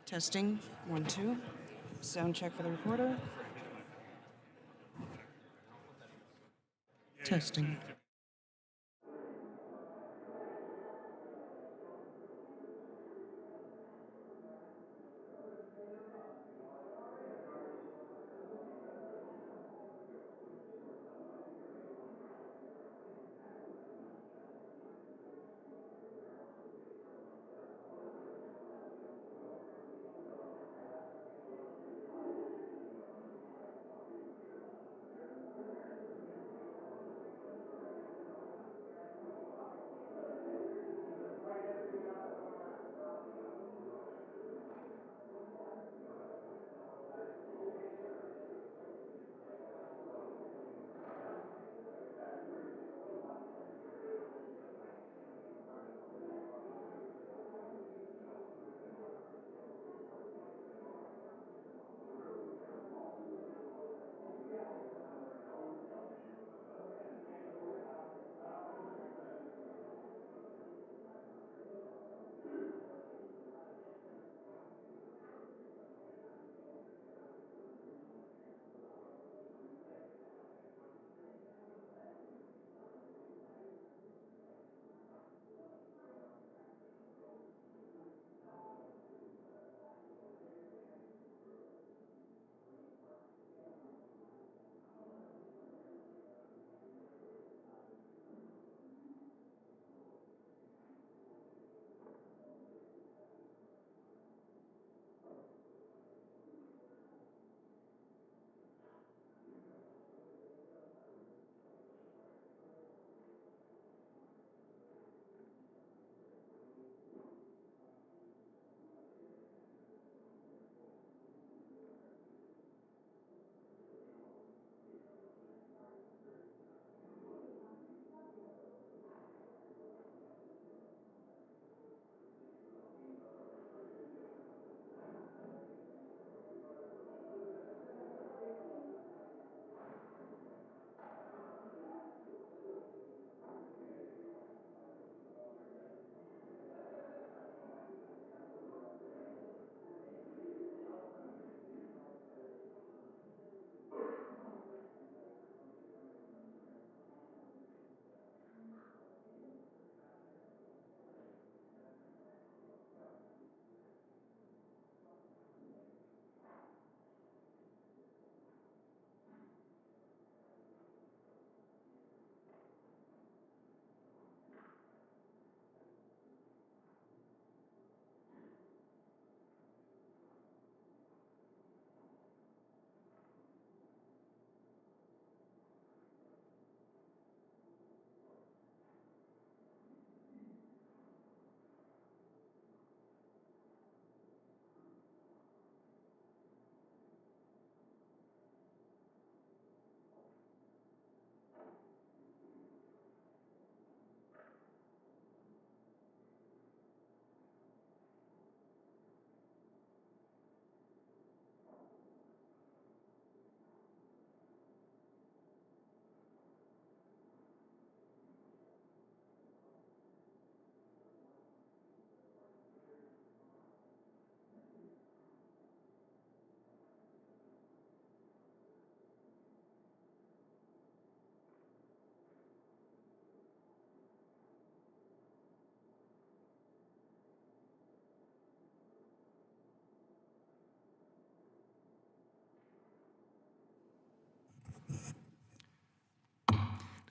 Testing, 1, 2. Sound check for the recorder. Testing.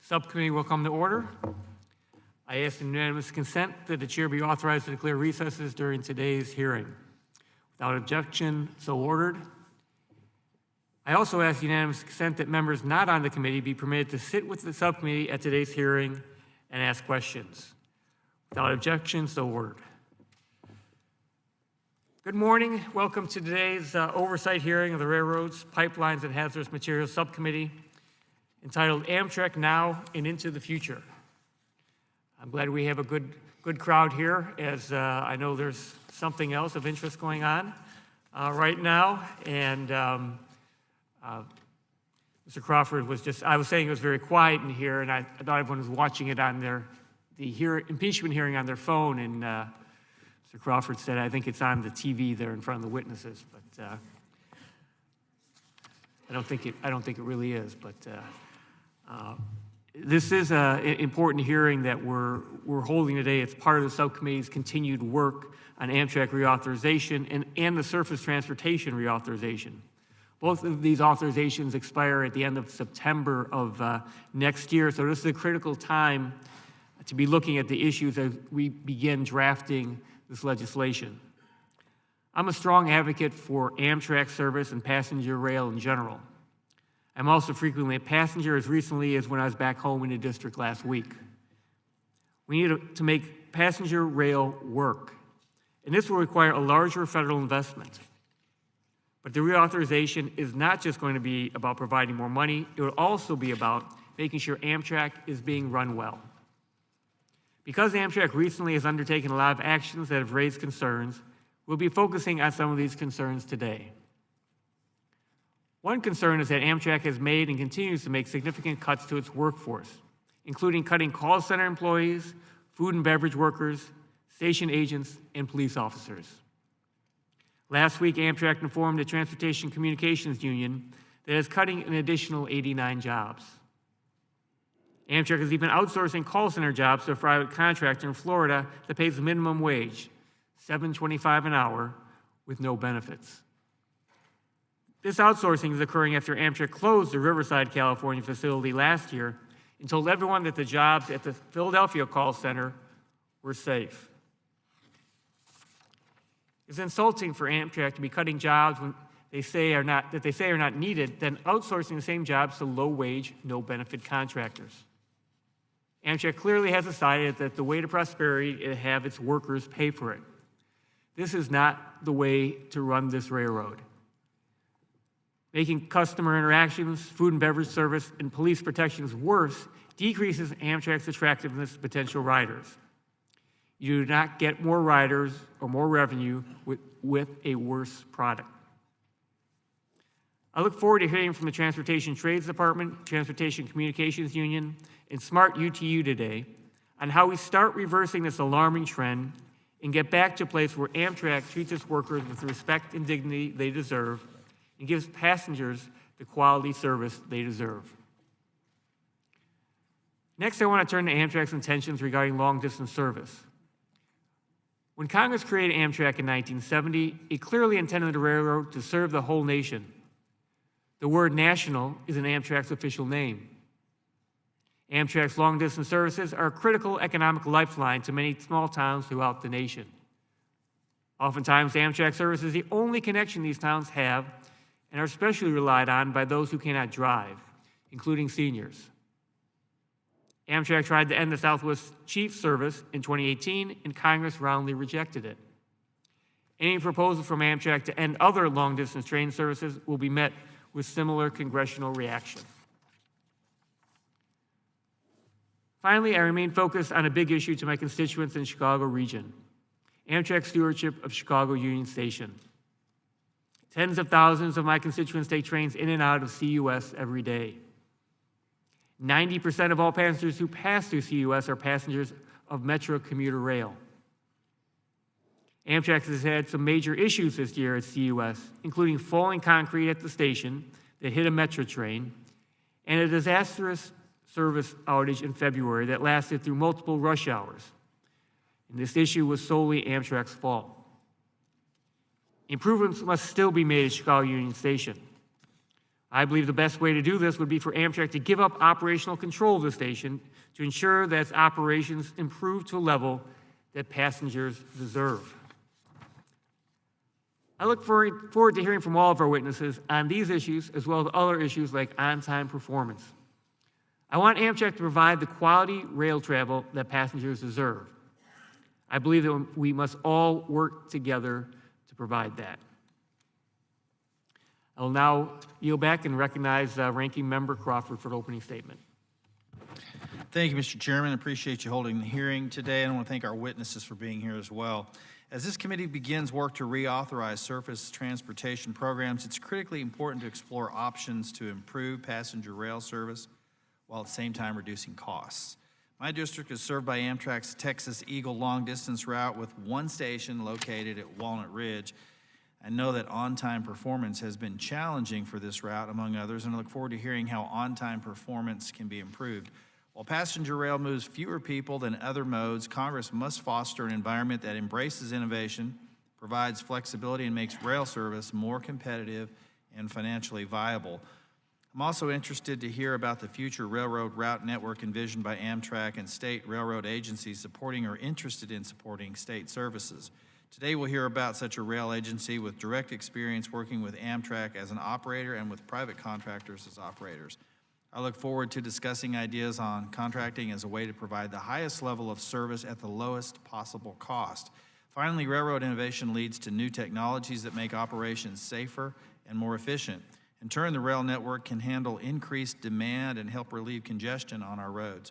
Subcommittee will come to order. I ask unanimous consent that the chair be authorized to declare recesses during today's hearing. Without objection, so ordered. I also ask unanimous consent that members not on the committee be permitted to sit with the subcommittee at today's hearing and ask questions. Without objection, so ordered. Good morning. Welcome to today's oversight hearing of the Railroads, Pipelines, and Hazardous Materials Subcommittee, entitled Amtrak Now and Into the Future. I'm glad we have a good crowd here, as I know there's something else of interest going on right now. And Mr. Crawford was I was saying it was very quiet in here, and I thought everyone was watching it on the impeachment hearing on their phone, and Mr. Crawford said, I think it's on the TV there in front of the witnesses, but I don't think it really is. But this is an important hearing that we're holding today. It's part of the subcommittee's continued work on Amtrak reauthorization and the surface transportation reauthorization. Both of these authorizations expire at the end of September of next year, so this is a critical time to be looking at the issues as we begin drafting this legislation. I'm a strong advocate for Amtrak service and passenger rail in general. I'm also frequently a passenger, as recently as when I was back home in the district last week. We need to make passenger rail work, and this will require a larger federal investment. But the reauthorization is not just going to be about providing more money, it will also be about making sure Amtrak is being run well. Because Amtrak recently has undertaken a lot of actions that have raised concerns, we'll be focusing on some of these concerns today. One concern is that Amtrak has made and continues to make significant cuts to its workforce, including cutting call center employees, food and beverage workers, station agents, and police officers. Last week, Amtrak informed the Transportation Communications Union that it is cutting an additional 89 jobs. Amtrak is even outsourcing call center jobs to a private contractor in Florida that pays the minimum wage, $7.25 an hour, with no benefits. This outsourcing is occurring after Amtrak closed the Riverside, California facility last year and told everyone that the jobs at the Philadelphia call center were safe. It's insulting for Amtrak to be cutting jobs when they say are not needed, then outsourcing the same jobs to low-wage, no-benefit contractors. Amtrak clearly has decided that the way to prosperity is to have its workers pay for it. This is not the way to run this railroad. Making customer interactions, food and beverage service, and police protections worse decreases Amtrak's attractiveness to potential riders. You do not get more riders or more revenue with a worse product. I look forward to hearing from the Transportation Trades Department, Transportation Communications Union, and Smart UTU today on how we start reversing this alarming trend and get back to a place where Amtrak treats its workers with the respect and dignity they deserve and gives passengers the quality service they deserve. Next, I want to turn to Amtrak's intentions regarding long-distance service. When Congress created Amtrak in 1970, it clearly intended the railroad to serve the whole nation. The word national is in Amtrak's official name. Amtrak's long-distance services are a critical economic lifeline to many small towns throughout the nation. Oftentimes, Amtrak service is the only connection these towns have and are especially relied on by those who cannot drive, including seniors. Amtrak tried to end the Southwest Chief service in 2018, and Congress roundly rejected it. Any proposal from Amtrak to end other long-distance train services will be met with similar congressional reaction. Finally, I remain focused on a big issue to my constituents in the Chicago region, Amtrak's stewardship of Chicago Union Station. Tens of thousands of my constituents take trains in and out of CUS every day. 90% of all passengers who pass through CUS are passengers of Metro commuter rail. Amtrak has had some major issues this year at CUS, including falling concrete at the station that hit a Metro train and a disastrous service outage in February that lasted through multiple rush hours. And this issue was solely Amtrak's fault. Improvements must still be made at Chicago Union Station. I believe the best way to do this would be for Amtrak to give up operational control of the station to ensure that its operations improve to a level that passengers deserve. I look forward to hearing from all of our witnesses on these issues, as well as other issues like on-time performance. I want Amtrak to provide the quality rail travel that passengers deserve. I believe that we must all work together to provide that. I will now yield back and recognize Ranking Member Crawford for the opening statement. Thank you, Mr. Chairman. I appreciate you holding the hearing today, and I want to thank our witnesses for being here as well. As this committee begins work to reauthorize surface transportation programs, it's critically important to explore options to improve passenger rail service while at the same time reducing costs. My district is served by Amtrak's Texas Eagle long-distance route with one station located at Walnut Ridge. I know that on-time performance has been challenging for this route, among others, and I look forward to hearing how on-time performance can be improved. While passenger rail moves fewer people than other modes, Congress must foster an environment that embraces innovation, provides flexibility, and makes rail service more competitive and financially viable. I'm also interested to hear about the future railroad route network envisioned by Amtrak and state railroad agencies supporting or interested in supporting state services. Today we'll hear about such a rail agency with direct experience working with Amtrak as an operator and with private contractors as operators. I look forward to discussing ideas on contracting as a way to provide the highest level of service at the lowest possible cost. Finally, railroad innovation leads to new technologies that make operations safer and more efficient. In turn, the rail network can handle increased demand and help relieve congestion on our roads.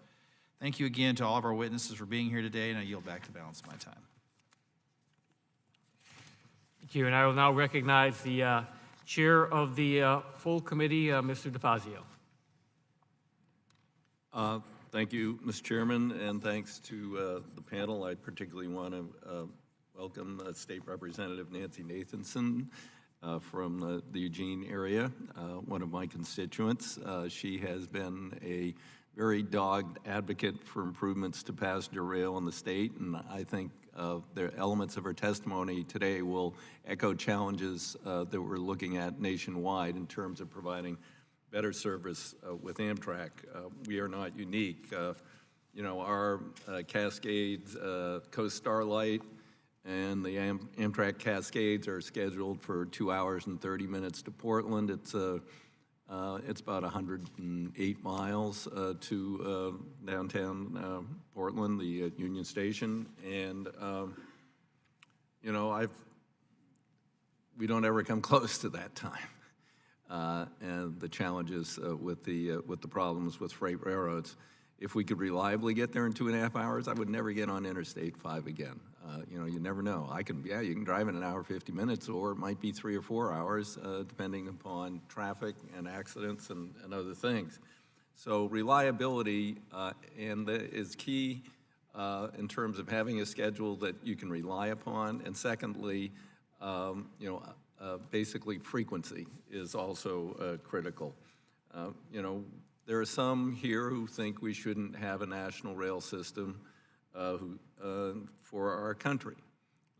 Thank you again to all of our witnesses for being here today, and I yield back the balance of my time. Thank you, and I will now recognize the chair of the full committee, Mr. DeFazio. Thank you, Mr. Chairman, and thanks to the panel. I particularly want to welcome State Representative Nancy Nathanson from the Eugene area, one of my constituents. She has been a very dogged advocate for improvements to passenger rail in the state, and I think the elements of her testimony today will echo challenges that we're looking at nationwide in terms of providing better service with Amtrak. We are not unique. Our Cascades, Coast Starlight, and the Amtrak Cascades are scheduled for 2 hours and 30 minutes to Portland. It's about 108 miles to downtown Portland, the Union Station, and we don't ever come close to that time. And the challenges with the problems with freight railroads. If we could reliably get there in 2.5 hours, I would never get on Interstate 5 again. You never know. You can drive in an hour, 50 minutes, or it might be 3 or 4 hours, depending upon traffic and accidents and other things. So reliability is key in terms of having a schedule that you can rely upon. And secondly, basically frequency is also critical. There are some here who think we shouldn't have a national rail system for our country.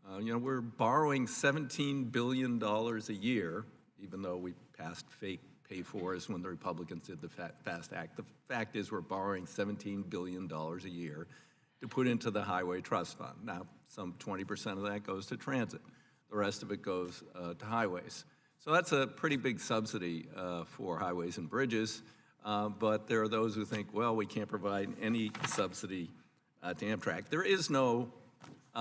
We're borrowing $17 billion a year, even though we passed fake pay-fors when the Republicans did the FAST Act. The fact is we're borrowing $17 billion a year to put into the Highway Trust Fund. Now, some 20% of that goes to transit. The rest of it goes to highways. So that's a pretty big subsidy for highways and bridges. But there are those who think, well, we can't provide any subsidy to Amtrak. There is no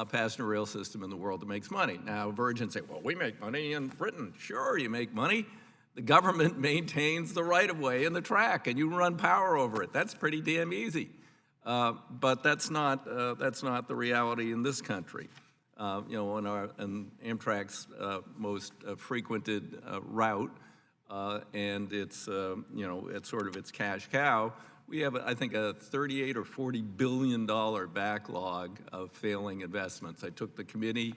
passenger rail system in the world that makes money. Now, Virgin say, well, we make money in Britain. Sure, you make money. The government maintains the right-of-way and the track, and you run power over it. That's pretty damn easy. But that's not the reality in this country. In Amtrak's most frequented route, and it's sort of its cash cow. We have, I think, a $38 or $40 billion backlog of failing investments. I took the committee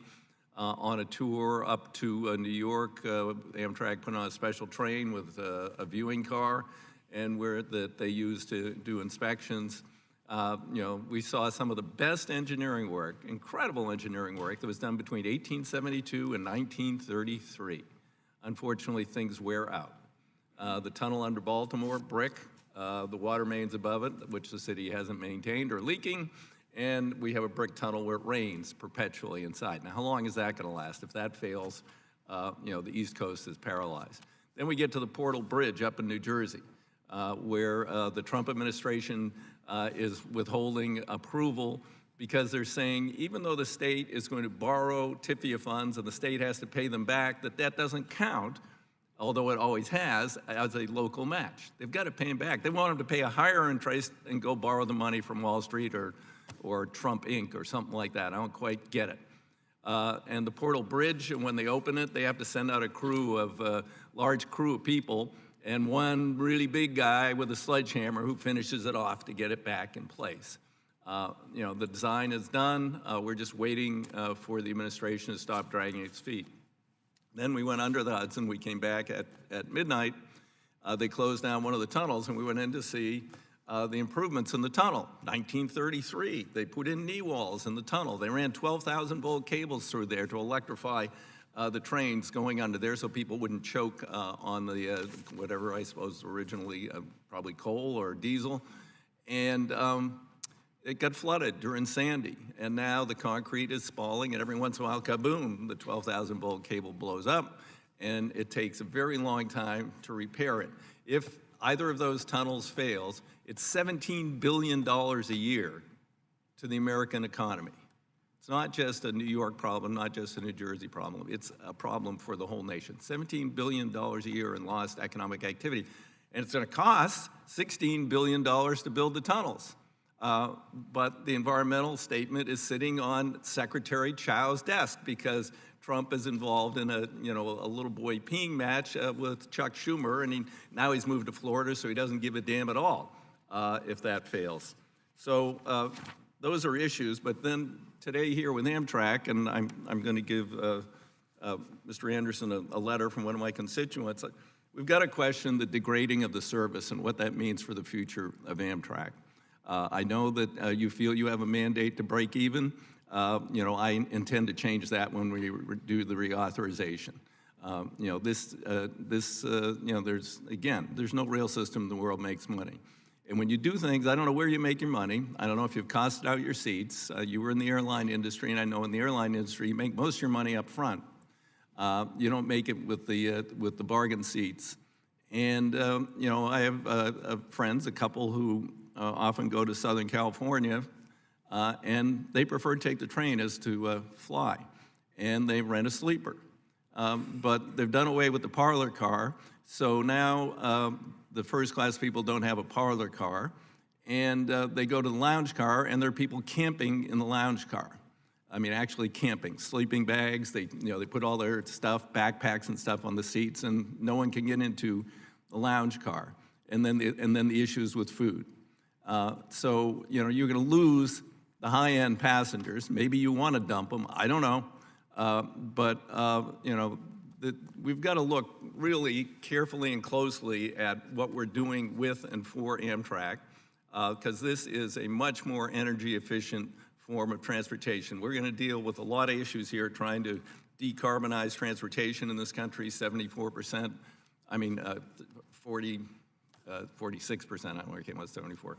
on a tour up to New York. Amtrak put on a special train with a viewing car, and that they used to do inspections. We saw some of the best engineering work, incredible engineering work that was done between 1872 and 1933. Unfortunately, things wear out. The tunnel under Baltimore, brick. The water mains above it, which the city hasn't maintained, are leaking. And we have a brick tunnel where it rains perpetually inside. Now, how long is that going to last? If that fails, the East Coast is paralyzed. Then we get to the Portal Bridge up in New Jersey, where the Trump administration is withholding approval because they're saying even though the state is going to borrow TIFIA funds and the state has to pay them back, that doesn't count, although it always has, as a local match. They've got to pay them back. They want them to pay a higher interest and go borrow the money from Wall Street or Trump Inc. or something like that. I don't quite get it. And the Portal Bridge, when they open it, they have to send out a large crew of people and one really big guy with a sledgehammer who finishes it off to get it back in place. The design is done. We're just waiting for the administration to stop dragging its feet. Then we went under the Hudson. We came back at midnight. They closed down one of the tunnels, and we went in to see the improvements in the tunnel. 1933, they put in knee walls in the tunnel. They ran 12,000-volt cables through there to electrify the trains going under there so people wouldn't choke on the whatever I suppose originally probably coal or diesel. And it got flooded during Sandy, and now the concrete is spalling, and every once in a while, kaboom, the 12,000-volt cable blows up, and it takes a very long time to repair it. If either of those tunnels fails, it's $17 billion a year to the American economy. It's not just a New York problem, not just a New Jersey problem. It's a problem for the whole nation. $17 billion a year in lost economic activity. And it's going to cost $16 billion to build the tunnels. But the environmental statement is sitting on Secretary Chow's desk because Trump is involved in a little boy peeing match with Chuck Schumer, and now he's moved to Florida, so he doesn't give a damn at all if that fails. So those are issues. But then today here with Amtrak, and I'm going to give Mr. Anderson a letter from one of my constituents. We've got to question the degrading of the service and what that means for the future of Amtrak. I know that you feel you have a mandate to break even. I intend to change that when we do the reauthorization. There's no rail system in the world makes money. And when you do things, I don't know where you make your money. I don't know if you've costed out your seats. You were in the airline industry, and I know in the airline industry, you make most of your money up front. You don't make it with the bargain seats. And, I have friends, a couple who often go to Southern California, and they prefer to take the train as to fly, and they rent a sleeper. But they've done away with the parlor car, so now the first-class people don't have a parlor car, and they go to the lounge car, and there are people camping in the lounge car. I mean, actually camping, sleeping bags. They put all their stuff, backpacks and stuff on the seats, and no one can get into the lounge car. And then the issues with food. So you're going to lose the high-end passengers. Maybe you want to dump them. I don't know. We've got to look really carefully and closely at what we're doing with and for Amtrak, because this is a much more energy-efficient form of transportation. We're going to deal with a lot of issues here trying to decarbonize transportation in this country, 74%, 46%, I don't know where it came out, 74,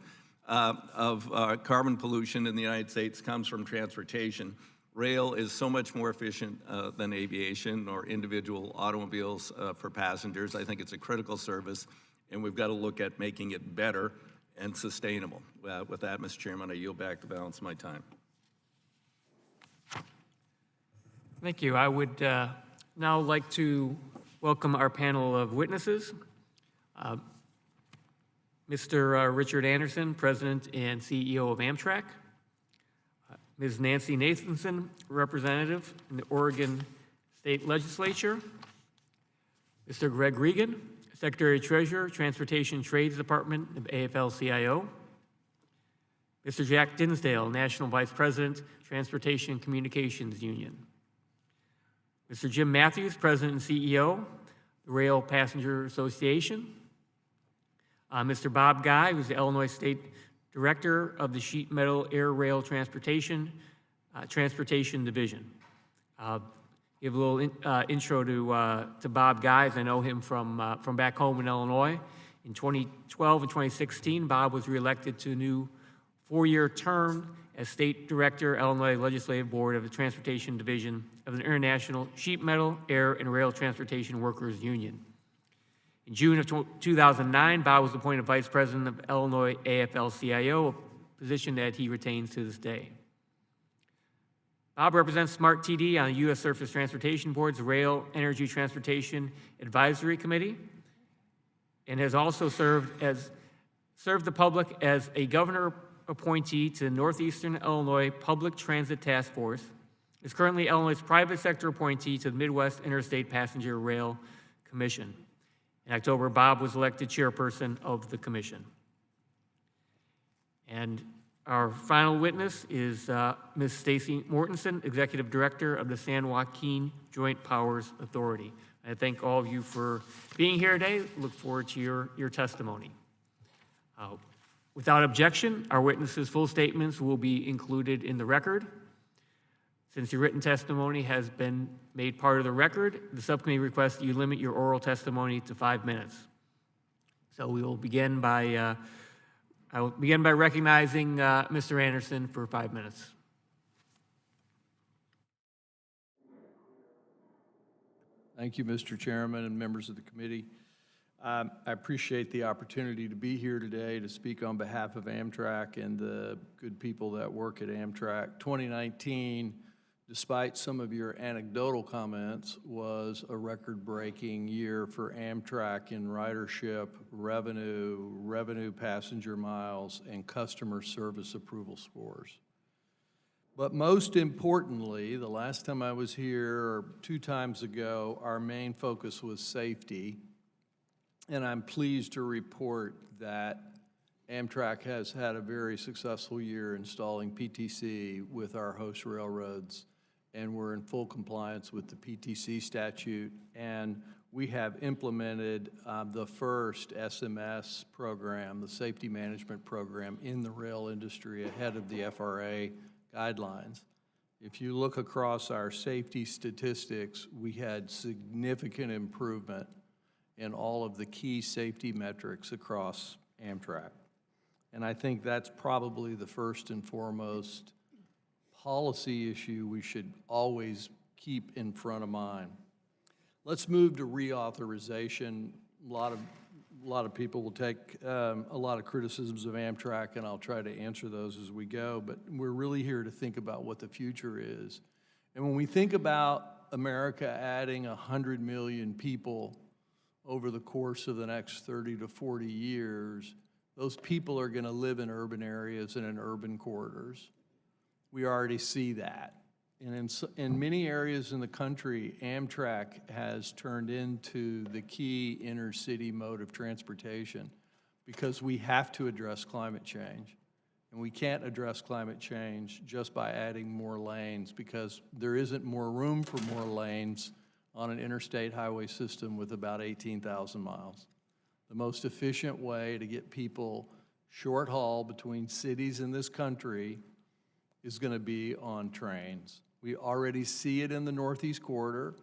of carbon pollution in the United States comes from transportation. Rail is so much more efficient than aviation or individual automobiles for passengers. I think it's a critical service, and we've got to look at making it better and sustainable. With that, Mr. Chairman, I yield back the balance of my time. Thank you. I would now like to welcome our panel of witnesses. Mr. Richard Anderson, President and CEO of Amtrak. Ms. Nancy Nathanson, Representative in the Oregon State Legislature. Mr. Greg Regan, Secretary-Treasurer, Transportation Trades Department of AFL-CIO. Mr. Jack Dinsdale, National Vice President, Transportation Communications Union. Mr. Jim Matthews, President and CEO, the Rail Passenger Association. Mr. Bob Guy, who's the Illinois State Director of the Sheet Metal Air Rail Transportation Division. Give a little intro to Bob Guy, as I know him from back home in Illinois. In 2012 and 2016, Bob was reelected to a new four-year term as State Director, Illinois Legislative Board of the Transportation Division of the International Sheet Metal, Air, and Rail Transportation Workers Union. In June of 2009, Bob was appointed Vice President of Illinois AFL-CIO, a position that he retains to this day. Bob represents SMART TD on the U.S. Surface Transportation Board's Rail Energy Transportation Advisory Committee, and has also served the public as a governor appointee to the Northeastern Illinois Public Transit Task Force, is currently Illinois' private sector appointee to the Midwest Interstate Passenger Rail Commission. In October, Bob was elected chairperson of the commission. And Our final witness is Ms. Stacy Mortensen, Executive Director of the San Joaquin Joint Powers Authority. I thank all of you for being here today. Look forward to your testimony. Without objection, our witnesses' full statements will be included in the record. Since your written testimony has been made part of the record, the subcommittee requests that you limit your oral testimony to 5 minutes. So we will begin by, I will begin by recognizing Mr. Anderson for 5 minutes. Thank you, Mr. Chairman and members of the committee. I appreciate the opportunity to be here today to speak on behalf of Amtrak and the good people that work at Amtrak. 2019, despite some of your anecdotal comments, was a record-breaking year for Amtrak in ridership, revenue passenger miles, and customer service approval scores. But most importantly, the last time I was here, or 2 times ago, our main focus was safety. And I'm pleased to report that Amtrak has had a very successful year installing PTC with our host railroads, and we're in full compliance with the PTC statute. And we have implemented the first SMS program, the safety management program, in the rail industry ahead of the FRA guidelines. If you look across our safety statistics, we had significant improvement in all of the key safety metrics across Amtrak. And I think that's probably the first and foremost policy issue we should always keep in front of mind. Let's move to reauthorization. A lot of people will take a lot of criticisms of Amtrak, and I'll try to answer those as we go, but we're really here to think about what the future is. And when we think about America adding 100 million people over the course of the next 30 to 40 years, those people are going to live in urban areas and in urban corridors. We already see that. And in many areas in the country, Amtrak has turned into the key inner city mode of transportation because we have to address climate change. And we can't address climate change just by adding more lanes because there isn't more room for more lanes on an interstate highway system with about 18,000 miles. The most efficient way to get people short haul between cities in this country is going to be on trains. We already see it in the Northeast Corridor.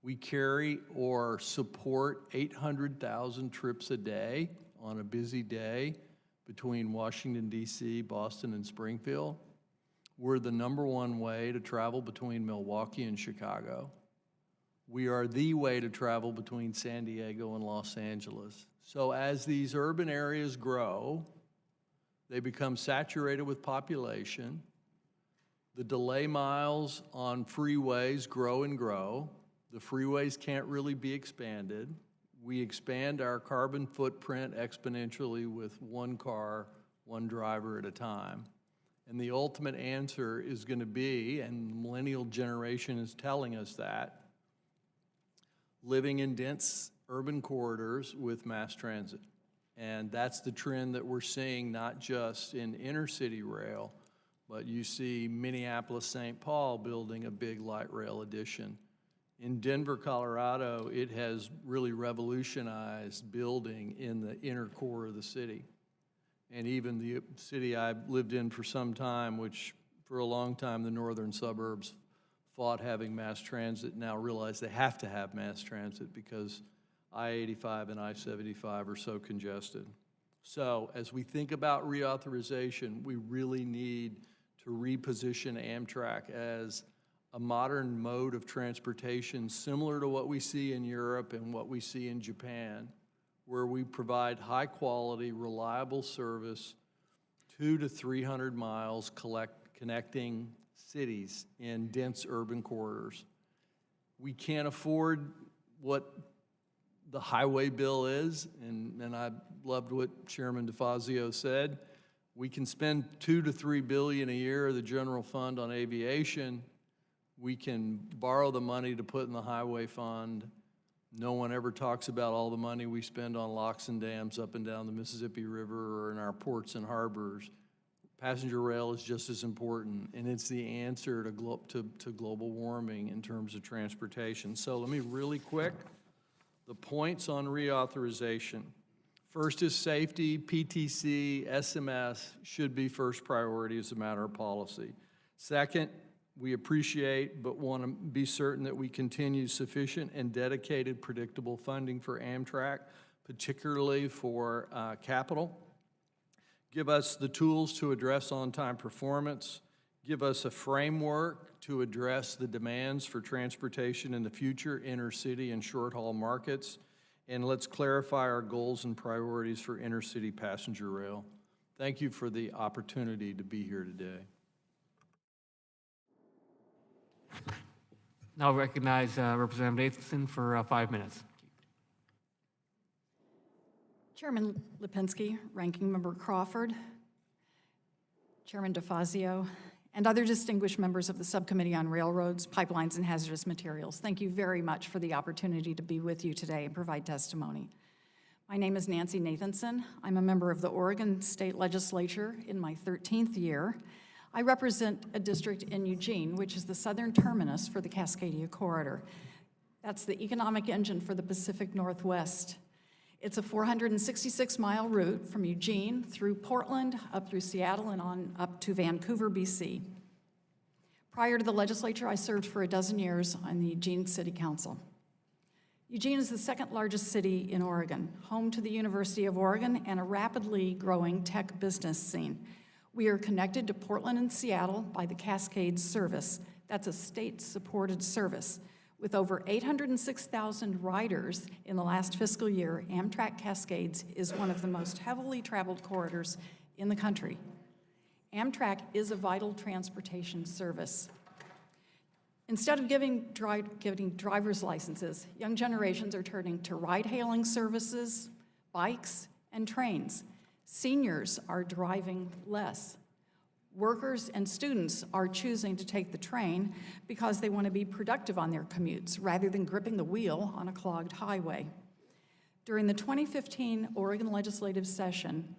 We carry or support 800,000 trips a day on a busy day between Washington, D.C., Boston, and Springfield. We're the #1 way to travel between Milwaukee and Chicago. We are the way to travel between San Diego and Los Angeles. So as these urban areas grow, they become saturated with population. The delay miles on freeways grow and grow. The freeways can't really be expanded. We expand our carbon footprint exponentially with 1 car, 1 driver at a time. And the ultimate answer is going to be, and the millennial generation is telling us that, living in dense urban corridors with mass transit. And that's the trend that we're seeing not just in inner city rail, but you see Minneapolis-St. Paul building a big light rail addition. In Denver, Colorado, it has really revolutionized building in the inner core of the city. And even the city I lived in for some time, which for a long time the northern suburbs fought having mass transit, now realize they have to have mass transit because I-85 and I-75 are so congested. So as we think about reauthorization, we really need to reposition Amtrak as a modern mode of transportation similar to what we see in Europe and what we see in Japan, where we provide high-quality, reliable service 200 to 300 miles connecting cities in dense urban corridors. We can't afford what the highway bill is, and I loved what Chairman DeFazio said. We can spend $2 to $3 billion a year of the general fund on aviation. We can borrow the money to put in the highway fund. No one ever talks about all the money we spend on locks and dams up and down the Mississippi River or in our ports and harbors. Passenger rail is just as important, and it's the answer to global warming in terms of transportation. So let me really quick, the points on reauthorization. First is safety. PTC, SMS should be first priority as a matter of policy. Second, we appreciate but want to be certain that we continue sufficient and dedicated predictable funding for Amtrak, particularly for capital. Give us the tools to address on-time performance. Give us a framework to address the demands for transportation in the future, intercity and short-haul markets. And let's clarify our goals and priorities for intercity passenger rail. Thank you for the opportunity to be here today. Now I'll recognize Representative Nathanson for 5 minutes. Chairman Lipinski, Ranking Member Crawford, Chairman DeFazio, and other distinguished members of the Subcommittee on Railroads, Pipelines, and Hazardous Materials, thank you very much for the opportunity to be with you today and provide testimony. My name is Nancy Nathanson. I'm a member of the Oregon State Legislature in my 13th year. I represent a district in Eugene, which is the southern terminus for the Cascadia Corridor. That's the economic engine for the Pacific Northwest. It's a 466-mile route from Eugene through Portland, up through Seattle, and on up to Vancouver, BC. Prior to the legislature, I served for a dozen years on the Eugene City Council. Eugene is the second largest city in Oregon, home to the University of Oregon and a rapidly growing tech business scene. We are connected to Portland and Seattle by the Cascades service. That's a state-supported service. With over 806,000 riders in the last fiscal year, Amtrak Cascades is one of the most heavily traveled corridors in the country. Amtrak is a vital transportation service. Instead of giving driver's licenses, young generations are turning to ride-hailing services, bikes, and trains. Seniors are driving less. Workers and students are choosing to take the train because they want to be productive on their commutes rather than gripping the wheel on a clogged highway. During the 2015 Oregon legislative session,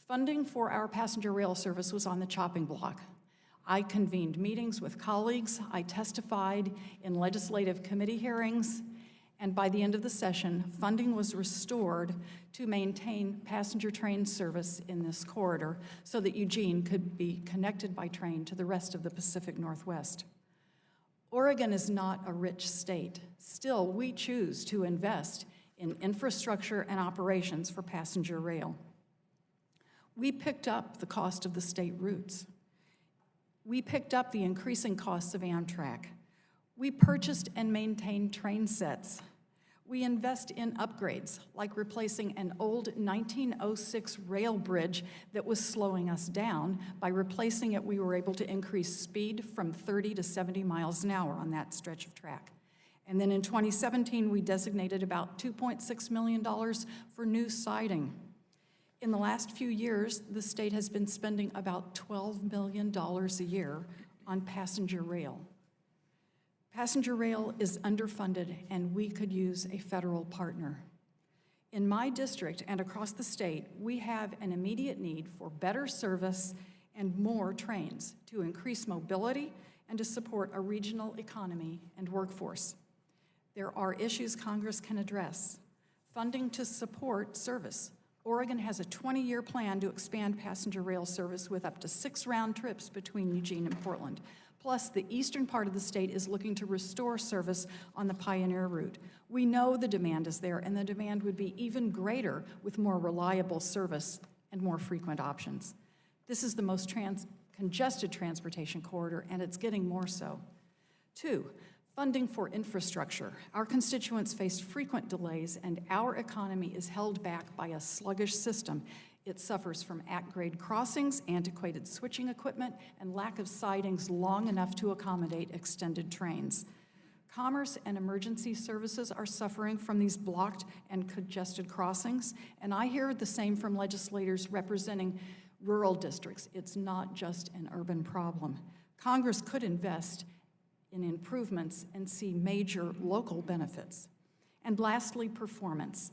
funding for our passenger rail service was on the chopping block. I convened meetings with colleagues, I testified in legislative committee hearings, and by the end of the session, funding was restored to maintain passenger train service in this corridor so that Eugene could be connected by train to the rest of the Pacific Northwest. Oregon is not a rich state. Still, we choose to invest in infrastructure and operations for passenger rail. We picked up the cost of the state routes. We picked up the increasing costs of Amtrak. We purchased and maintained train sets. We invest in upgrades, like replacing an old 1906 rail bridge that was slowing us down. By replacing it, we were able to increase speed from 30 to 70 miles an hour on that stretch of track. And then in 2017, we designated about $2.6 million for new siding. In the last few years, the state has been spending about $12 million a year on passenger rail. Passenger rail is underfunded, and we could use a federal partner. In my district and across the state, we have an immediate need for better service and more trains to increase mobility and to support a regional economy and workforce. There are issues Congress can address. Funding to support service. Oregon has a 20-year plan to expand passenger rail service with up to 6 round trips between Eugene and Portland. Plus, the eastern part of the state is looking to restore service on the Pioneer route. We know the demand is there, and the demand would be even greater with more reliable service and more frequent options. This is the most congested transportation corridor, and it's getting more so. 2, funding for infrastructure. Our constituents face frequent delays, and our economy is held back by a sluggish system. It suffers from at-grade crossings, antiquated switching equipment, and lack of sidings long enough to accommodate extended trains. Commerce and emergency services are suffering from these blocked and congested crossings, and I hear the same from legislators representing rural districts. It's not just an urban problem. Congress could invest in improvements and see major local benefits. And lastly, performance.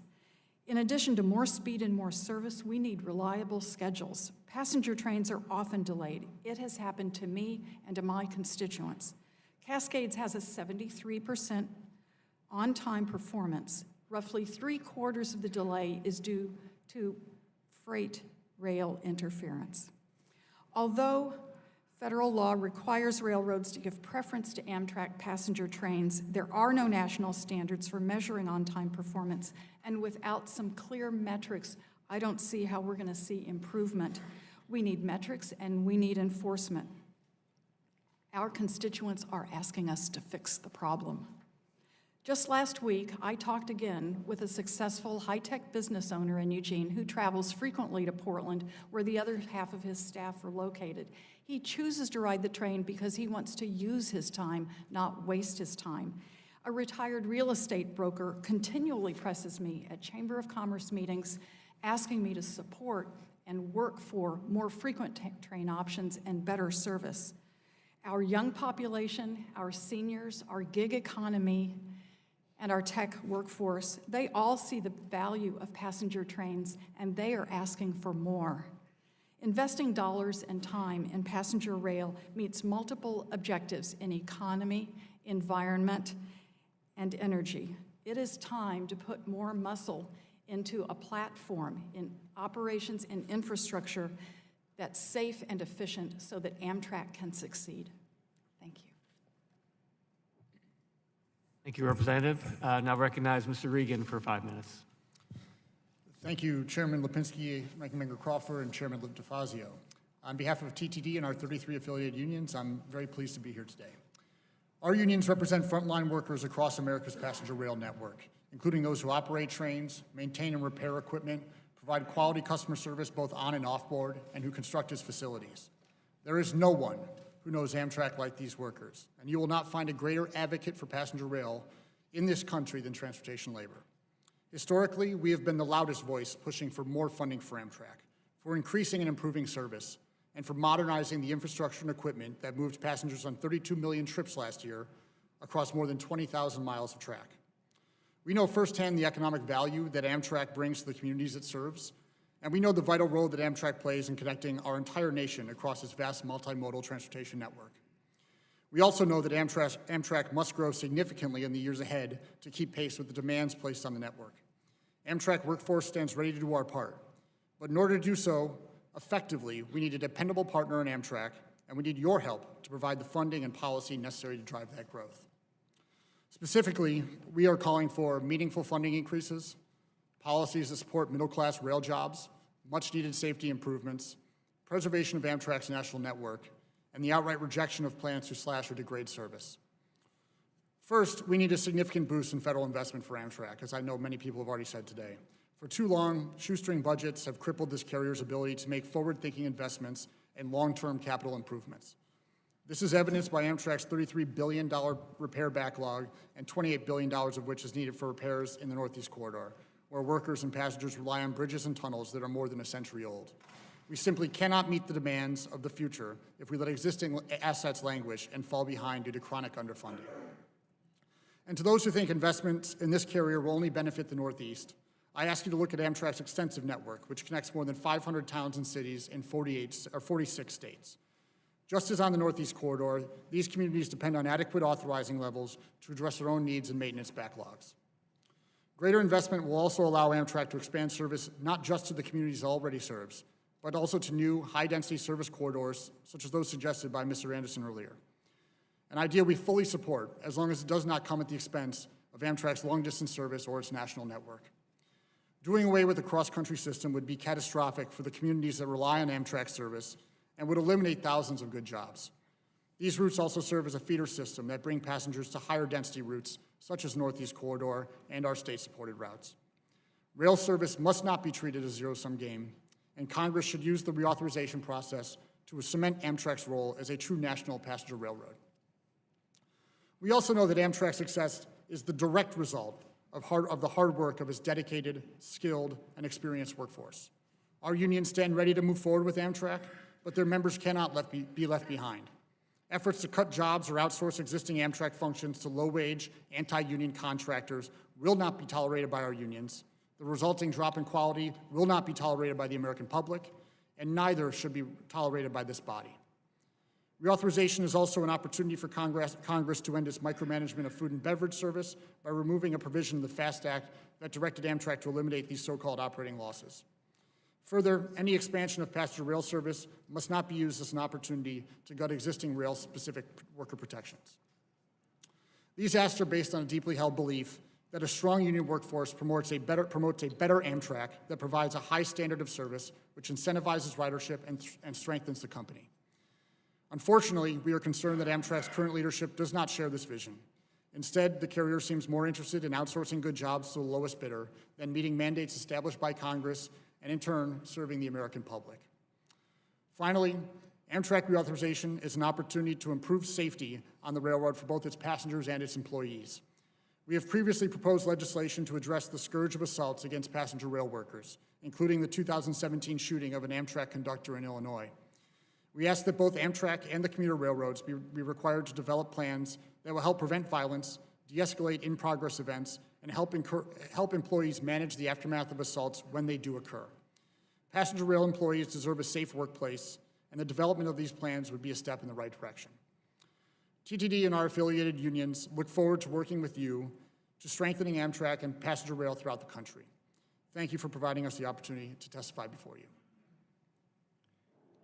In addition to more speed and more service, we need reliable schedules. Passenger trains are often delayed. It has happened to me and to my constituents. Cascades has a 73% on-time performance. Roughly 3/4 of the delay is due to freight rail interference. Although federal law requires railroads to give preference to Amtrak passenger trains, there are no national standards for measuring on-time performance, and without some clear metrics, I don't see how we're going to see improvement. We need metrics and we need enforcement. Our constituents are asking us to fix the problem. Just last week, I talked again with a successful high-tech business owner in Eugene who travels frequently to Portland, where the other half of his staff are located. He chooses to ride the train because he wants to use his time, not waste his time. A retired real estate broker continually presses me at Chamber of Commerce meetings, asking me to support and work for more frequent train options and better service. Our young population, our seniors, our gig economy, and our tech workforce, they all see the value of passenger trains, and they are asking for more. Investing dollars and time in passenger rail meets multiple objectives in economy, environment, and energy. It is time to put more muscle into a platform in operations and infrastructure that's safe and efficient so that Amtrak can succeed. Thank you. Thank you, Representative. Now recognize Mr. Regan for 5 minutes. Thank you, Chairman Lipinski, Ranking Member Crawford, and Chairman DeFazio. On behalf of TTD and our 33 affiliated unions, I'm very pleased to be here today. Our unions represent frontline workers across America's passenger rail network, including those who operate trains, maintain and repair equipment, provide quality customer service both on and off board, and who construct its facilities. There is no one who knows Amtrak like these workers, and you will not find a greater advocate for passenger rail in this country than transportation labor. Historically, we have been the loudest voice pushing for more funding for Amtrak, for increasing and improving service, and for modernizing the infrastructure and equipment that moved passengers on 32 million trips last year across more than 20,000 miles of track. We know firsthand the economic value that Amtrak brings to the communities it serves, and we know the vital role that Amtrak plays in connecting our entire nation across its vast multimodal transportation network. We also know that Amtrak must grow significantly in the years ahead to keep pace with the demands placed on the network. Amtrak workforce stands ready to do our part, but in order to do so effectively, we need a dependable partner in Amtrak, and we need your help to provide the funding and policy necessary to drive that growth. Specifically, we are calling for meaningful funding increases, policies that support middle-class rail jobs, much-needed safety improvements, preservation of Amtrak's national network, and the outright rejection of plans to slash or degrade service. First, we need a significant boost in federal investment for Amtrak, as I know many people have already said today. For too long, shoestring budgets have crippled this carrier's ability to make forward-thinking investments and long-term capital improvements. This is evidenced by Amtrak's $33 billion repair backlog and $28 billion of which is needed for repairs in the Northeast Corridor, where workers and passengers rely on bridges and tunnels that are more than a century old. We simply cannot meet the demands of the future if we let existing assets languish and fall behind due to chronic underfunding. And to those who think investments in this carrier will only benefit the Northeast, I ask you to look at Amtrak's extensive network, which connects more than 500 towns and cities in 46 states. Just as on the Northeast Corridor, these communities depend on adequate authorizing levels to address their own needs and maintenance backlogs. Greater investment will also allow Amtrak to expand service not just to the communities it already serves, but also to new high-density service corridors, such as those suggested by Mr. Anderson earlier. An idea we fully support, as long as it does not come at the expense of Amtrak's long-distance service or its national network. Doing away with the cross-country system would be catastrophic for the communities that rely on Amtrak service and would eliminate thousands of good jobs. These routes also serve as a feeder system that bring passengers to higher density routes, such as Northeast Corridor and our state-supported routes. Rail service must not be treated as a zero-sum game, and Congress should use the reauthorization process to cement Amtrak's role as a true national passenger railroad. We also know that Amtrak's success is the direct result of the hard work of its dedicated, skilled, and experienced workforce. Our unions stand ready to move forward with Amtrak, but their members cannot be left behind. Efforts to cut jobs or outsource existing Amtrak functions to low-wage, anti-union contractors will not be tolerated by our unions. The resulting drop in quality will not be tolerated by the American public, and neither should be tolerated by this body. Reauthorization is also an opportunity for Congress to end its micromanagement of food and beverage service by removing a provision in the FAST Act that directed Amtrak to eliminate these so-called operating losses. Further, any expansion of passenger rail service must not be used as an opportunity to gut existing rail-specific worker protections. These asks are based on a deeply held belief that a strong union workforce promotes a better Amtrak that provides a high standard of service, which incentivizes ridership and strengthens the company. Unfortunately, we are concerned that Amtrak's current leadership does not share this vision. Instead, the carrier seems more interested in outsourcing good jobs to the lowest bidder than meeting mandates established by Congress and, in turn, serving the American public. Finally, Amtrak reauthorization is an opportunity to improve safety on the railroad for both its passengers and its employees. We have previously proposed legislation to address the scourge of assaults against passenger rail workers, including the 2017 shooting of an Amtrak conductor in Illinois. We ask that both Amtrak and the commuter railroads be required to develop plans that will help prevent violence, de-escalate in-progress events, and help employees manage the aftermath of assaults when they do occur. Passenger rail employees deserve a safe workplace, and the development of these plans would be a step in the right direction. TTD and our affiliated unions look forward to working with you to strengthening Amtrak and passenger rail throughout the country. Thank you for providing us the opportunity to testify before you.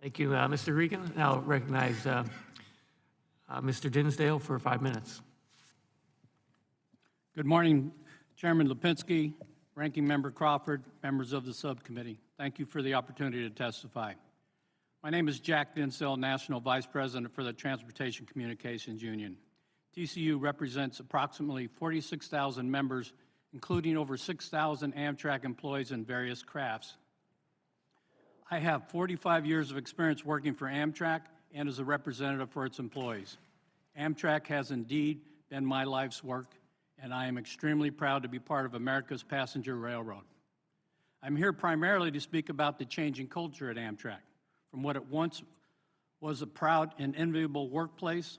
Thank you, Mr. Regan. Now I'll recognize Mr. Dinsdale for 5 minutes. Good morning, Chairman Lipinski, Ranking Member Crawford, members of the subcommittee. Thank you for the opportunity to testify. My name is Jack Denzel, National Vice President for the Transportation Communications Union. TCU represents approximately 46,000 members, including over 6,000 Amtrak employees in various crafts. I have 45 years of experience working for Amtrak and as a representative for its employees. Amtrak has indeed been my life's work, and I am extremely proud to be part of America's passenger railroad. I'm here primarily to speak about the changing culture at Amtrak, from what it once was a proud and enviable workplace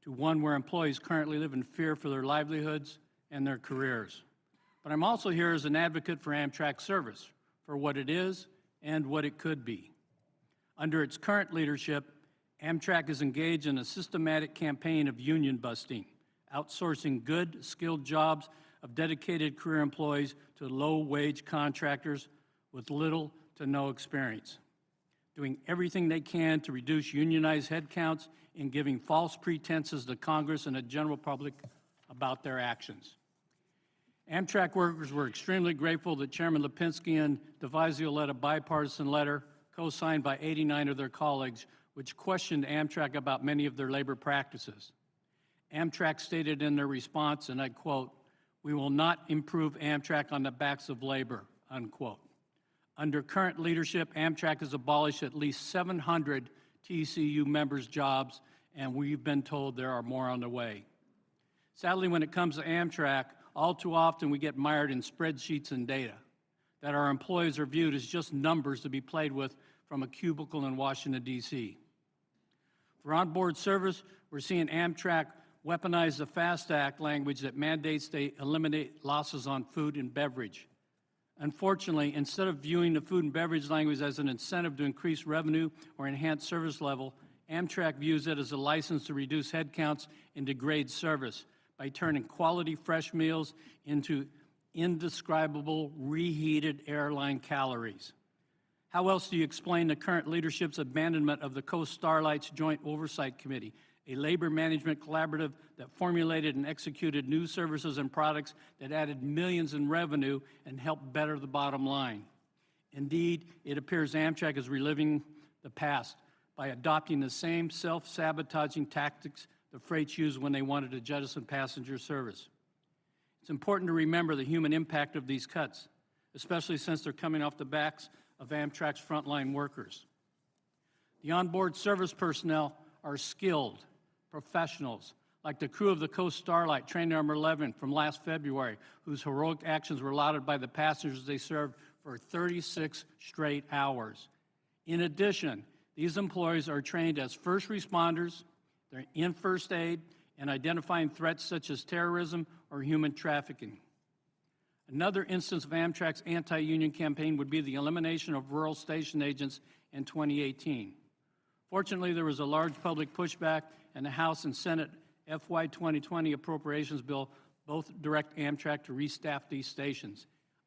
to one where employees currently live in fear for their livelihoods and their careers. But I'm also here as an advocate for Amtrak service, for what it is and what it could be. Under its current leadership, Amtrak is engaged in a systematic campaign of union busting, outsourcing good, skilled jobs of dedicated career employees to low-wage contractors with little to no experience, doing everything they can to reduce unionized headcounts and giving false pretenses to Congress and the general public about their actions. Amtrak workers were extremely grateful that Chairman Lipinski and DeFazio led a bipartisan letter co-signed by 89 of their colleagues, which questioned Amtrak about many of their labor practices. Amtrak stated in their response, and I quote, "We will not improve Amtrak on the backs of labor," unquote. Under current leadership, Amtrak has abolished at least 700 TCU members' jobs, and we've been told there are more on the way. Sadly, when it comes to Amtrak, all too often we get mired in spreadsheets and data, that our employees are viewed as just numbers to be played with from a cubicle in Washington, D.C. For onboard service, we're seeing Amtrak weaponize the FAST Act language that mandates they eliminate losses on food and beverage. Unfortunately, instead of viewing the food and beverage language as an incentive to increase revenue or enhance service level, Amtrak views it as a license to reduce headcounts and degrade service by turning quality fresh meals into indescribable reheated airline calories. How else do you explain the current leadership's abandonment of the Coast Starlight's Joint Oversight Committee, a labor management collaborative that formulated and executed new services and products that added millions in revenue and helped better the bottom line? Indeed, it appears Amtrak is reliving the past by adopting the same self-sabotaging tactics the freights used when they wanted to jettison passenger service. It's important to remember the human impact of these cuts, especially since they're coming off the backs of Amtrak's frontline workers. The onboard service personnel are skilled professionals, like the crew of the Coast Starlight, train number 11 from last February, whose heroic actions were lauded by the passengers they served for 36 straight hours. In addition, these employees are trained as first responders, they're in first aid, and identifying threats such as terrorism or human trafficking. Another instance of Amtrak's anti-union campaign would be the elimination of rural station agents in 2018. Fortunately, there was a large public pushback, and the House and Senate FY 2020 appropriations bill both direct Amtrak to restaff these stations.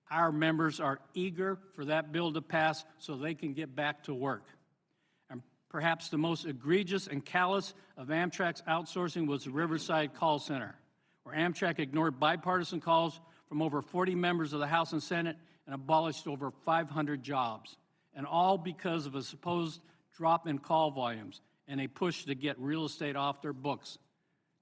Our members are eager for that bill to pass so they can get back to work. And perhaps the most egregious and callous of Amtrak's outsourcing was the Riverside Call Center, where Amtrak ignored bipartisan calls from over 40 members of the House and Senate and abolished over 500 jobs, and all because of a supposed drop in call volumes and a push to get real estate off their books.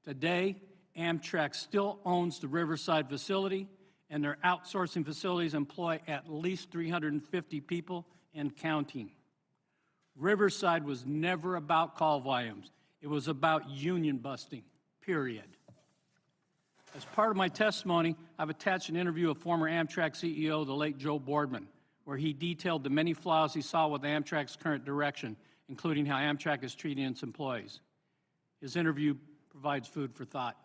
Today, Amtrak still owns the Riverside facility, and their outsourcing facilities employ at least 350 people and counting. Riverside was never about call volumes. It was about union busting, period. As part of my testimony, I've attached an interview of former Amtrak CEO, the late Joe Boardman, where he detailed the many flaws he saw with Amtrak's current direction, including how Amtrak is treating its employees. His interview provides food for thought.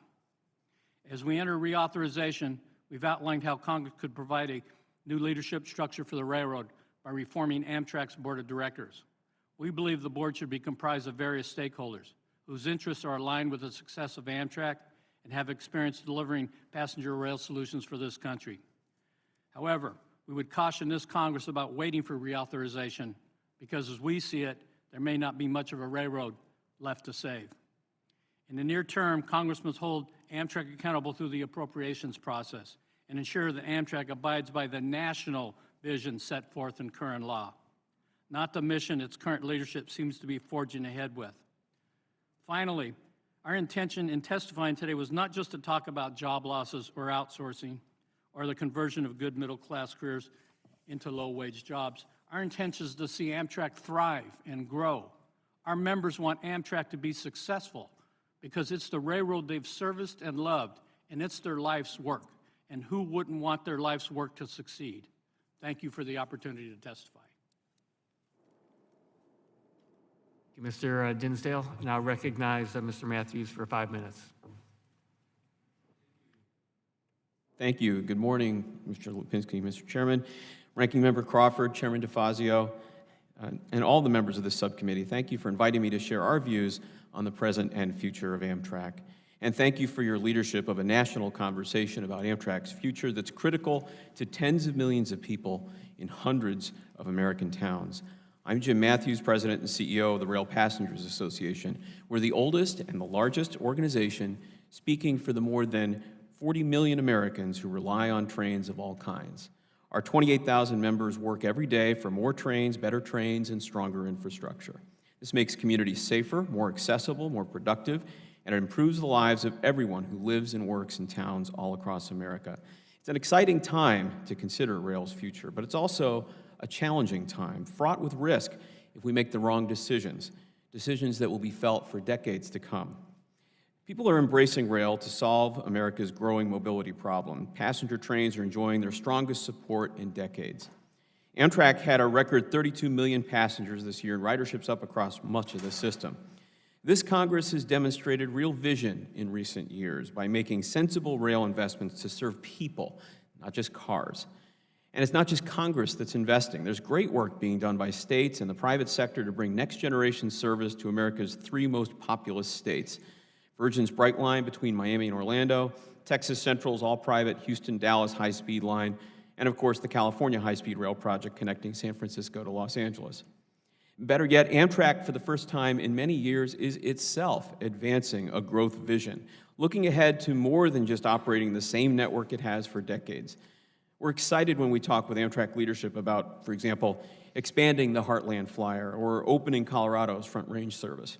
As we enter reauthorization, we've outlined how Congress could provide a new leadership structure for the railroad by reforming Amtrak's board of directors. We believe the board should be comprised of various stakeholders whose interests are aligned with the success of Amtrak and have experience delivering passenger rail solutions for this country. However, we would caution this Congress about waiting for reauthorization because, as we see it, there may not be much of a railroad left to save. In the near term, Congress must hold Amtrak accountable through the appropriations process and ensure that Amtrak abides by the national vision set forth in current law, not the mission its current leadership seems to be forging ahead with. Finally, our intention in testifying today was not just to talk about job losses or outsourcing or the conversion of good middle-class careers into low-wage jobs. Our intention is to see Amtrak thrive and grow. Our members want Amtrak to be successful because it's the railroad they've serviced and loved, and it's their life's work. And who wouldn't want their life's work to succeed? Thank you for the opportunity to testify. Thank you, Mr. Dinsdale. Now recognize Mr. Matthews for 5 minutes. Thank you. Good morning, Mr. Lipinski, Mr. Chairman, Ranking Member Crawford, Chairman DeFazio, and all the members of the subcommittee. Thank you for inviting me to share our views on the present and future of Amtrak. And thank you for your leadership of a national conversation about Amtrak's future that's critical to tens of millions of people in hundreds of American towns. I'm Jim Matthews, President and CEO of the Rail Passengers Association. We're the oldest and the largest organization speaking for the more than 40 million Americans who rely on trains of all kinds. Our 28,000 members work every day for more trains, better trains, and stronger infrastructure. This makes communities safer, more accessible, more productive, and it improves the lives of everyone who lives and works in towns all across America. It's an exciting time to consider rail's future, but it's also a challenging time, fraught with risk if we make the wrong decisions, decisions that will be felt for decades to come. People are embracing rail to solve America's growing mobility problem. Passenger trains are enjoying their strongest support in decades. Amtrak had a record 32 million passengers this year, and ridership's up across much of the system. This Congress has demonstrated real vision in recent years by making sensible rail investments to serve people, not just cars. And it's not just Congress that's investing. There's great work being done by states and the private sector to bring next-generation service to America's 3 most populous states. Virgin's Bright Line between Miami and Orlando, Texas Central's all-private Houston-Dallas high-speed line, and of course the California high-speed rail project connecting San Francisco to Los Angeles. Better yet, Amtrak, for the first time in many years, is itself advancing a growth vision, looking ahead to more than just operating the same network it has for decades. We're excited when we talk with Amtrak leadership about, for example, expanding the Heartland Flyer or opening Colorado's Front Range service.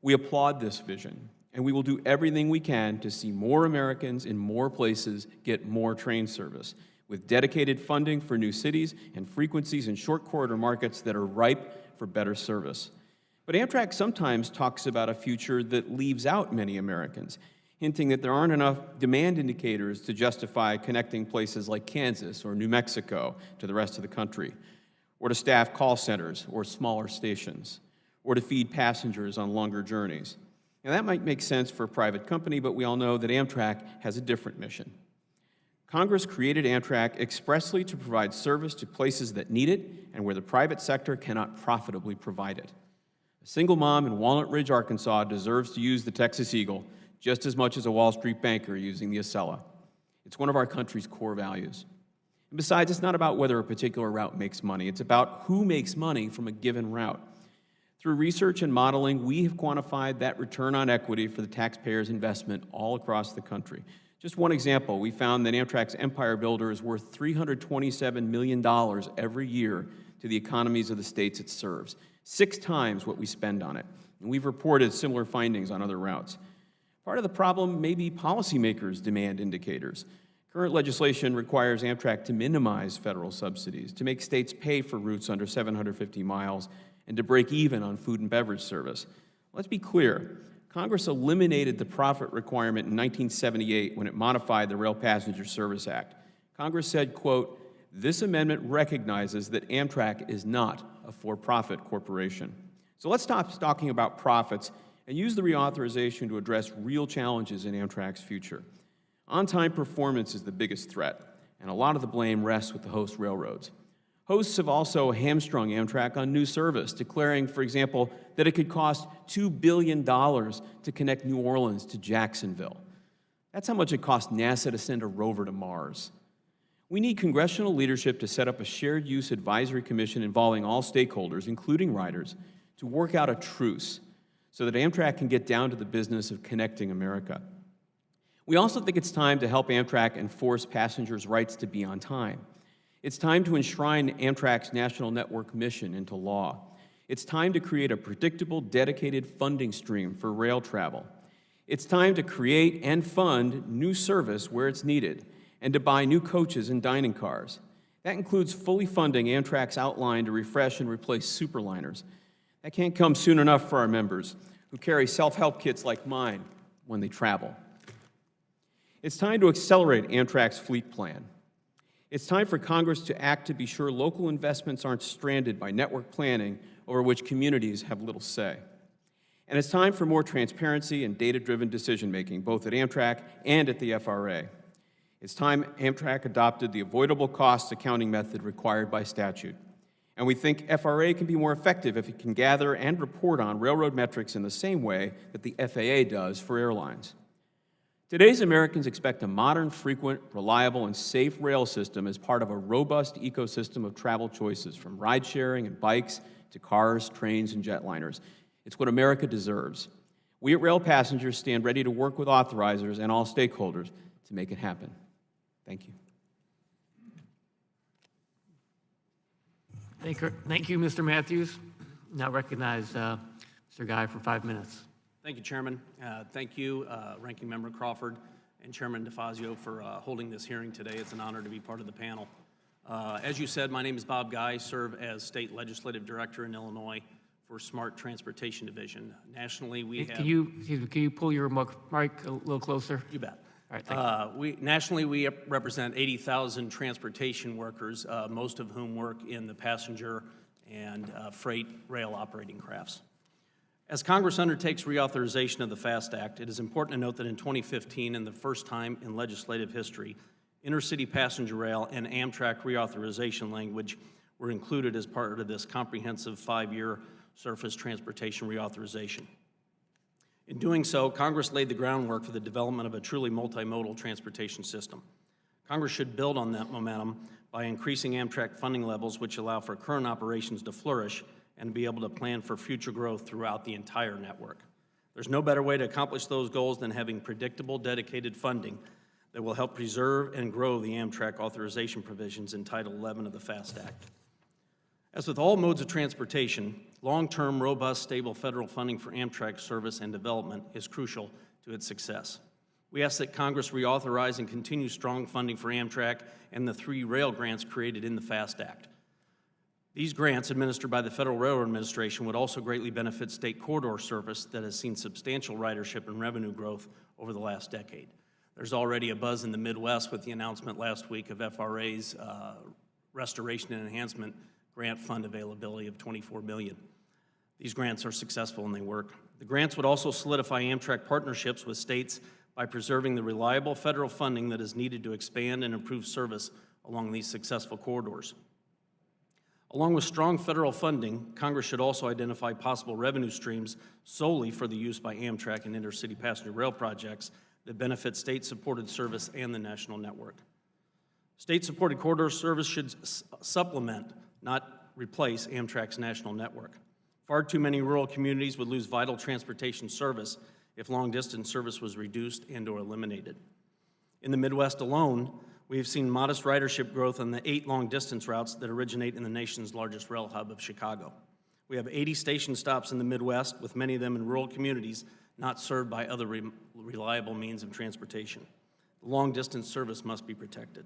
We applaud this vision, and we will do everything we can to see more Americans in more places get more train service, with dedicated funding for new cities and frequencies in short corridor markets that are ripe for better service. But Amtrak sometimes talks about a future that leaves out many Americans, hinting that there aren't enough demand indicators to justify connecting places like Kansas or New Mexico to the rest of the country, or to staff call centers or smaller stations, or to feed passengers on longer journeys. Now, that might make sense for a private company, but we all know that Amtrak has a different mission. Congress created Amtrak expressly to provide service to places that need it and where the private sector cannot profitably provide it. A single mom in Walnut Ridge, Arkansas deserves to use the Texas Eagle just as much as a Wall Street banker using the Acela. It's one of our country's core values. And besides, it's not about whether a particular route makes money. It's about who makes money from a given route. Through research and modeling, we have quantified that return on equity for the taxpayer's investment all across the country. Just one example, we found that Amtrak's Empire Builder is worth $327 million every year to the economies of the states it serves, 6 times what we spend on it. And we've reported similar findings on other routes. Part of the problem may be policymakers' demand indicators. Current legislation requires Amtrak to minimize federal subsidies, to make states pay for routes under 750 miles, and to break even on food and beverage service. Let's be clear. Congress eliminated the profit requirement in 1978 when it modified the Rail Passenger Service Act. Congress said, quote, "This amendment recognizes that Amtrak is not a for-profit corporation." So let's stop talking about profits and use the reauthorization to address real challenges in Amtrak's future. On-time performance is the biggest threat, and a lot of the blame rests with the host railroads. Hosts have also hamstrung Amtrak on new service, declaring, for example, that it could cost $2 billion to connect New Orleans to Jacksonville. That's how much it cost NASA to send a rover to Mars. We need congressional leadership to set up a shared use advisory commission involving all stakeholders, including riders, to work out a truce so that Amtrak can get down to the business of connecting America. We also think it's time to help Amtrak enforce passengers' rights to be on time. It's time to enshrine Amtrak's national network mission into law. It's time to create a predictable, dedicated funding stream for rail travel. It's time to create and fund new service where it's needed, and to buy new coaches and dining cars. That includes fully funding Amtrak's outline to refresh and replace superliners. That can't come soon enough for our members, who carry self-help kits like mine when they travel. It's time to accelerate Amtrak's fleet plan. It's time for Congress to act to be sure local investments aren't stranded by network planning over which communities have little say. And it's time for more transparency and data-driven decision-making, both at Amtrak and at the FRA. It's time Amtrak adopted the avoidable costs accounting method required by statute. And we think FRA can be more effective if it can gather and report on railroad metrics in the same way that the FAA does for airlines. Today's Americans expect a modern, frequent, reliable, and safe rail system as part of a robust ecosystem of travel choices, from ride-sharing and bikes to cars, trains, and jetliners. It's what America deserves. We at Rail Passengers stand ready to work with authorizers and all stakeholders to make it happen. Thank you. Thank you, Mr. Matthews. Now recognize Mr. Guy for 5 minutes. Thank you, Chairman. Thank you, Ranking Member Crawford and Chairman DeFazio for holding this hearing today. It's an honor to be part of the panel. As you said, my name is Bob Guy. I serve as State Legislative Director in Illinois for Smart Transportation Division. Nationally, we have... Can you pull your mic a little closer? You bet. All right, thank you. Nationally, we represent 80,000 transportation workers, most of whom work in the passenger and freight rail operating crafts. As Congress undertakes reauthorization of the FAST Act, it is important to note that in 2015, and the first time in legislative history, intercity passenger rail and Amtrak reauthorization language were included as part of this comprehensive 5-year surface transportation reauthorization. In doing so, Congress laid the groundwork for the development of a truly multimodal transportation system. Congress should build on that momentum by increasing Amtrak funding levels, which allow for current operations to flourish and be able to plan for future growth throughout the entire network. There's no better way to accomplish those goals than having predictable, dedicated funding that will help preserve and grow the Amtrak authorization provisions in Title 11 of the FAST Act. As with all modes of transportation, long-term, robust, stable federal funding for Amtrak service and development is crucial to its success. We ask that Congress reauthorize and continue strong funding for Amtrak and the 3 rail grants created in the FAST Act. These grants, administered by the Federal Railroad Administration, would also greatly benefit state corridor service that has seen substantial ridership and revenue growth over the last decade. There's already a buzz in the Midwest with the announcement last week of FRA's Restoration and Enhancement Grant Fund availability of $24 million. These grants are successful and they work. The grants would also solidify Amtrak partnerships with states by preserving the reliable federal funding that is needed to expand and improve service along these successful corridors. Along with strong federal funding, Congress should also identify possible revenue streams solely for the use by Amtrak and intercity passenger rail projects that benefit state-supported service and the national network. State-supported corridor service should supplement, not replace, Amtrak's national network. Far too many rural communities would lose vital transportation service if long-distance service was reduced and/or eliminated. In the Midwest alone, we have seen modest ridership growth on the 8 long-distance routes that originate in the nation's largest rail hub of Chicago. We have 80 station stops in the Midwest, with many of them in rural communities not served by other reliable means of transportation. Long-distance service must be protected.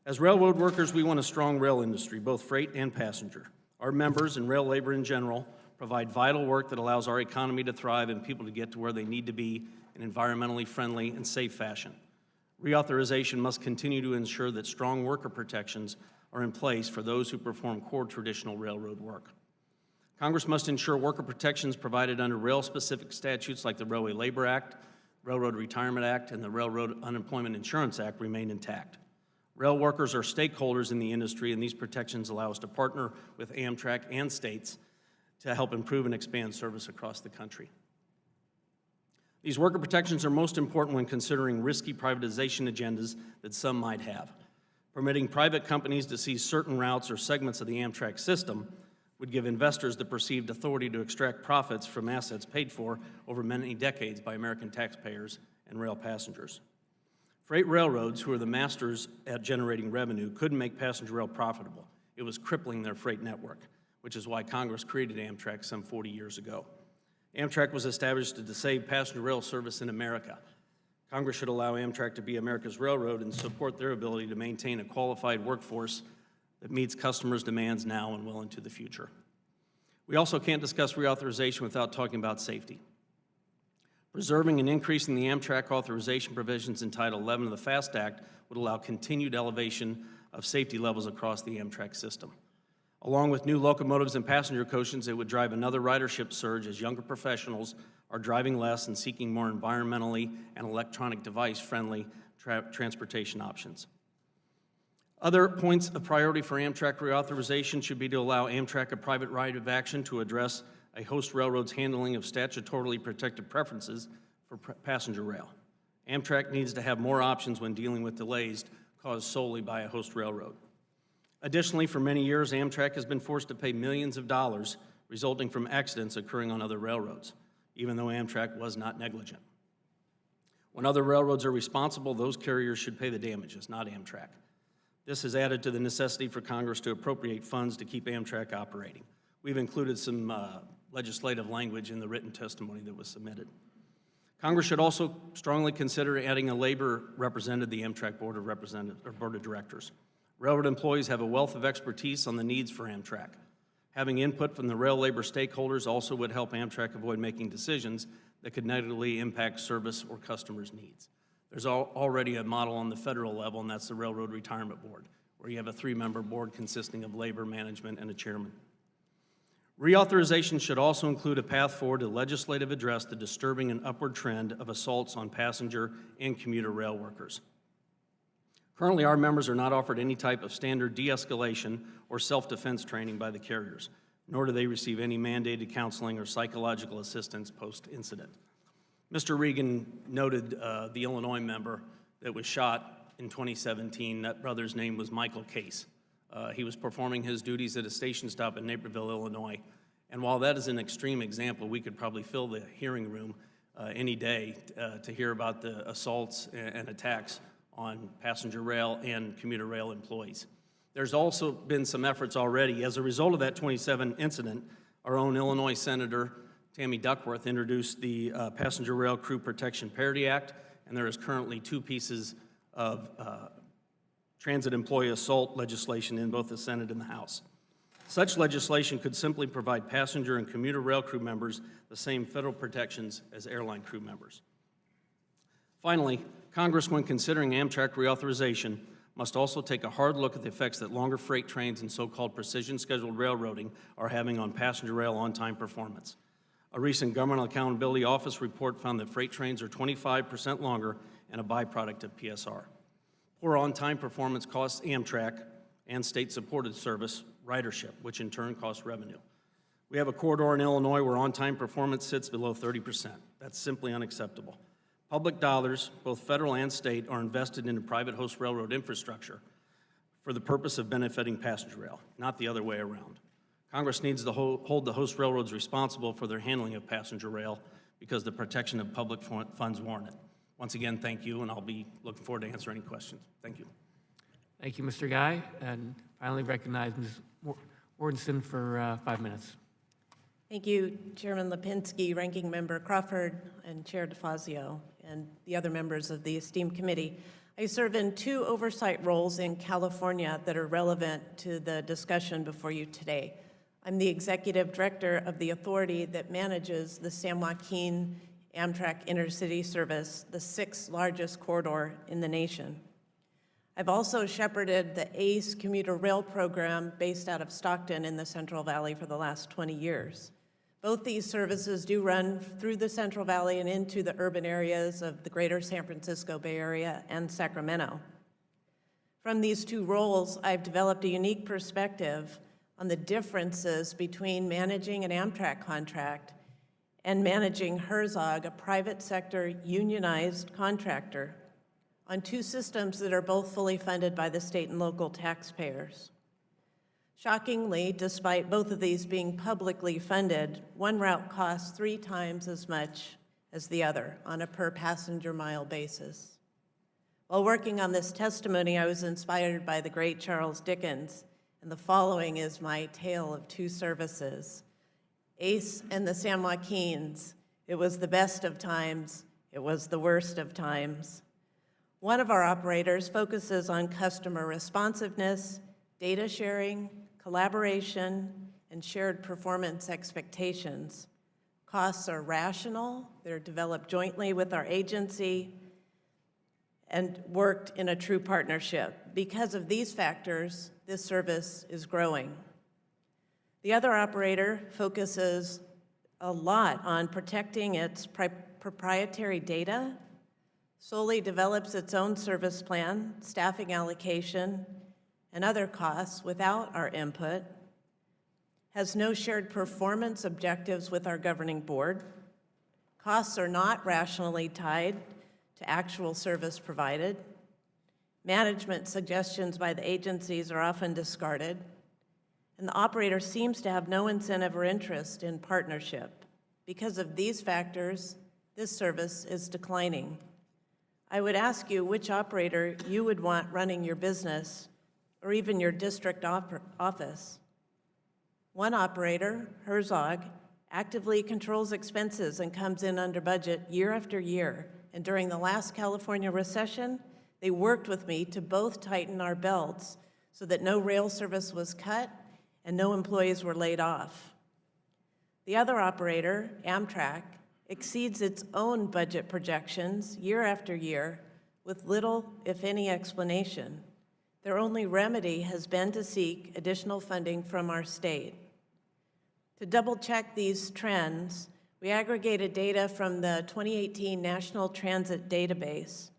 As railroad workers, we want a strong rail industry, both freight and passenger. Our members and rail labor in general provide vital work that allows our economy to thrive and people to get to where they need to be in an environmentally friendly and safe fashion. Reauthorization must continue to ensure that strong worker protections are in place for those who perform core traditional railroad work. Congress must ensure worker protections provided under rail-specific statutes like the Railway Labor Act, Railroad Retirement Act, and the Railroad Unemployment Insurance Act remain intact. Rail workers are stakeholders in the industry, and these protections allow us to partner with Amtrak and states to help improve and expand service across the country. These worker protections are most important when considering risky privatization agendas that some might have. Permitting private companies to seize certain routes or segments of the Amtrak system would give investors the perceived authority to extract profits from assets paid for over many decades by American taxpayers and rail passengers. Freight railroads, who are the masters at generating revenue, couldn't make passenger rail profitable. It was crippling their freight network, which is why Congress created Amtrak some 40 years ago. Amtrak was established to save passenger rail service in America. Congress should allow Amtrak to be America's railroad and support their ability to maintain a qualified workforce that meets customers' demands now and well into the future. We also can't discuss reauthorization without talking about safety. Preserving and increasing the Amtrak authorization provisions in Title 11 of the FAST Act would allow continued elevation of safety levels across the Amtrak system. Along with new locomotives and passenger coaches, it would drive another ridership surge as younger professionals are driving less and seeking more environmentally and electronic device-friendly transportation options. Other points of priority for Amtrak reauthorization should be to allow Amtrak a private right of action to address a host railroad's handling of statutorily protected preferences for passenger rail. Amtrak needs to have more options when dealing with delays caused solely by a host railroad. Additionally, for many years, Amtrak has been forced to pay millions of dollars resulting from accidents occurring on other railroads, even though Amtrak was not negligent. When other railroads are responsible, those carriers should pay the damages, not Amtrak. This has added to the necessity for Congress to appropriate funds to keep Amtrak operating. We've included some legislative language in the written testimony that was submitted. Congress should also strongly consider adding a labor representative to the Amtrak Board of Directors. Railroad employees have a wealth of expertise on the needs for Amtrak. Having input from the rail labor stakeholders also would help Amtrak avoid making decisions that could negatively impact service or customers' needs. There's already a model on the federal level, and that's the Railroad Retirement Board, where you have a 3-member board consisting of labor, management, and a chairman. Reauthorization should also include a path forward to legislative address the disturbing and upward trend of assaults on passenger and commuter rail workers. Currently, our members are not offered any type of standard de-escalation or self-defense training by the carriers, nor do they receive any mandated counseling or psychological assistance post-incident. Mr. Regan noted the Illinois member that was shot in 2017. That brother's name was Michael Case. He was performing his duties at a station stop in Naperville, Illinois. And while that is an extreme example, we could probably fill the hearing room any day to hear about the assaults and attacks on passenger rail and commuter rail employees. There's also been some efforts already. As a result of that 27 incident, our own Illinois Senator Tammy Duckworth introduced the Passenger Rail Crew Protection Parity Act, and there is currently 2 pieces of transit employee assault legislation in both the Senate and the House. Such legislation could simply provide passenger and commuter rail crew members the same federal protections as airline crew members. Finally, Congress, when considering Amtrak reauthorization, must also take a hard look at the effects that longer freight trains and so-called precision scheduled railroading are having on passenger rail on-time performance. A recent Government Accountability Office report found that freight trains are 25% longer and a byproduct of PSR. Poor on-time performance costs Amtrak and state-supported service ridership, which in turn costs revenue. We have a corridor in Illinois where on-time performance sits below 30%. That's simply unacceptable. Public dollars, both federal and state, are invested into private host railroad infrastructure for the purpose of benefiting passenger rail, not the other way around. Congress needs to hold the host railroads responsible for their handling of passenger rail because the protection of public funds warrant it. Once again, thank you, and I'll be looking forward to answer any questions. Thank you. Thank you, Mr. Guy. And finally recognize Ms. Wardenson for 5 minutes. Thank you, Chairman Lipinski, Ranking Member Crawford, and Chair DeFazio, and the other members of the esteemed committee. I serve in 2 oversight roles in California that are relevant to the discussion before you today. I'm the Executive Director of the authority that manages the San Joaquin Amtrak intercity service, the 6th largest corridor in the nation. I've also shepherded the ACE commuter rail program based out of Stockton in the Central Valley for the last 20 years. Both these services do run through the Central Valley and into the urban areas of the greater San Francisco Bay Area and Sacramento. From these 2 roles, I've developed a unique perspective on the differences between managing an Amtrak contract and managing Herzog, a private sector unionized contractor, on 2 systems that are both fully funded by the state and local taxpayers. Shockingly, despite both of these being publicly funded, one route costs 3 times as much as the other on a per passenger mile basis. While working on this testimony, I was inspired by the great Charles Dickens, and the following is my tale of 2 services. ACE and the San Joaquins. It was the best of times, it was the worst of times. One of our operators focuses on customer responsiveness, data sharing, collaboration, and shared performance expectations. Costs are rational, they're developed jointly with our agency, and worked in a true partnership. Because of these factors, this service is growing. The other operator focuses a lot on protecting its proprietary data, solely develops its own service plan, staffing allocation, and other costs without our input, has no shared performance objectives with our governing board. Costs are not rationally tied to actual service provided. Management suggestions by the agencies are often discarded, and the operator seems to have no incentive or interest in partnership. Because of these factors, this service is declining. I would ask you which operator you would want running your business or even your district office. One operator, Herzog, actively controls expenses and comes in under budget year after year. And during the last California recession, they worked with me to both tighten our belts so that no rail service was cut and no employees were laid off. The other operator, Amtrak, exceeds its own budget projections year after year with little, if any, explanation. Their only remedy has been to seek additional funding from our state. To double-check these trends, we aggregated data from the 2018 National Transit Database.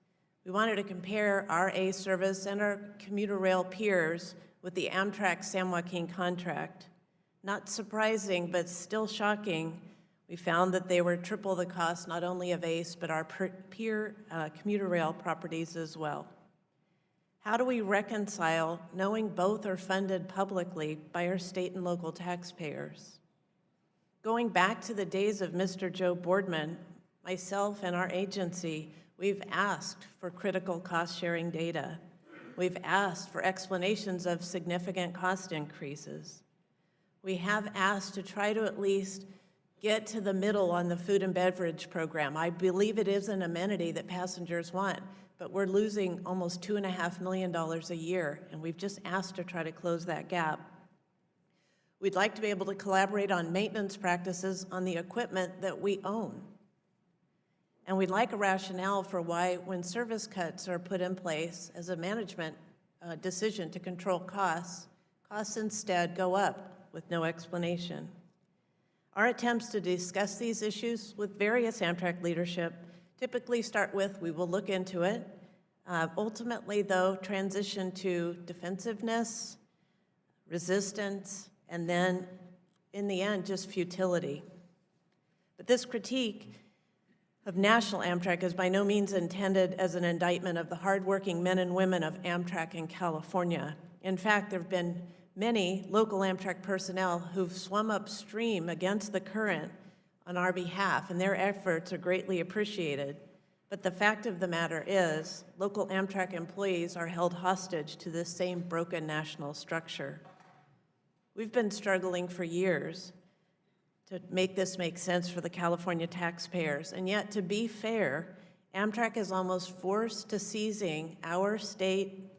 We wanted to compare our A service and our commuter rail peers with the Amtrak San Joaquin contract. Not surprising, but still shocking, we found that they were triple the cost not only of ACE, but our peer commuter rail properties as well. How do we reconcile knowing both are funded publicly by our state and local taxpayers? Going back to the days of Mr. Joe Boardman, myself and our agency, we've asked for critical cost-sharing data. We've asked for explanations of significant cost increases. We have asked to try to at least get to the middle on the food and beverage program. I believe it is an amenity that passengers want, but we're losing almost $2.5 million a year, and we've just asked to try to close that gap. We'd like to be able to collaborate on maintenance practices on the equipment that we own. And we'd like a rationale for why, when service cuts are put in place as a management decision to control costs, costs instead go up with no explanation. Our attempts to discuss these issues with various Amtrak leadership typically start with, we will look into it. Ultimately, though, transition to defensiveness, resistance, and then, in the end, just futility. But this critique of national Amtrak is by no means intended as an indictment of the hardworking men and women of Amtrak in California. In fact, there have been many local Amtrak personnel who've swum upstream against the current on our behalf, and their efforts are greatly appreciated. But the fact of the matter is, local Amtrak employees are held hostage to this same broken national structure. We've been struggling for years to make this make sense for the California taxpayers, and yet, to be fair, Amtrak is almost forced to seizing our state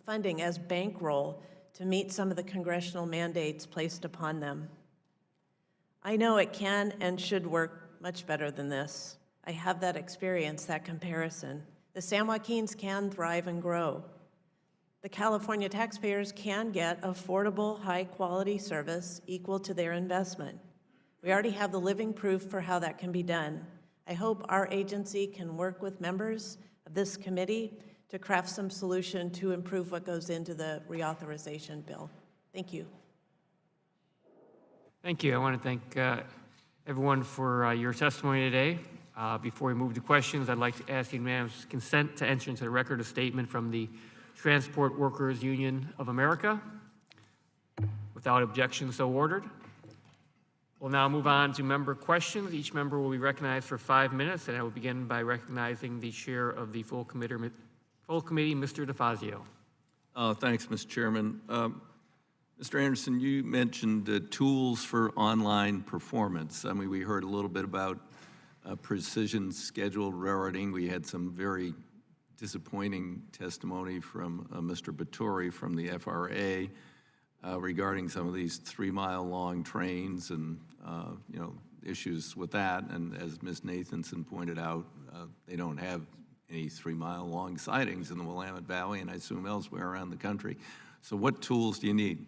funding as bankroll to meet some of the congressional mandates placed upon them. I know it can and should work much better than this. I have that experience, that comparison. The San Joaquins can thrive and grow. The California taxpayers can get affordable, high-quality service equal to their investment. We already have the living proof for how that can be done. I hope our agency can work with members of this committee to craft some solution to improve what goes into the reauthorization bill. Thank you. Thank you. I want to thank everyone for your testimony today. Before we move to questions, I'd like to ask unanimous consent to enter into the record a statement from the Transport Workers Union of America. Without objection, so ordered. We'll now move on to member questions. Each member will be recognized for 5 minutes, and I will begin by recognizing the chair of the full committee, Mr. DeFazio. Thanks, Mr. Chairman. Mr. Anderson, you mentioned tools for online performance. I mean, we heard a little bit about precision scheduled railroading. We had some very disappointing testimony from Mr. Batori from the FRA regarding some of these 3-mile-long trains and issues with that. And as Ms. Nathanson pointed out, they don't have any 3-mile-long sidings in the Willamette Valley, and I assume elsewhere around the country. So what tools do you need?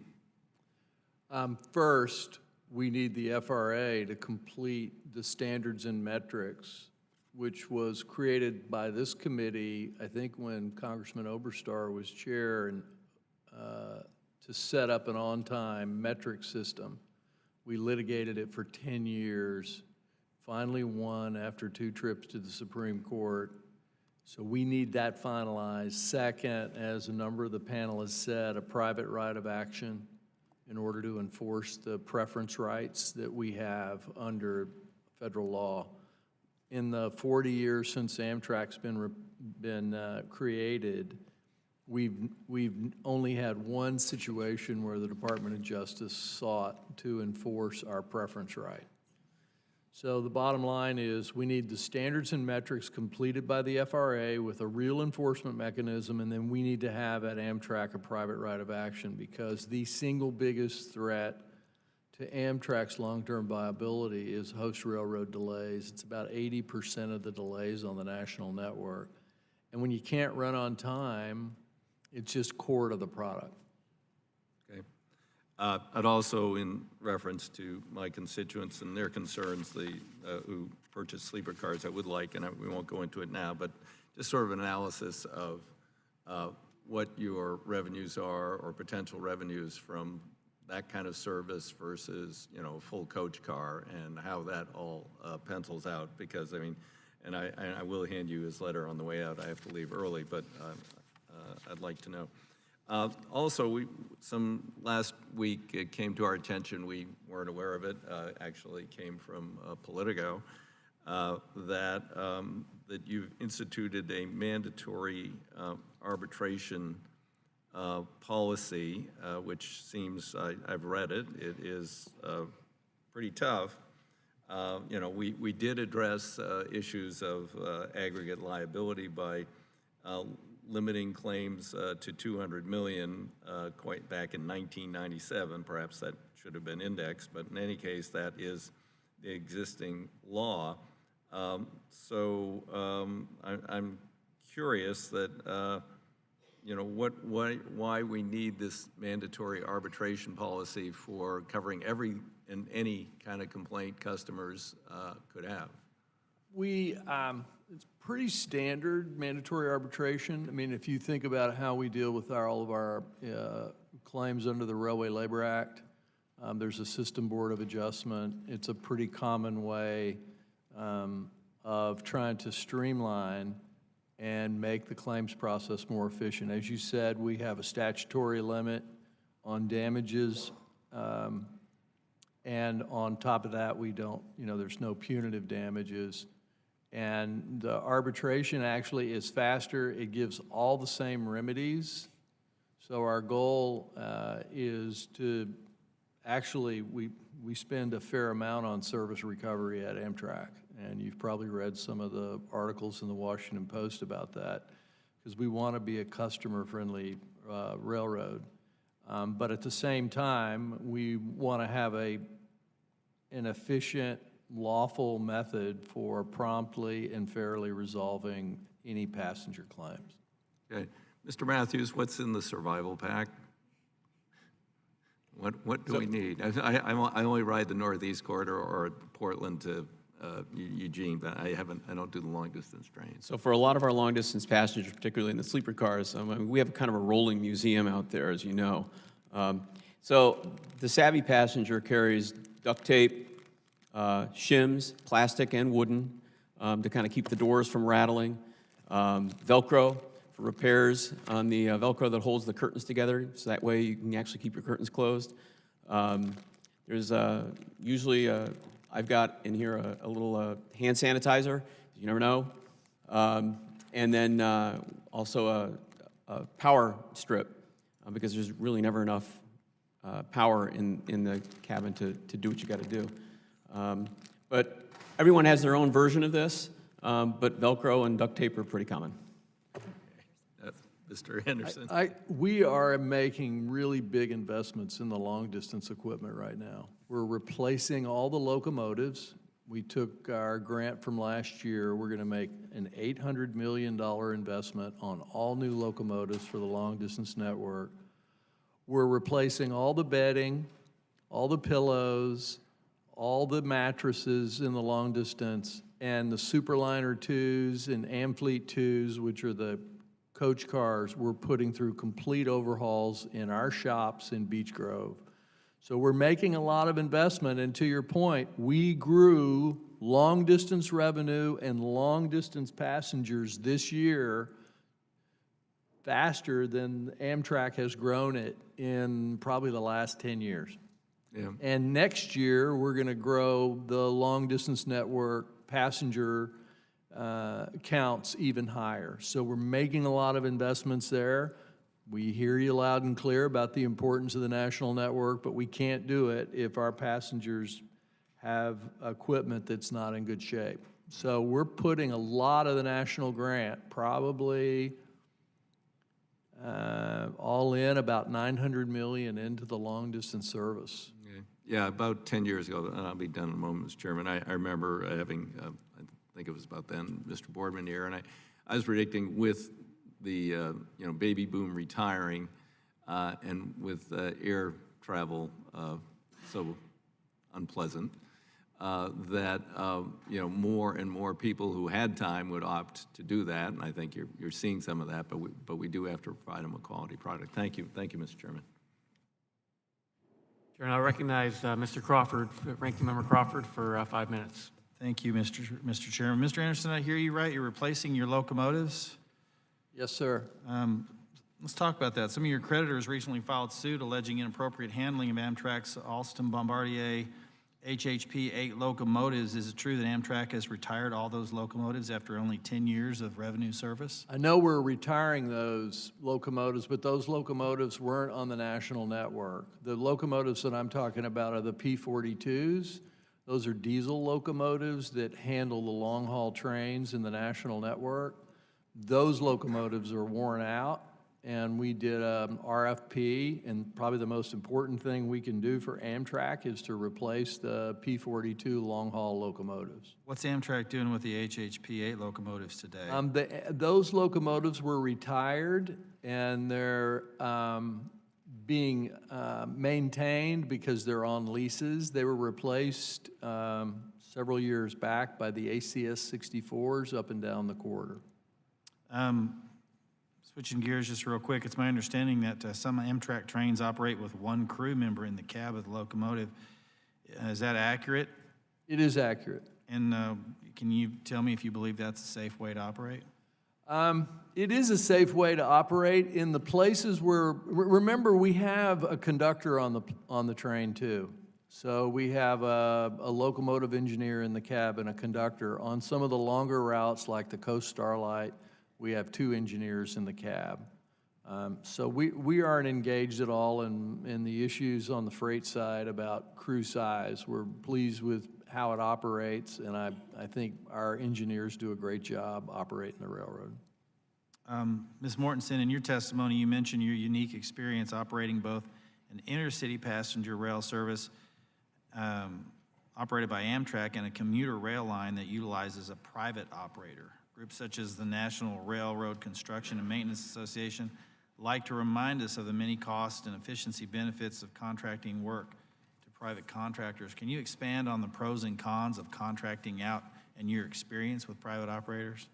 First, we need the FRA to complete the standards and metrics, which was created by this committee, I think when Congressman Oberstar was chair, and to set up an on-time metric system. We litigated it for 10 years, finally won after 2 trips to the Supreme Court. So we need that finalized. Second, as a number of the panelists said, a private right of action in order to enforce the preference rights that we have under federal law. In the 40 years since Amtrak's been created, we've only had one situation where the Department of Justice sought to enforce our preference right. So the bottom line is we need the standards and metrics completed by the FRA with a real enforcement mechanism, and then we need to have at Amtrak a private right of action, because the single biggest threat to Amtrak's long-term viability is host railroad delays. It's about 80% of the delays on the national network. And when you can't run on time, it's just core to the product. Okay. I'd also, in reference to my constituents and their concerns, who purchase sleeper cars, I would like, and we won't go into it now, but just sort of an analysis of what your revenues are or potential revenues from that kind of service versus, a full coach car, and how that all pencils out. Because, I mean, and I will hand you his letter on the way out. I have to leave early, but I'd like to know. Also, last week it came to our attention, we weren't aware of it, actually came from Politico, that you've instituted a mandatory arbitration policy, which seems, I've read it, it is pretty tough. We did address issues of aggregate liability by limiting claims to $200 million quite back in 1997. Perhaps that should have been indexed, but in any case, that is the existing law. I'm curious that you know, why we need this mandatory arbitration policy for covering every and any kind of complaint customers could have. It's pretty standard mandatory arbitration. I mean, if you think about how we deal with all of our claims under the Railway Labor Act, there's a system board of adjustment. It's a pretty common way of trying to streamline and make the claims process more efficient. As you said, we have a statutory limit on damages, and on top of that, we don't, there's no punitive damages. And the arbitration actually is faster. It gives all the same remedies. So our goal is to actually, we spend a fair amount on service recovery at Amtrak. And you've probably read some of the articles in the Washington Post about that, because we want to be a customer-friendly railroad. But at the same time, we want to have an efficient, lawful method for promptly and fairly resolving any passenger claims. Okay. Mr. Matthews, what's in the survival pack? What do we need? I only ride the Northeast Corridor or Portland to Eugene, but I don't do the long distance trains. So for a lot of our long distance passengers, particularly in the sleeper cars, we have kind of a rolling museum out there, as you know. So the savvy passenger carries duct tape, shims, plastic and wooden, to kind of keep the doors from rattling, Velcro for repairs on the Velcro that holds the curtains together, so that way you can actually keep your curtains closed. There's usually, I've got in here a little hand sanitizer, you never know, and then also a power strip, because there's really never enough power in the cabin to do what you got to do. But everyone has their own version of this, but Velcro and duct tape are pretty common. Mr. Anderson. We are making really big investments in the long-distance equipment right now. We're replacing all the locomotives. We took our grant from last year. We're going to make an $800 million investment on all new locomotives for the long-distance network. We're replacing all the bedding, all the pillows, all the mattresses in the long distance, and the Superliner 2s and Amfleet 2s, which are the coach cars, we're putting through complete overhauls in our shops in Beech Grove. So we're making a lot of investment, and to your point, we grew long-distance revenue and long-distance passengers this year faster than Amtrak has grown it in probably the last 10 years. Yeah. And next year, we're going to grow the long-distance network passenger counts even higher. So we're making a lot of investments there. We hear you loud and clear about the importance of the national network, but we can't do it if our passengers have equipment that's not in good shape. So we're putting a lot of the national grant, probably all in about $900 million into the long-distance service. Yeah, about 10 years ago, and I'll be done in a moment, Mr. Chairman, I remember having, I think it was about then, Mr. Boardman here, and I was predicting with the baby boom retiring and with air travel so unpleasant, that more and more people who had time would opt to do that, and I think you're seeing some of that, but we do have to provide them a quality product. Thank you, Mr. Chairman. Chairman, I recognize Mr. Crawford, Ranking Member Crawford, for 5 minutes. Thank you, Mr. Chairman. Mr. Anderson, I hear you right. You're replacing your locomotives? Yes, sir. Let's talk about that. Some of your creditors recently filed suit alleging inappropriate handling of Amtrak's Alstom Bombardier HHP 8 locomotives. Is it true that Amtrak has retired all those locomotives after only 10 years of revenue service? I know we're retiring those locomotives, but those locomotives weren't on the national network. The locomotives that I'm talking about are the P-42s. Those are diesel locomotives that handle the long-haul trains in the national network. Those locomotives are worn out, and we did an RFP, and probably the most important thing we can do for Amtrak is to replace the P-42 long-haul locomotives. What's Amtrak doing with the HHP-8 locomotives today? Those locomotives were retired, and they're being maintained because they're on leases. They were replaced several years back by the ACS 64s up and down the corridor. Switching gears just real quick, it's my understanding that some Amtrak trains operate with one crew member in the cab of the locomotive. Is that accurate? It is accurate. And can you tell me if you believe that's a safe way to operate? It is a safe way to operate in the places where, remember, we have a conductor on the train too. So we have a locomotive engineer in the cab and a conductor. On some of the longer routes like the Coast Starlight, we have 2 engineers in the cab. So we aren't engaged at all in the issues on the freight side about crew size. We're pleased with how it operates, and I think our engineers do a great job operating the railroad. Ms. Mortensen, in your testimony, you mentioned your unique experience operating both an intercity passenger rail service operated by Amtrak and a commuter rail line that utilizes a private operator. Groups such as the National Railroad Construction and Maintenance Association like to remind us of the many cost and efficiency benefits of contracting work to private contractors. Can you expand on the pros and cons of contracting out and your experience with private operators?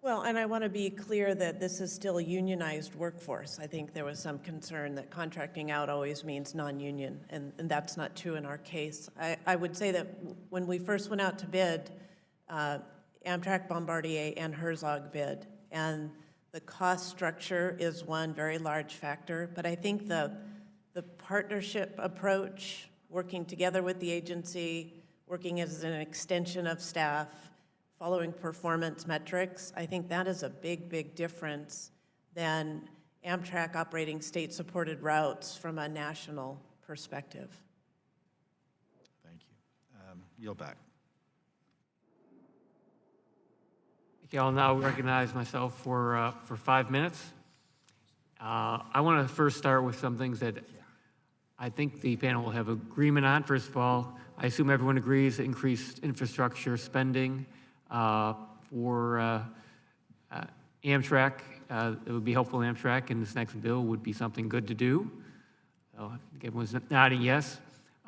Well, and I want to be clear that this is still a unionized workforce. I think there was some concern that contracting out always means non-union, and that's not true in our case. I would say that when we first went out to bid, Amtrak, Bombardier, and Herzog bid, and the cost structure is one very large factor, but I think the partnership approach, working together with the agency, working as an extension of staff, following performance metrics, I think that is a big, big difference than Amtrak operating state-supported routes from a national perspective. Thank you. Yield back. Okay, I'll now recognize myself for 5 minutes. I want to first start with some things that I think the panel will have agreement on. First of all, I assume everyone agrees that increased infrastructure spending for Amtrak, it would be helpful to Amtrak, and this next bill would be something good to do. So I think everyone's nodding yes.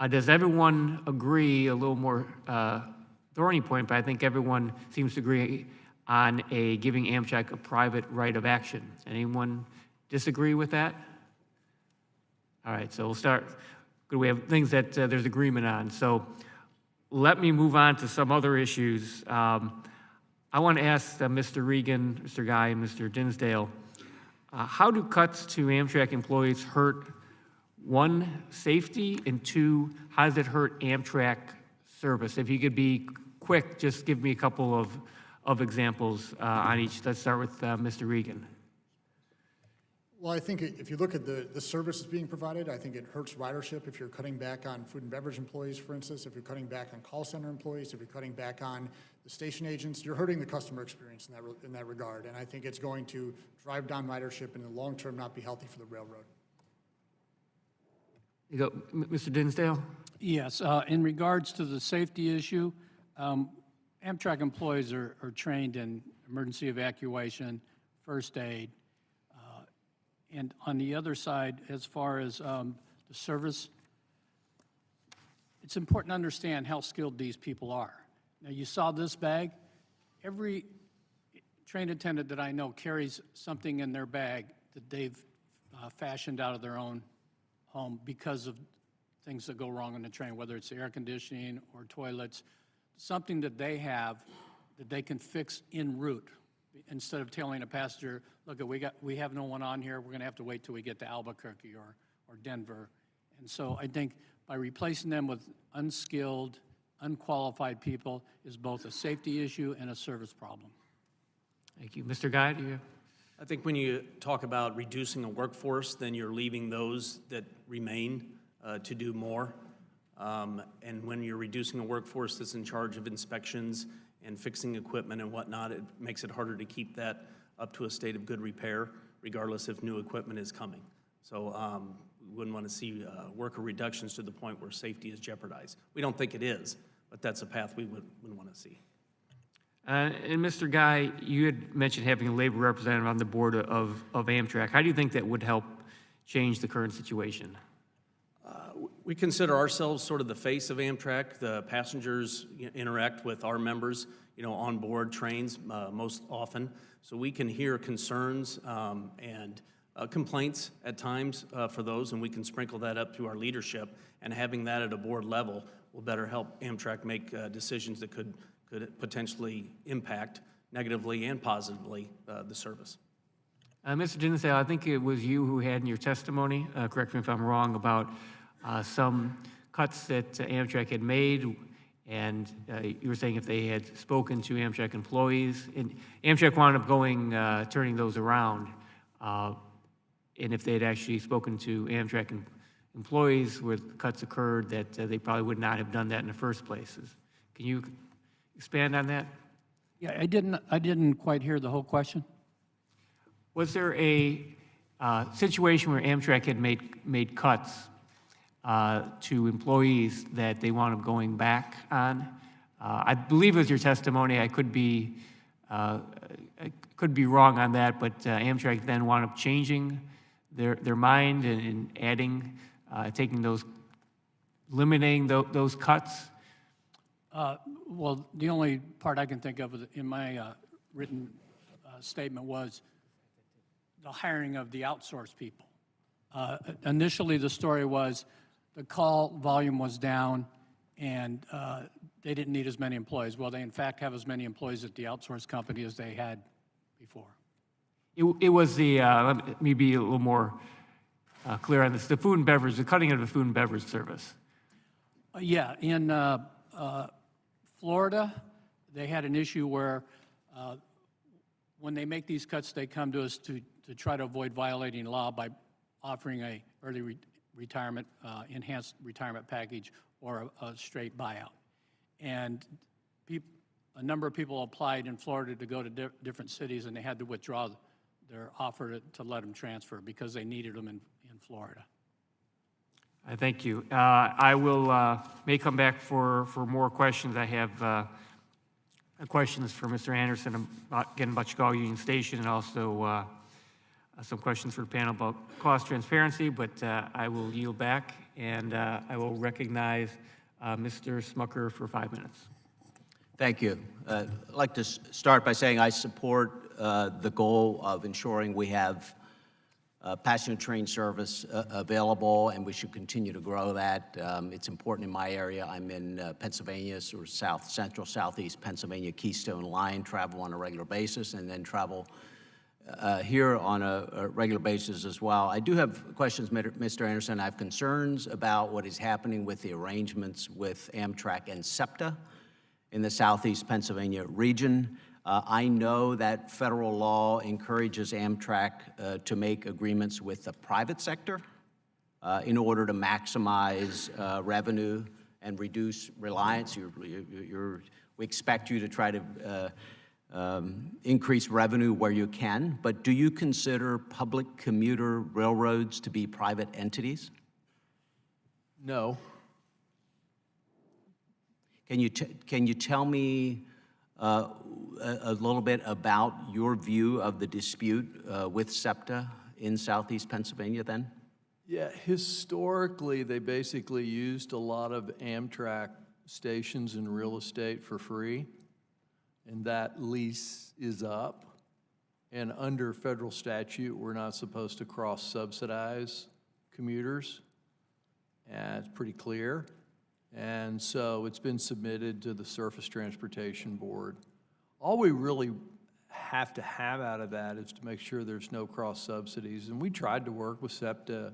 Does everyone agree, a little more thorny point, but I think everyone seems to agree on giving Amtrak a private right of action. Anyone disagree with that? All right, so we'll start. We have things that there's agreement on. So let me move on to some other issues. I want to ask Mr. Regan, Mr. Guy, and Mr. Dinsdale, how do cuts to Amtrak employees hurt, one, safety, and two, how does it hurt Amtrak service? If you could be quick, just give me a couple of examples on each. Let's start with Mr. Regan. Well, I think if you look at the services being provided, I think it hurts ridership if you're cutting back on food and beverage employees, for instance, if you're cutting back on call center employees, if you're cutting back on the station agents, you're hurting the customer experience in that regard. And I think it's going to drive down ridership and in the long term not be healthy for the railroad. You go, Mr. Dinsdale? Yes, in regards to the safety issue, Amtrak employees are trained in emergency evacuation, first aid, and on the other side, as far as the service, it's important to understand how skilled these people are. Now, you saw this bag. Every train attendant that I know carries something in their bag that they've fashioned out of their own home because of things that go wrong on the train, whether it's air conditioning or toilets, something that they have that they can fix en route. Instead of telling a passenger, look, we have no one on here, we're going to have to wait till we get to Albuquerque or Denver. And so I think by replacing them with unskilled, unqualified people is both a safety issue and a service problem. Thank you. Mr. Guy, do you? I think when you talk about reducing a workforce, then you're leaving those that remain to do more. And when you're reducing a workforce that's in charge of inspections and fixing equipment and whatnot, it makes it harder to keep that up to a state of good repair, regardless if new equipment is coming. So we wouldn't want to see worker reductions to the point where safety is jeopardized. We don't think it is, but that's a path we wouldn't want to see. And Mr. Guy, you had mentioned having a labor representative on the board of Amtrak. How do you think that would help change the current situation? We consider ourselves sort of the face of Amtrak. The passengers interact with our members, on board trains most often. So we can hear concerns and complaints at times for those, and we can sprinkle that up to our leadership. And having that at a board level will better help Amtrak make decisions that could potentially impact negatively and positively the service. Mr. Denzel, I think it was you who had in your testimony, correct me if I'm wrong, about some cuts that Amtrak had made, and you were saying if they had spoken to Amtrak employees, and Amtrak wound up turning those around, and if they had actually spoken to Amtrak employees where the cuts occurred, that they probably would not have done that in the first place. Can you expand on that? Yeah, I didn't quite hear the whole question. Was there a situation where Amtrak had made cuts to employees that they wound up going back on? I believe it was your testimony. I could be wrong on that, but Amtrak then wound up changing their mind and adding, eliminating those cuts. Well, the only part I can think of in my written statement was the hiring of the outsourced people. Initially, the story was the call volume was down and they didn't need as many employees. Well, they in fact have as many employees at the outsourced company as they had before. It was let me be a little more clear on this, the food and beverage, the cutting of the food and beverage service. Yeah, in Florida, they had an issue where when they make these cuts, they come to us to try to avoid violating law by offering a early retirement, enhanced retirement package or a straight buyout. And a number of people applied in Florida to go to different cities, and they had to withdraw their offer to let them transfer because they needed them in Florida. Thank you. I may come back for more questions. I have questions for Mr. Anderson about Chicago Union Station, and also some questions for the panel about cost transparency, but I will yield back, and I will recognize Mr. Smucker for 5 minutes. Thank you. I'd like to start by saying I support the goal of ensuring we have passenger train service available, and we should continue to grow that. It's important in my area. I'm in Pennsylvania, or central, southeast Pennsylvania, Keystone Line, travel on a regular basis, and then travel here on a regular basis as well. I do have questions, Mr. Anderson. I have concerns about what is happening with the arrangements with Amtrak and SEPTA in the southeast Pennsylvania region. I know that federal law encourages Amtrak to make agreements with the private sector in order to maximize revenue and reduce reliance. We expect you to try to increase revenue where you can, but do you consider public commuter railroads to be private entities? No. Can you tell me a little bit about your view of the dispute with SEPTA in southeast Pennsylvania then? Yeah, historically, they basically used a lot of Amtrak stations and real estate for free, and that lease is up. And under federal statute, we're not supposed to cross-subsidize commuters, and it's pretty clear. And so it's been submitted to the Surface Transportation Board. All we really have to have out of that is to make sure there's no cross subsidies. And we tried to work with SEPTA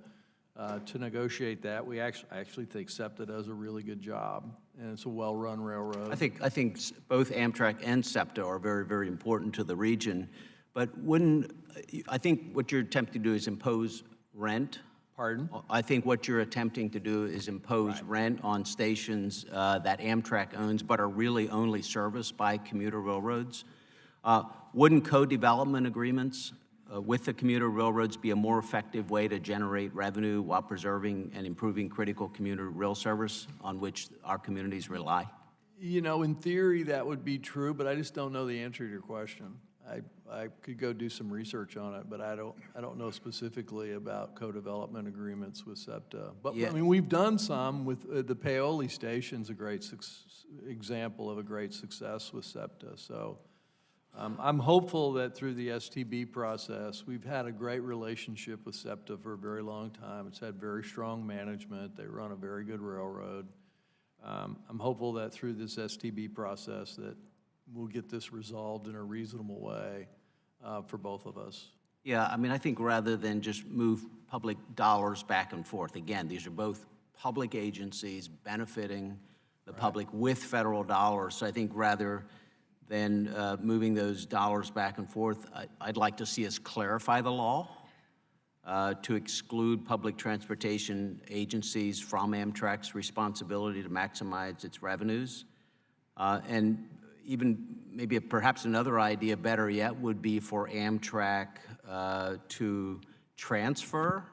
to negotiate that. I actually think SEPTA does a really good job, and it's a well-run railroad. I think both Amtrak and SEPTA are very, very important to the region. But I think what you're attempting to do is impose rent. Pardon? I think what you're attempting to do is impose rent on stations that Amtrak owns but are really only serviced by commuter railroads. Wouldn't co-development agreements with the commuter railroads be a more effective way to generate revenue while preserving and improving critical commuter rail service on which our communities rely? You know, in theory, that would be true, but I just don't know the answer to your question. I could go do some research on it, but I don't know specifically about co-development agreements with SEPTA. But Yeah. I mean, we've done some with the Paoli station's a great example of a great success with SEPTA. So I'm hopeful that through the STB process, we've had a great relationship with SEPTA for a very long time. It's had very strong management. They run a very good railroad. I'm hopeful that through this STB process that we'll get this resolved in a reasonable way for both of us. Yeah, I mean, I think rather than just move public dollars back and forth, again, these are both public agencies benefiting the public with federal dollars. So I think rather than moving those dollars back and forth, I'd like to see us clarify the law to exclude public transportation agencies from Amtrak's responsibility to maximize its revenues. And even maybe perhaps another idea, better yet, would be for Amtrak to transfer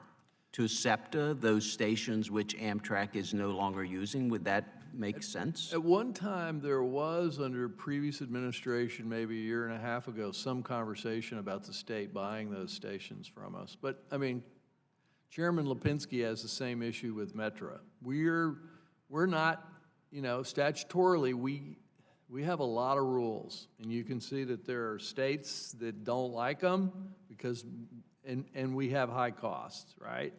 to SEPTA those stations which Amtrak is no longer using. Would that make sense? At one time, there was, under previous administration, maybe a year and a half ago, some conversation about the state buying those stations from us. But, I mean, Chairman Lipinski has the same issue with Metra. We're not, you know, statutorily, we have a lot of rules, and you can see that there are states that don't like them because, and we have high costs, right?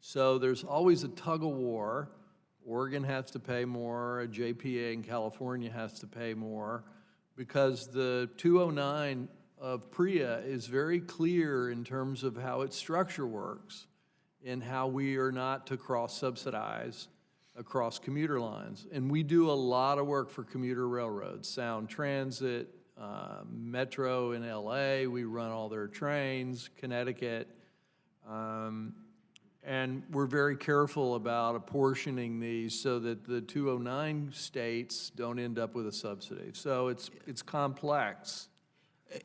So there's always a tug of war. Oregon has to pay more, a JPA in California has to pay more, because the 209 of PREA is very clear in terms of how its structure works and how we are not to cross-subsidize across commuter lines. And we do a lot of work for commuter railroads, Sound Transit, Metro in LA, we run all their trains, Connecticut, and we're very careful about apportioning these so that the 209 states don't end up with a subsidy. So it's complex.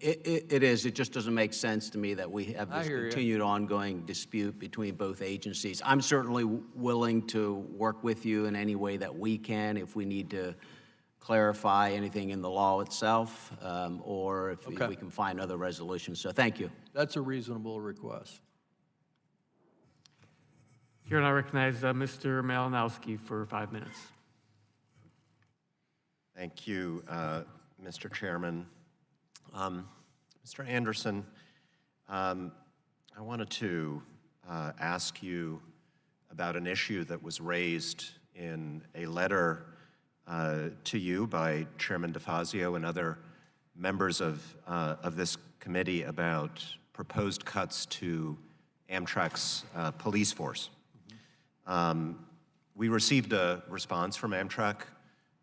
It is. It just doesn't make sense to me that we have I this hear you. continued ongoing dispute between both agencies. I'm certainly willing to work with you in any way that we can if we need to clarify anything in the law itself, or if we can find other resolutions. So thank you. That's a reasonable request. Here, and I recognize Mr. Malinowski for 5 minutes. Thank you, Mr. Chairman. Mr. Anderson, I wanted to ask you about an issue that was raised in a letter to you by Chairman DeFazio and other members of this committee about proposed cuts to Amtrak's police force. We received a response from Amtrak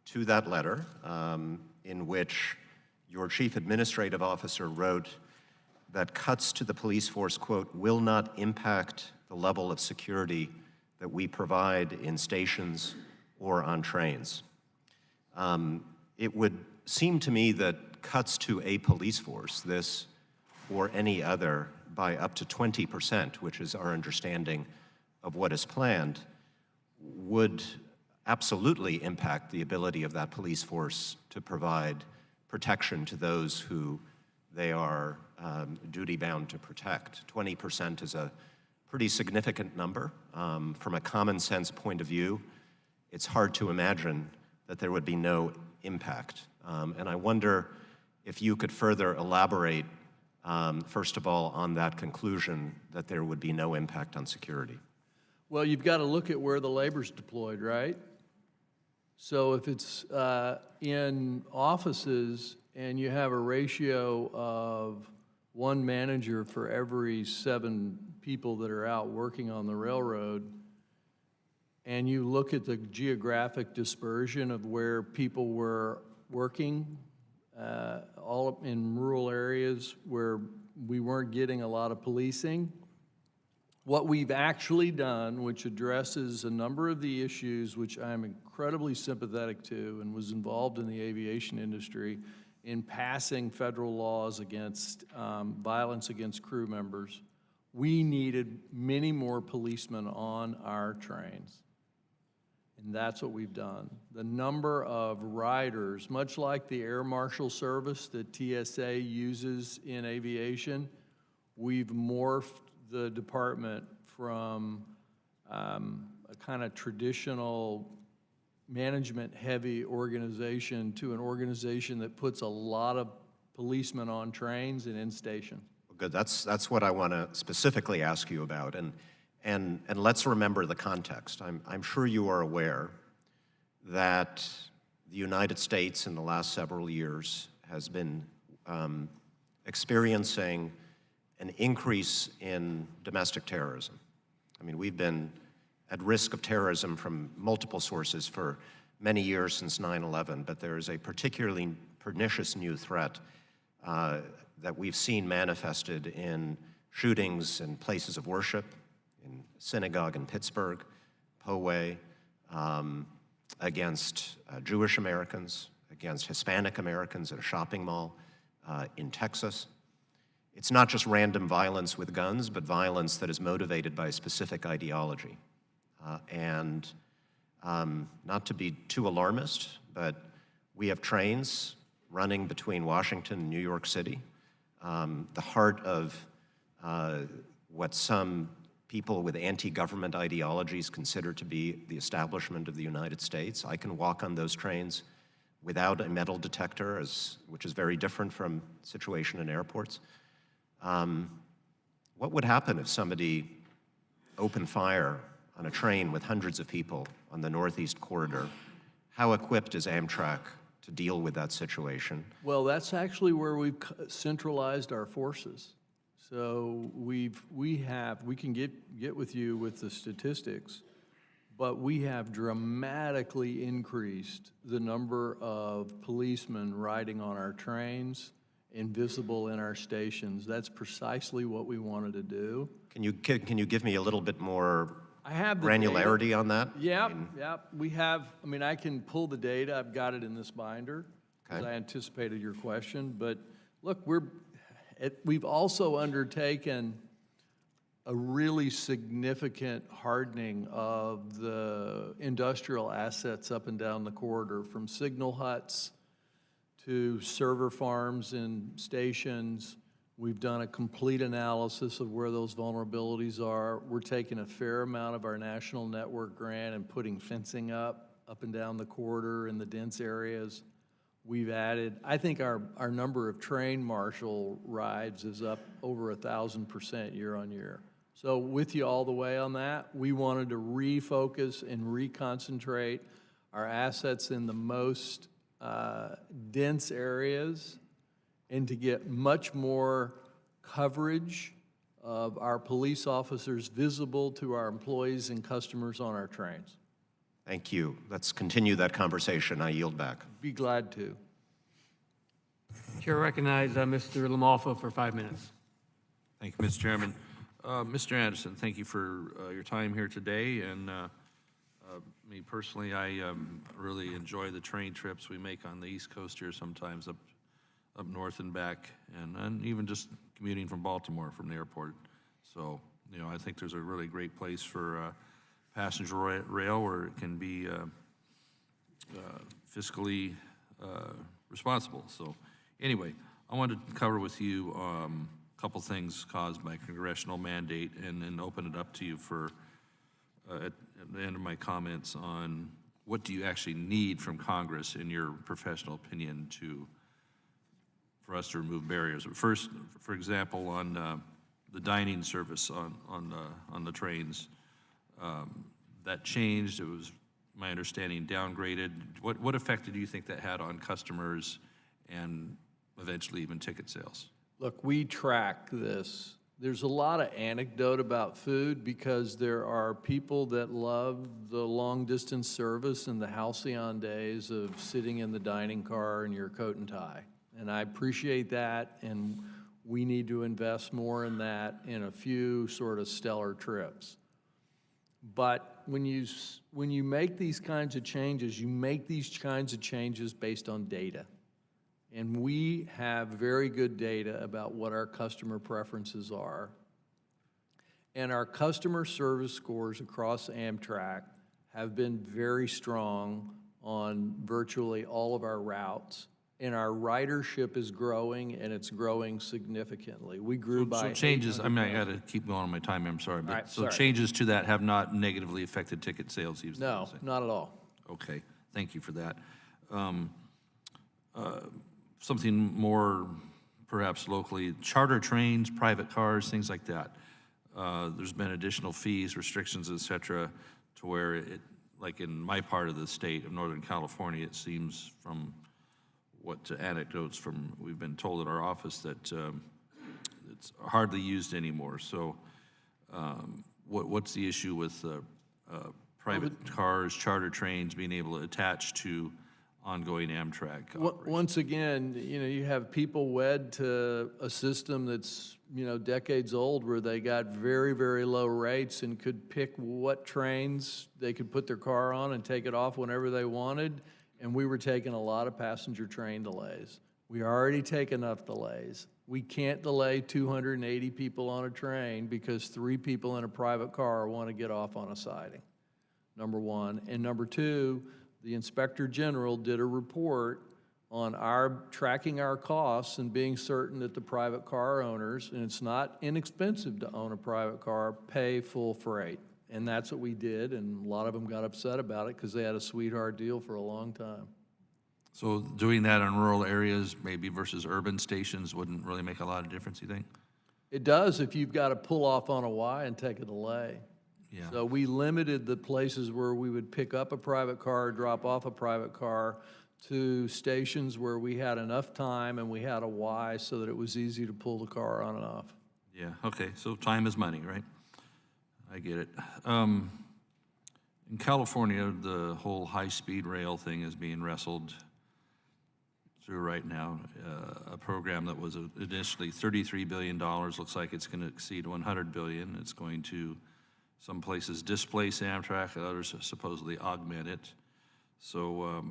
to that letter in which your chief administrative officer wrote that cuts to the police force, quote, will not impact the level of security that we provide in stations or on trains. It would seem to me that cuts to a police force, this or any other, by up to 20%, which is our understanding of what is planned, would absolutely impact the ability of that police force to provide protection to those who they are duty-bound to protect. 20% is a pretty significant number. From a common sense point of view, it's hard to imagine that there would be no impact. And I wonder if you could further elaborate, first of all, on that conclusion that there would be no impact on security. Well, you've got to look at where the labor's deployed, right? So if it's in offices and you have a ratio of one manager for every 7 people that are out working on the railroad, and you look at the geographic dispersion of where people were working, all in rural areas where we weren't getting a lot of policing, what we've actually done, which addresses a number of the issues which I'm incredibly sympathetic to and was involved in the aviation industry in passing federal laws against violence against crew members, we needed many more policemen on our trains. And that's what we've done. The number of riders, much like the Air Marshal Service that TSA uses in aviation, we've morphed the department from a kind of traditional management-heavy organization to an organization that puts a lot of policemen on trains and in station. Good, that's what I want to specifically ask you about, and let's remember the context. I'm sure you are aware that the United States in the last several years has been experiencing an increase in domestic terrorism. I mean, we've been at risk of terrorism from multiple sources for many years since 9/11, but there is a particularly pernicious new threat that we've seen manifested in shootings in places of worship, in synagogue in Pittsburgh, Poway, against Jewish Americans, against Hispanic Americans at a shopping mall in Texas. It's not just random violence with guns, but violence that is motivated by a specific ideology. Not to be too alarmist, but we have trains running between Washington and New York City, the heart of what some people with anti-government ideologies consider to be the establishment of the United States. I can walk on those trains without a metal detector, which is very different from the situation in airports. What would happen if somebody opened fire on a train with hundreds of people on the Northeast Corridor? How equipped is Amtrak to deal with that situation? Well, that's actually where we've centralized our forces. So we can get with you with the statistics, but we have dramatically increased the number of policemen riding on our trains, invisible in our stations. That's precisely what we wanted to do. Can you give me a little bit more I have the granularity data. on that? Yep, we have, I can pull the data, I've got it in this binder, because Okay. I anticipated your question, but look, we've also undertaken a really significant hardening of the industrial assets up and down the corridor, from signal huts to server farms and stations. We've done a complete analysis of where those vulnerabilities are. We're taking a fair amount of our national network grant and putting fencing up and down the corridor in the dense areas. We've added, I think our number of train marshal rides is up over 1,000% year on year. So with you all the way on that, we wanted to refocus and reconcentrate our assets in the most dense areas and to get much more coverage of our police officers visible to our employees and customers on our trains. Thank you. Let's continue that conversation. I yield back. Be glad to. Chair recognizes Mr. Lamalfa for 5 minutes. Thank you, Mr. Chairman. Mr. Anderson, thank you for your time here today. And me personally, I really enjoy the train trips we make on the East Coast here sometimes, up north and back, and even just commuting from Baltimore from the airport. So, I think there's a really great place for passenger rail where it can be fiscally responsible. So anyway, I wanted to cover with you a couple things caused by congressional mandate and then open it up to you for at the end of my comments on what do you actually need from Congress, in your professional opinion, for us to remove barriers. First, for example, on the dining service on the trains, that changed. It was, my understanding, downgraded. What effect do you think that had on customers and eventually even ticket sales? Look, we track this. There's a lot of anecdote about food because there are people that love the long-distance service and the halcyon days of sitting in the dining car in your coat and tie. And I appreciate that, and we need to invest more in that in a few sort of stellar trips. But when you make these kinds of changes, you make these kinds of changes based on data. And we have very good data about what our customer preferences are. And our customer service scores across Amtrak have been very strong on virtually all of our routes. And our ridership is growing, and it's growing significantly. We grew by So changes, I mean, I 800,000. got to keep going on my time, I'm sorry, All right, but so sorry. changes to that have not negatively affected ticket sales, you No, say? not at all. Okay, thank you for that. Something more perhaps locally, charter trains, private cars, things like that. There's been additional fees, restrictions, et cetera, to where it, like in my part of the state of Northern California, it seems from what anecdotes from, we've been told at our office that it's hardly used anymore. So what's the issue with private cars, charter trains being able to attach to ongoing Amtrak operations? Once again, you know, you have people wed to a system that's, you know, decades old where they got very, very low rates and could pick what trains they could put their car on and take it off whenever they wanted. And we were taking a lot of passenger train delays. We already take enough delays. We can't delay 280 people on a train because 3 people in a private car want to get off on a siding, number one. And number two, the Inspector General did a report on our tracking our costs and being certain that the private car owners, and it's not inexpensive to own a private car, pay full freight. And that's what we did, and a lot of them got upset about it because they had a sweetheart deal for a long time. So doing that in rural areas, maybe versus urban stations, wouldn't really make a lot of difference, you think? It does if you've got to pull off on a Y and take a delay. Yeah. So we limited the places where we would pick up a private car, drop off a private car, to stations where we had enough time and we had a Y so that it was easy to pull the car on and off. Yeah, okay, so time is money, right? I get it. In California, the whole high-speed rail thing is being wrestled through right now. A program that was initially $33 billion, looks like it's going to exceed $100 billion. It's going to, some places, displace Amtrak, others supposedly augment it. So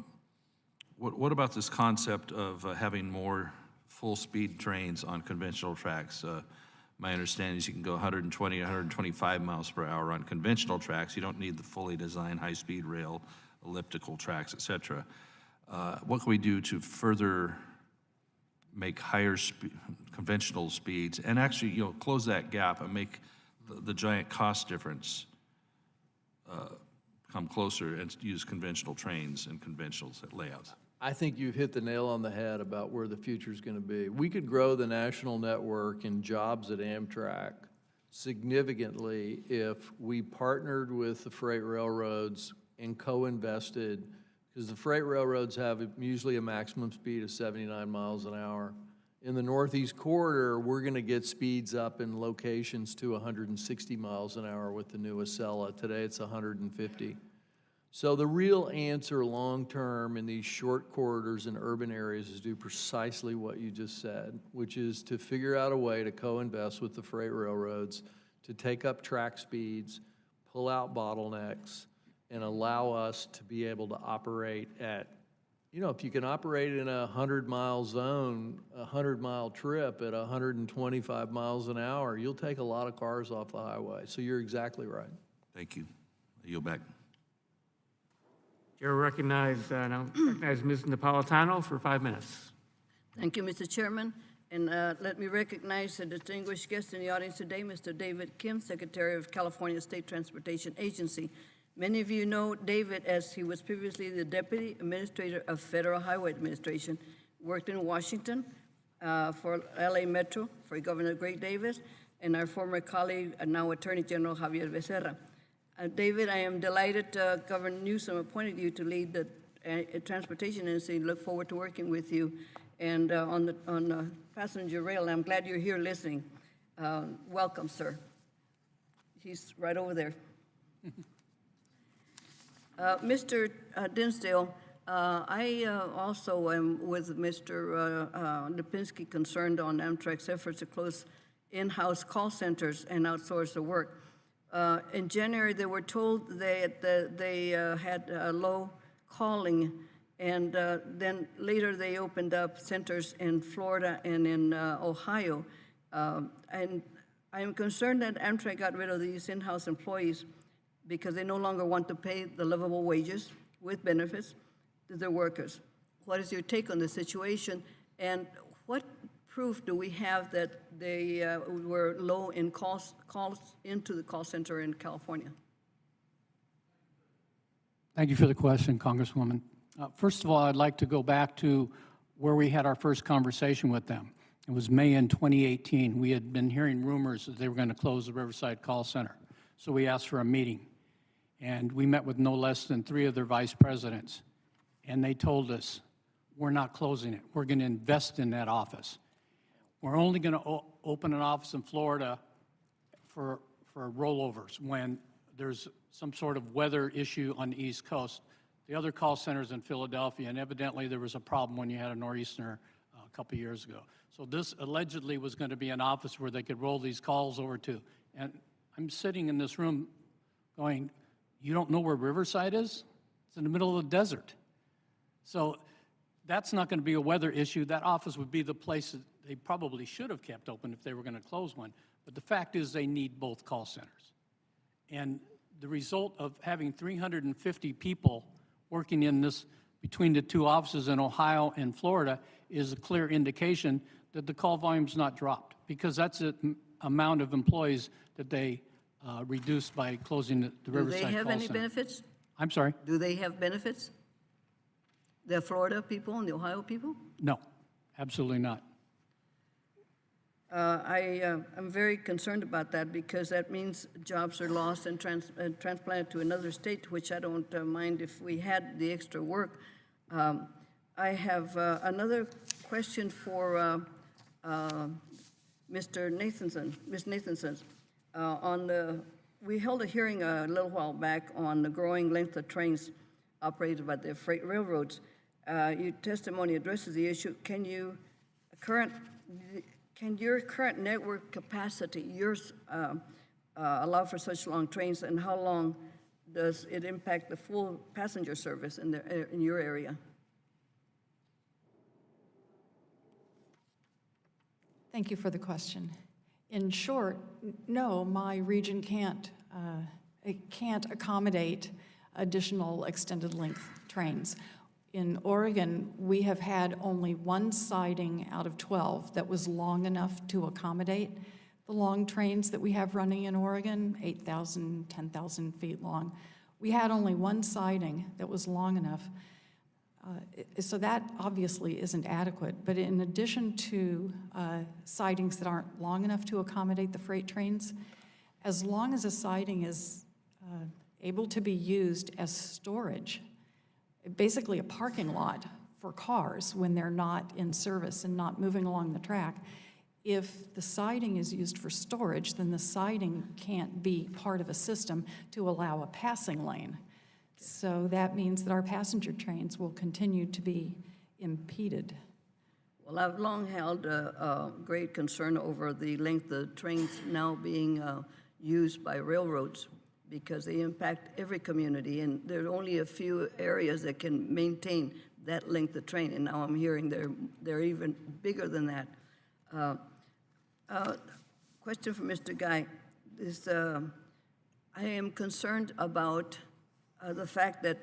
what about this concept of having more full-speed trains on conventional tracks? My understanding is you can go 120, 125 miles per hour on conventional tracks. You don't need the fully designed high-speed rail, elliptical tracks, et cetera. What can we do to further make higher conventional speeds and actually, you know, close that gap and make the giant cost difference come closer and use conventional trains and conventional layouts? I think you've hit the nail on the head about where the future's going to be. We could grow the national network and jobs at Amtrak significantly if we partnered with the freight railroads and co-invested, because the freight railroads have usually a maximum speed of 79 miles an hour. In the Northeast Corridor, we're going to get speeds up in locations to 160 miles an hour with the new Acela. Today, it's 150. So the real answer long-term in these short corridors in urban areas is do precisely what you just said, which is to figure out a way to co-invest with the freight railroads to take up track speeds, pull out bottlenecks, and allow us to be able to operate at, you know, if you can operate in a 100-mile zone, a 100-mile trip at 125 miles an hour, you'll take a lot of cars off the highway. So you're exactly right. Thank you. I yield back. Chair will recognize Ms. Napolitano for 5 minutes. Thank you, Mr. Chairman. And let me recognize a distinguished guest in the audience today, Mr. David Kim, Secretary of California State Transportation Agency. Many of you know David as he was previously the Deputy Administrator of Federal Highway Administration, worked in Washington for LA Metro for Governor Greg Davis, and our former colleague, now Attorney General Javier Becerra. David, I am delighted Governor Newsom appointed you to lead the transportation agency. Look forward to working with you. And on the passenger rail, I'm glad you're here listening. Welcome, sir. He's right over there. Mr. Denzel, I also am with Mr. Lipinski concerned on Amtrak's efforts to close in-house call centers and outsource the work. In January, they were told that they had low calling And then later they opened up centers in Florida and in Ohio. And I am concerned that Amtrak got rid of these in-house employees because they no longer want to pay the livable wages with benefits to their workers. What is your take on the situation? And what proof do we have that they were low in calls into the call center in California? Thank you for the question, Congresswoman. First of all, I'd like to go back to where we had our first conversation with them. It was May in 2018. We had been hearing rumors that they were going to close the Riverside Call Center. So we asked for a meeting. And we met with no less than 3 of their vice presidents. And they told us, we're not closing it. We're going to invest in that office. We're only going to open an office in Florida for rollovers when there's some sort of weather issue on the East Coast. The other call centers in Philadelphia, and evidently there was a problem when you had a nor'easter a couple years ago. So this allegedly was going to be an office where they could roll these calls over to. And I'm sitting in this room going, you don't know where Riverside is? It's in the middle of the desert. So that's not going to be a weather issue. That office would be the place that they probably should have kept open if they were going to close one. But the fact is they need both call centers. And the result of having 350 people working in this between the 2 offices in Ohio and Florida is a clear indication that the call volume's not dropped, because that's the amount of employees that they reduced by closing the Riverside Call Center. Do they have any benefits? I'm sorry? Do they have benefits? The Florida people and the Ohio people? No, absolutely not. I'm very concerned about that because that means jobs are lost and transplanted to another state, which I don't mind if we had the extra work. I have another question for Mr. Nathanson, Ms. Nathanson. We held a hearing a little while back on the growing length of trains operated by the freight railroads. Your testimony addresses the issue. Can your current network capacity, allow for such long trains, and how long does it impact the full passenger service in your area? Thank you for the question. In short, no, my region can't accommodate additional extended length trains. In Oregon, we have had only 1 siding out of 12 that was long enough to accommodate the long trains that we have running in Oregon, 8,000, 10,000 feet long. We had only 1 siding that was long enough. So that obviously isn't adequate. But in addition to sidings that aren't long enough to accommodate the freight trains, as long as a siding is able to be used as storage, basically a parking lot for cars when they're not in service and not moving along the track, if the siding is used for storage, then the siding can't be part of a system to allow a passing lane. So that means that our passenger trains will continue to be impeded. Well, I've long held a great concern over the length of trains now being used by railroads because they impact every community, and there are only a few areas that can maintain that length of train, and now I'm hearing they're even bigger than that. Question for Mr. Guy is, I am concerned about the fact that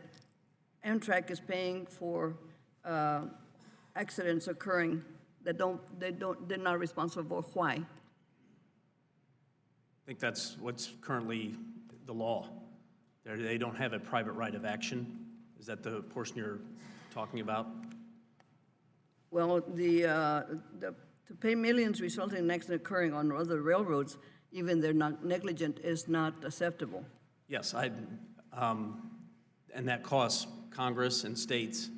Amtrak is paying for accidents occurring that they're not responsible for. Why? I think that's what's currently the law. They don't have a private right of action. Is that the portion you're talking about? Well, to pay millions resulting in accidents occurring on other railroads, even they're not negligent, is not acceptable. Yes, and that costs Congress and states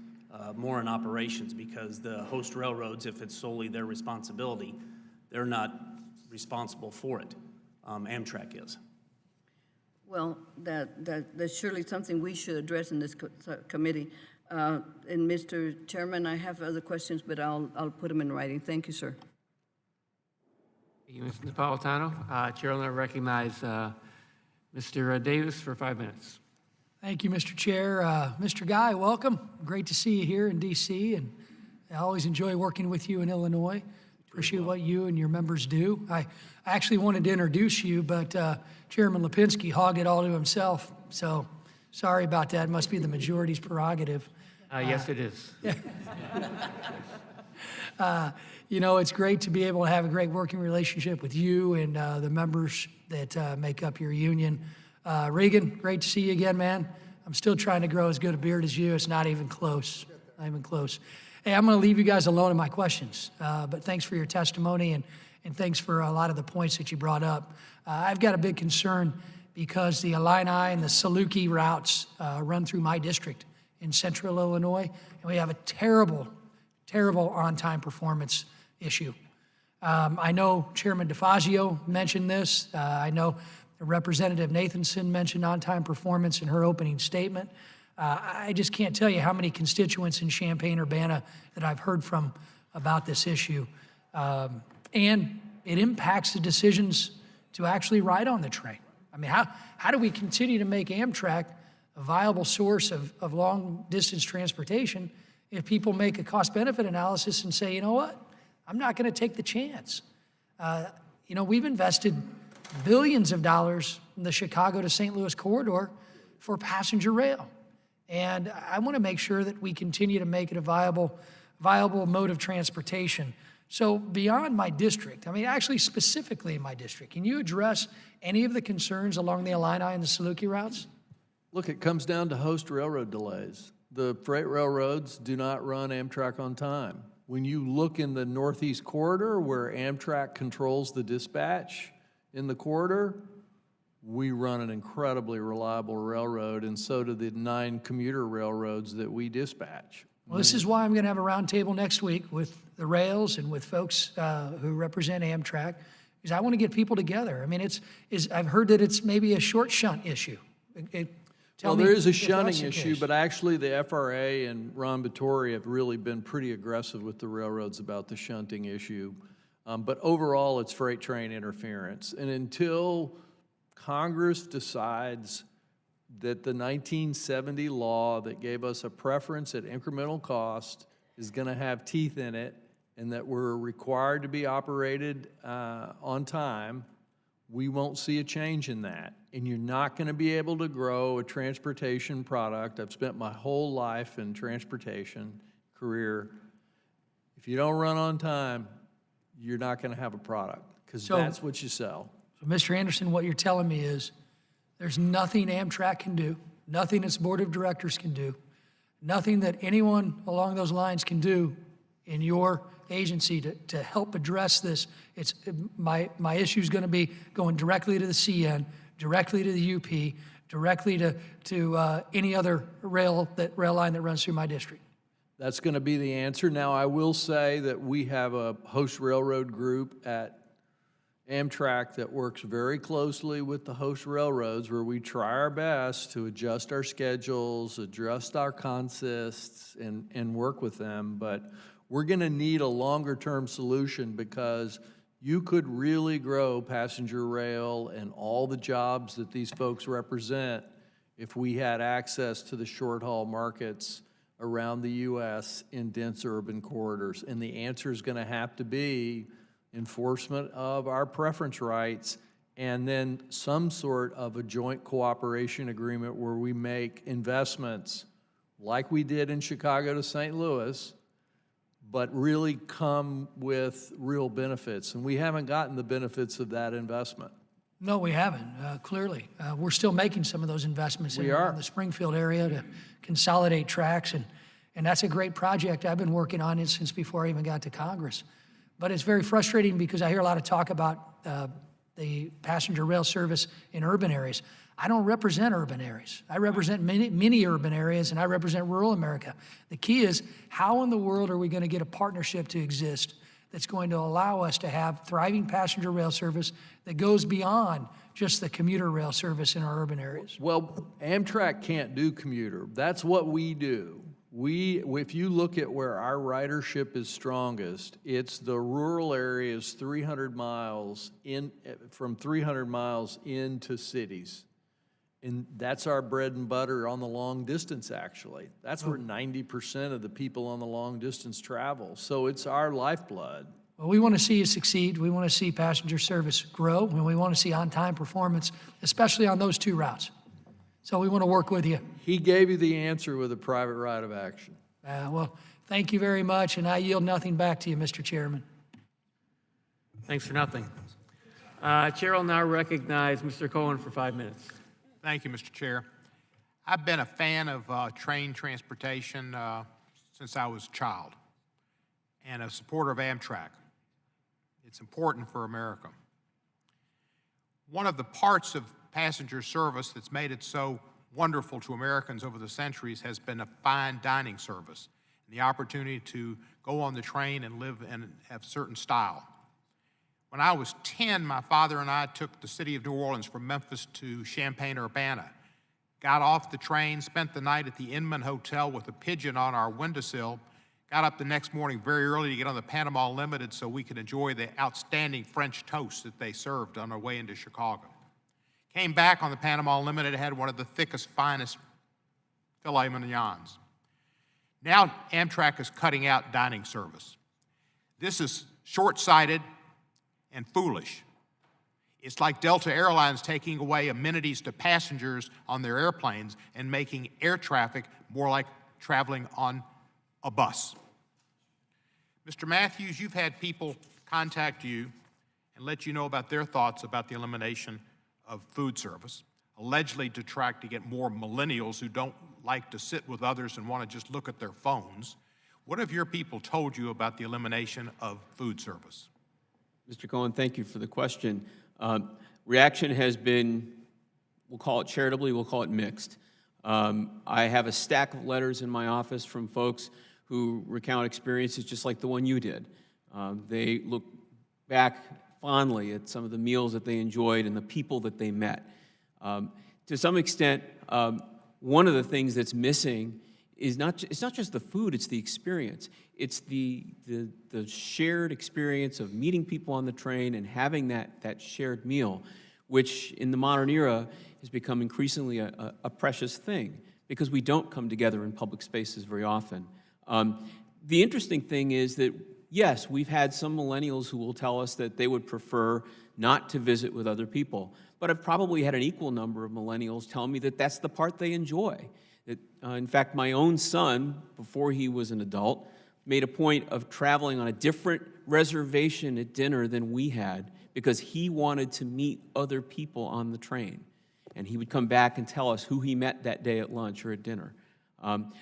more in operations because the host railroads, if it's solely their responsibility, they're not responsible for it. Amtrak is. Well, that's surely something we should address in this committee. And Mr. Chairman, I have other questions, but I'll put them in writing. Thank you, sir. Thank you, Ms. Napolitano. Chair will now recognize Mr. Davis for 5 minutes. Thank you, Mr. Chair. Mr. Guy, welcome. Great to see you here in D.C., and I always enjoy working with you in Illinois. Appreciate what you and your members do. I actually wanted to introduce you, but Chairman Lipinski hogged it all to himself, so sorry about that. It must be the majority's prerogative. Yes, it is. You know, it's great to be able to have a great working relationship with you and the members that make up your union. Regan, great to see you again, man. I'm still trying to grow as good a beard as you. It's not even close. Not even close. Hey, I'm going to leave you guys alone in my questions, but thanks for your testimony and thanks for a lot of the points that you brought up. I've got a big concern because the Illini and the Saluki routes run through my district in central Illinois, and we have a terrible, terrible on-time performance issue. I know Chairman DeFazio mentioned this. I know Representative Nathanson mentioned on-time performance in her opening statement. I just can't tell you how many constituents in Champaign-Urbana that I've heard from about this issue. And it impacts the decisions to actually ride on the train. I mean, how do we continue to make Amtrak a viable source of long-distance transportation if people make a cost-benefit analysis and say, you know what, I'm not going to take the chance? You know, we've invested billions of dollars in the Chicago to St. Louis corridor for passenger rail. And I want to make sure that we continue to make it a viable mode of transportation. So beyond my district, I mean, actually specifically in my district, can you address any of the concerns along the Illini and the Saluki routes? Look, it comes down to host railroad delays. The freight railroads do not run Amtrak on time. When you look in the Northeast corridor where Amtrak controls the dispatch in the corridor, we run an incredibly reliable railroad, and so do the 9 commuter railroads that we dispatch. Well, this is why I'm going to have a roundtable next week with the rails and with folks who represent Amtrak, because I want to get people together. I mean, I've heard that it's maybe a short shunt issue. Well, there is a shunting issue, but actually the FRA and Ron Vittori have really been pretty aggressive with the railroads about the shunting issue. But overall, it's freight train interference. And until Congress decides that the 1970 law that gave us a preference at incremental cost is going to have teeth in it and that we're required to be operated on time, we won't see a change in that. And you're not going to be able to grow a transportation product. I've spent my whole life in transportation career. If you don't run on time, you're not going to have a product because that's what you sell. So, Mr. Anderson, what you're telling me is there's nothing Amtrak can do, nothing its board of directors can do, nothing that anyone along those lines can do in your agency to help address this. It's my issue is going to be going directly to the CN, directly to the UP, directly to any other rail line that runs through my district. That's going to be the answer. Now, I will say that we have a host railroad group at Amtrak that works very closely with the host railroads where we try our best to adjust our schedules, adjust our consists, and work with them. But we're going to need a longer-term solution because you could really grow passenger rail and all the jobs that these folks represent if we had access to the short-haul markets around the U.S. in dense urban corridors. And the answer is going to have to be enforcement of our preference rights and then some sort of a joint cooperation agreement where we make investments like we did in Chicago to St. Louis, but really come with real benefits. And we haven't gotten the benefits of that investment. No, we haven't, clearly. We're still making some of those investments in the Springfield area to consolidate tracks, and that's a great project I've been working on it since before I even got to Congress. But it's very frustrating because I hear a lot of talk about the passenger rail service in urban areas. I don't represent urban areas. I represent many urban areas, and I represent rural America. The key is, how in the world are we going to get a partnership to exist that's going to allow us to have thriving passenger rail service that goes beyond just the commuter rail service in our urban areas? Well, Amtrak can't do commuter. That's what we do. If you look at where our ridership is strongest, it's the rural areas 300 miles from 300 miles into cities. And that's our bread and butter on the long distance, actually. That's where 90% of the people on the long distance travel. So it's our lifeblood. Well, we want to see you succeed. We want to see passenger service grow, and we want to see on-time performance, especially on those 2 routes. So we want to work with you. He gave you the answer with a private right of action. Well, thank you very much, and I yield nothing back to you, Mr. Chairman. Thanks for nothing. Chair will now recognize Mr. Cohen for 5 minutes. Thank you, Mr. Chair. I've been a fan of train transportation since I was a child and a supporter of Amtrak. It's important for America. One of the parts of passenger service that's made it so wonderful to Americans over the centuries has been a fine dining service and the opportunity to go on the train and live and have certain style. When I was 10, my father and I took the city of New Orleans from Memphis to Champaign-Urbana, got off the train, spent the night at the Inman Hotel with a pigeon on our windowsill, got up the next morning very early to get on the Panama Limited so we could enjoy the outstanding French toast that they served on our way into Chicago. Came back on the Panama Limited, had one of the thickest, finest filet mignons. Now Amtrak is cutting out dining service. This is short-sighted and foolish. It's like Delta Airlines taking away amenities to passengers on their airplanes and making air traffic more like traveling on a bus. Mr. Matthews, you've had people contact you and let you know about their thoughts about the elimination of food service, allegedly to try to get more millennials who don't like to sit with others and want to just look at their phones. What have your people told you about the elimination of food service? Mr. Cohen, thank you for the question. Reaction has been, we'll call it charitably, we'll call it mixed. I have a stack of letters in my office from folks who recount experiences just like the one you did. They look back fondly at some of the meals that they enjoyed and the people that they met. To some extent, one of the things that's missing is it's not just the food, it's the experience. It's the shared experience of meeting people on the train and having that shared meal, which in the modern era has become increasingly a precious thing because we don't come together in public spaces very often. The interesting thing is that, yes, we've had some millennials who will tell us that they would prefer not to visit with other people, but I've probably had an equal number of millennials tell me that that's the part they enjoy. That, in fact, my own son, before he was an adult, made a point of traveling on a different reservation at dinner than we had because he wanted to meet other people on the train. And he would come back and tell us who he met that day at lunch or at dinner.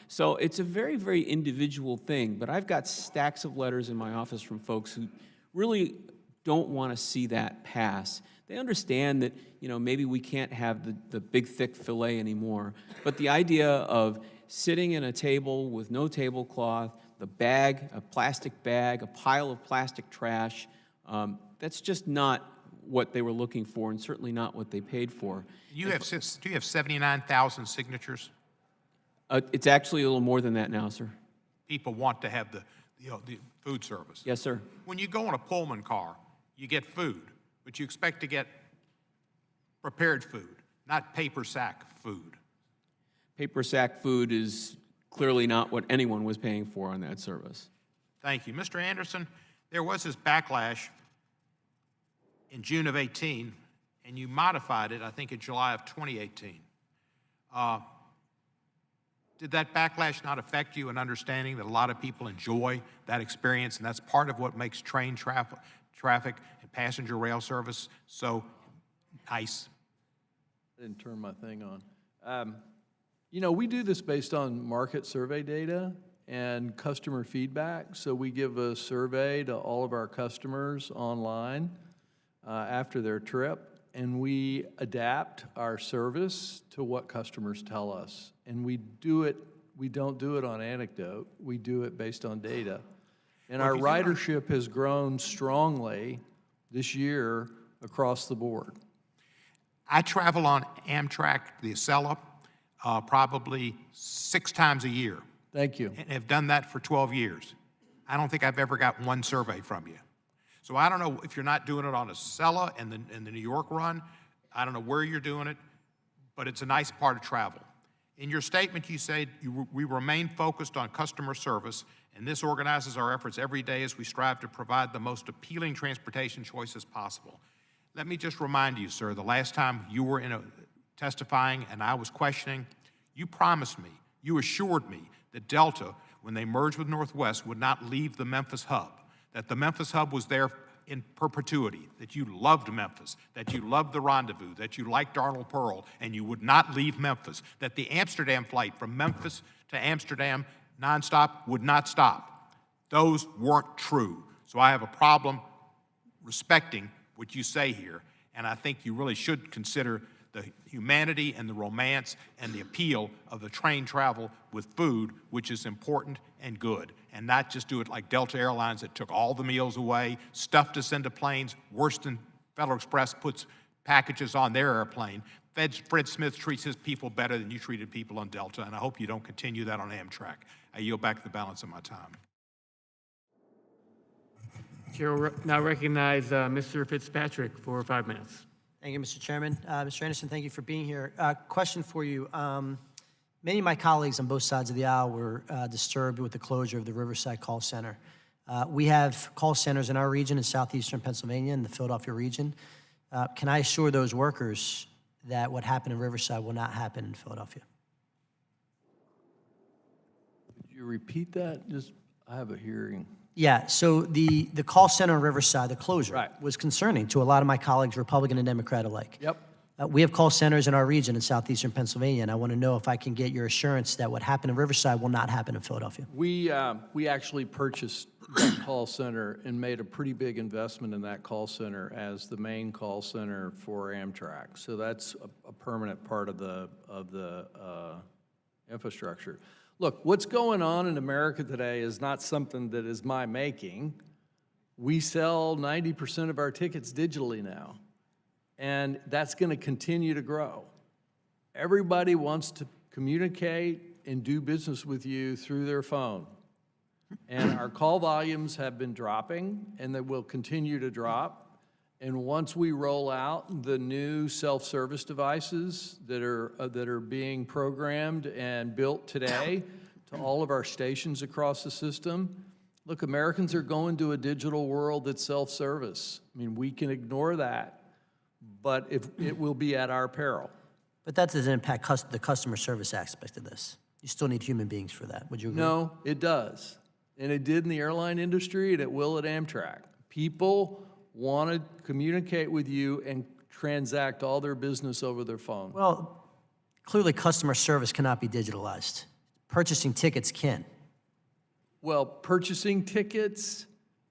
So it's a very, very individual thing, but I've got stacks of letters in my office from folks who really don't want to see that pass. They understand that, maybe we can't have the big, thick filet anymore, but the idea of sitting in a table with no tablecloth, the bag, a plastic bag, a pile of plastic trash, that's just not what they were looking for and certainly not what they paid for. Do you have 79,000 signatures? It's actually a little more than that now, sir. People want to have the food service. Yes, sir. When you go in a Pullman car, you get food, but you expect to get prepared food, not paper sack food. Paper sack food is clearly not what anyone was paying for on that service. Thank you. Mr. Anderson, there was this backlash in June of 18, and you modified it, I think, in July of 2018. Did that backlash not affect you in understanding that a lot of people enjoy that experience, and that's part of what makes train traffic and passenger rail service so nice? I didn't turn my thing on. We do this based on market survey data and customer feedback. So we give a survey to all of our customers online after their trip, and we adapt our service to what customers tell us. And we don't do it on anecdote, we do it based on data. And our ridership has grown strongly this year across the board. I travel on Amtrak, the Acela, probably 6 times a year. Thank you. And have done that for 12 years. I don't think I've ever got one survey from you. So I don't know if you're not doing it on Acela and the New York run. I don't know where you're doing it, but it's a nice part of travel. In your statement, you said we remain focused on customer service, and this organizes our efforts every day as we strive to provide the most appealing transportation choices possible. Let me just remind you, sir, the last time you were testifying and I was questioning, you promised me, you assured me that Delta, when they merged with Northwest, would not leave the Memphis hub, that the Memphis hub was there in perpetuity, that you loved Memphis, that you loved the rendezvous, that you liked Darnell Pearl, and you would not leave Memphis, that the Amsterdam flight from Memphis to Amsterdam nonstop would not stop. Those weren't true. So I have a problem respecting what you say here, and I think you really should consider the humanity and the romance and the appeal of the train travel with food, which is important and good, and not just do it like Delta Airlines that took all the meals away, stuffed us into planes, worse than Federal Express puts packages on their airplane. Fred Smith treats his people better than you treated people on Delta, and I hope you don't continue that on Amtrak. I yield back the balance of my time. Chair will now recognize Mr. Fitzpatrick for 5 minutes. Thank you, Mr. Chairman. Mr. Anderson, thank you for being here. Question for you. Many of my colleagues on both sides of the aisle were disturbed with the closure of the Riverside call center. We have call centers in our region in southeastern Pennsylvania and the Philadelphia region. Can I assure those workers that what happened in Riverside will not happen in Philadelphia? Could you repeat that? I have a hearing. Yeah, so the call center in Riverside, the closure, was concerning to a lot of my colleagues, Republican and Democrat alike. Yep. We have call centers in our region in southeastern Pennsylvania, and I want to know if I can get your assurance that what happened in Riverside will not happen in Philadelphia. We actually purchased that call center and made a pretty big investment in that call center as the main call center for Amtrak. So that's a permanent part of the infrastructure. Look, what's going on in America today is not something that is my making. We sell 90% of our tickets digitally now, and that's going to continue to grow. Everybody wants to communicate and do business with you through their phone. And our call volumes have been dropping, and they will continue to drop. And once we roll out the new self-service devices that are being programmed and built today to all of our stations across the system, look, Americans are going to a digital world that's self-service. I mean, we can ignore that, but it will be at our peril. But that doesn't impact the customer service aspect of this. You still need human beings for that. Would you agree? No, it does. And it did in the airline industry, and it will at Amtrak. People want to communicate with you and transact all their business over their phone. Well, clearly customer service cannot be digitalized. Purchasing tickets can. Well, purchasing tickets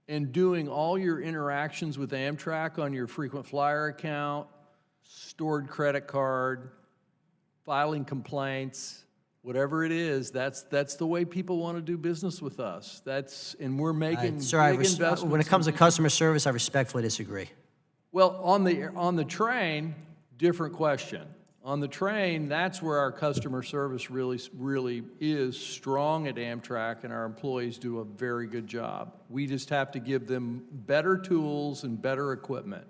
and doing all your interactions with Amtrak on your frequent flyer account, stored credit card, filing complaints, whatever it is, that's the way people want to do business with us. And we're making big investments. When it comes to customer service, I respectfully disagree. Well, on the train, different question. On the train, that's where our customer service really is strong at Amtrak, and our employees do a very good job. We just have to give them better tools and better equipment.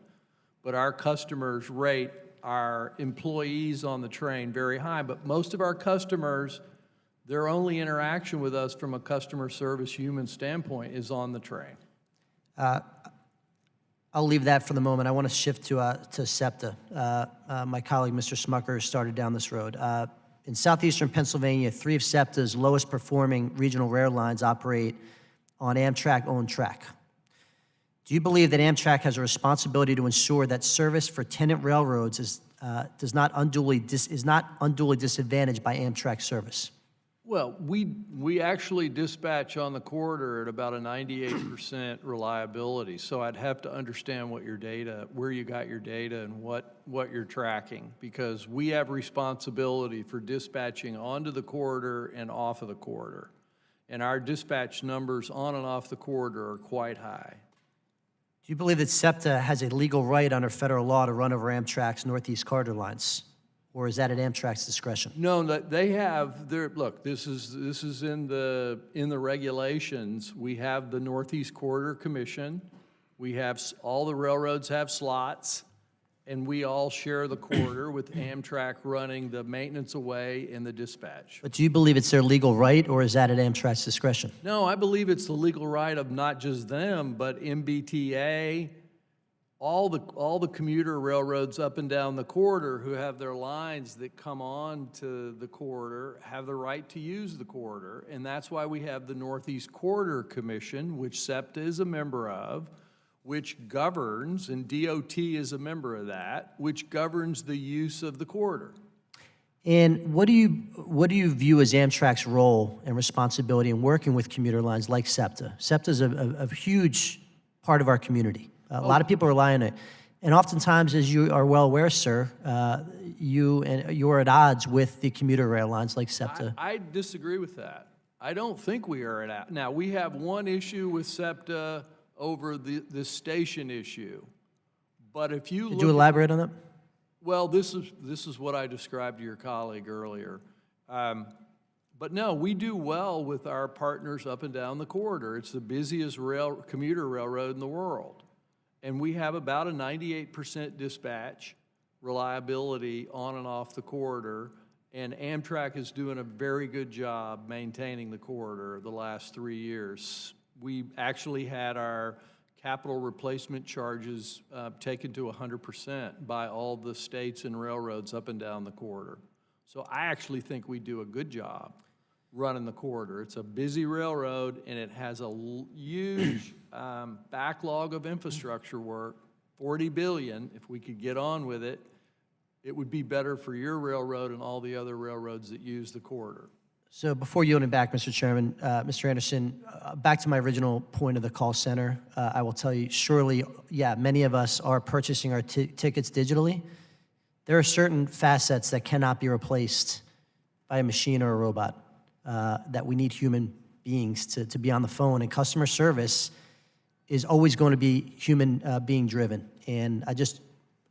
But our customers rate our employees on the train very high, but most of our customers, their only interaction with us from a customer service human standpoint is on the train. I'll leave that for the moment. I want to shift to SEPTA. My colleague, Mr. Smucker, started down this road. In southeastern Pennsylvania, 3 of SEPTA's lowest performing regional rail lines operate on Amtrak-owned track. Do you believe that Amtrak has a responsibility to ensure that service for tenant railroads is not unduly disadvantaged by Amtrak service? Well, we actually dispatch on the corridor at about a 98% reliability, so I'd have to understand what your data, where you got your data and what you're tracking, because we have responsibility for dispatching onto the corridor and off of the corridor. And our dispatch numbers on and off the corridor are quite high. Do you believe that SEPTA has a legal right under federal law to run over Amtrak's Northeast corridor lines? Or is that at Amtrak's discretion? No, they have look, this is in the regulations. We have the Northeast Corridor Commission. We have all the railroads have slots, and we all share the corridor with Amtrak running the maintenance away and the dispatch. But do you believe it's their legal right, or is that at Amtrak's discretion? No, I believe it's the legal right of not just them, but MBTA, all the commuter railroads up and down the corridor who have their lines that come on to the corridor have the right to use the corridor. And that's why we have the Northeast Corridor Commission, which SEPTA is a member of, which governs, and DOT is a member of that, which governs the use of the corridor. And what do you view as Amtrak's role and responsibility in working with commuter lines like SEPTA? SEPTA is a huge part of our community. A lot of people rely on it. And oftentimes, as you are well aware, sir, you're at odds with the commuter rail lines like SEPTA. I disagree with that. I don't think we are at. Now, we have one issue with SEPTA over the station issue. But if you look... Could you elaborate on that? Well, this is what I described to your colleague earlier. But no, we do well with our partners up and down the corridor. It's the busiest commuter railroad in the world. And we have about a 98% dispatch reliability on and off the corridor. And Amtrak is doing a very good job maintaining the corridor the last 3 years. We actually had our capital replacement charges taken to 100% by all the states and railroads up and down the corridor. So I actually think we do a good job running the corridor. It's a busy railroad, and it has a huge backlog of infrastructure work, $40 billion. If we could get on with it, it would be better for your railroad and all the other railroads that use the corridor. So before yielding back, Mr. Chairman, Mr. Anderson, back to my original point of the call center, I will tell you, surely, yeah, many of us are purchasing our tickets digitally. There are certain facets that cannot be replaced by a machine or a robot, that we need human beings to be on the phone, and customer service is always going to be human being driven. And I just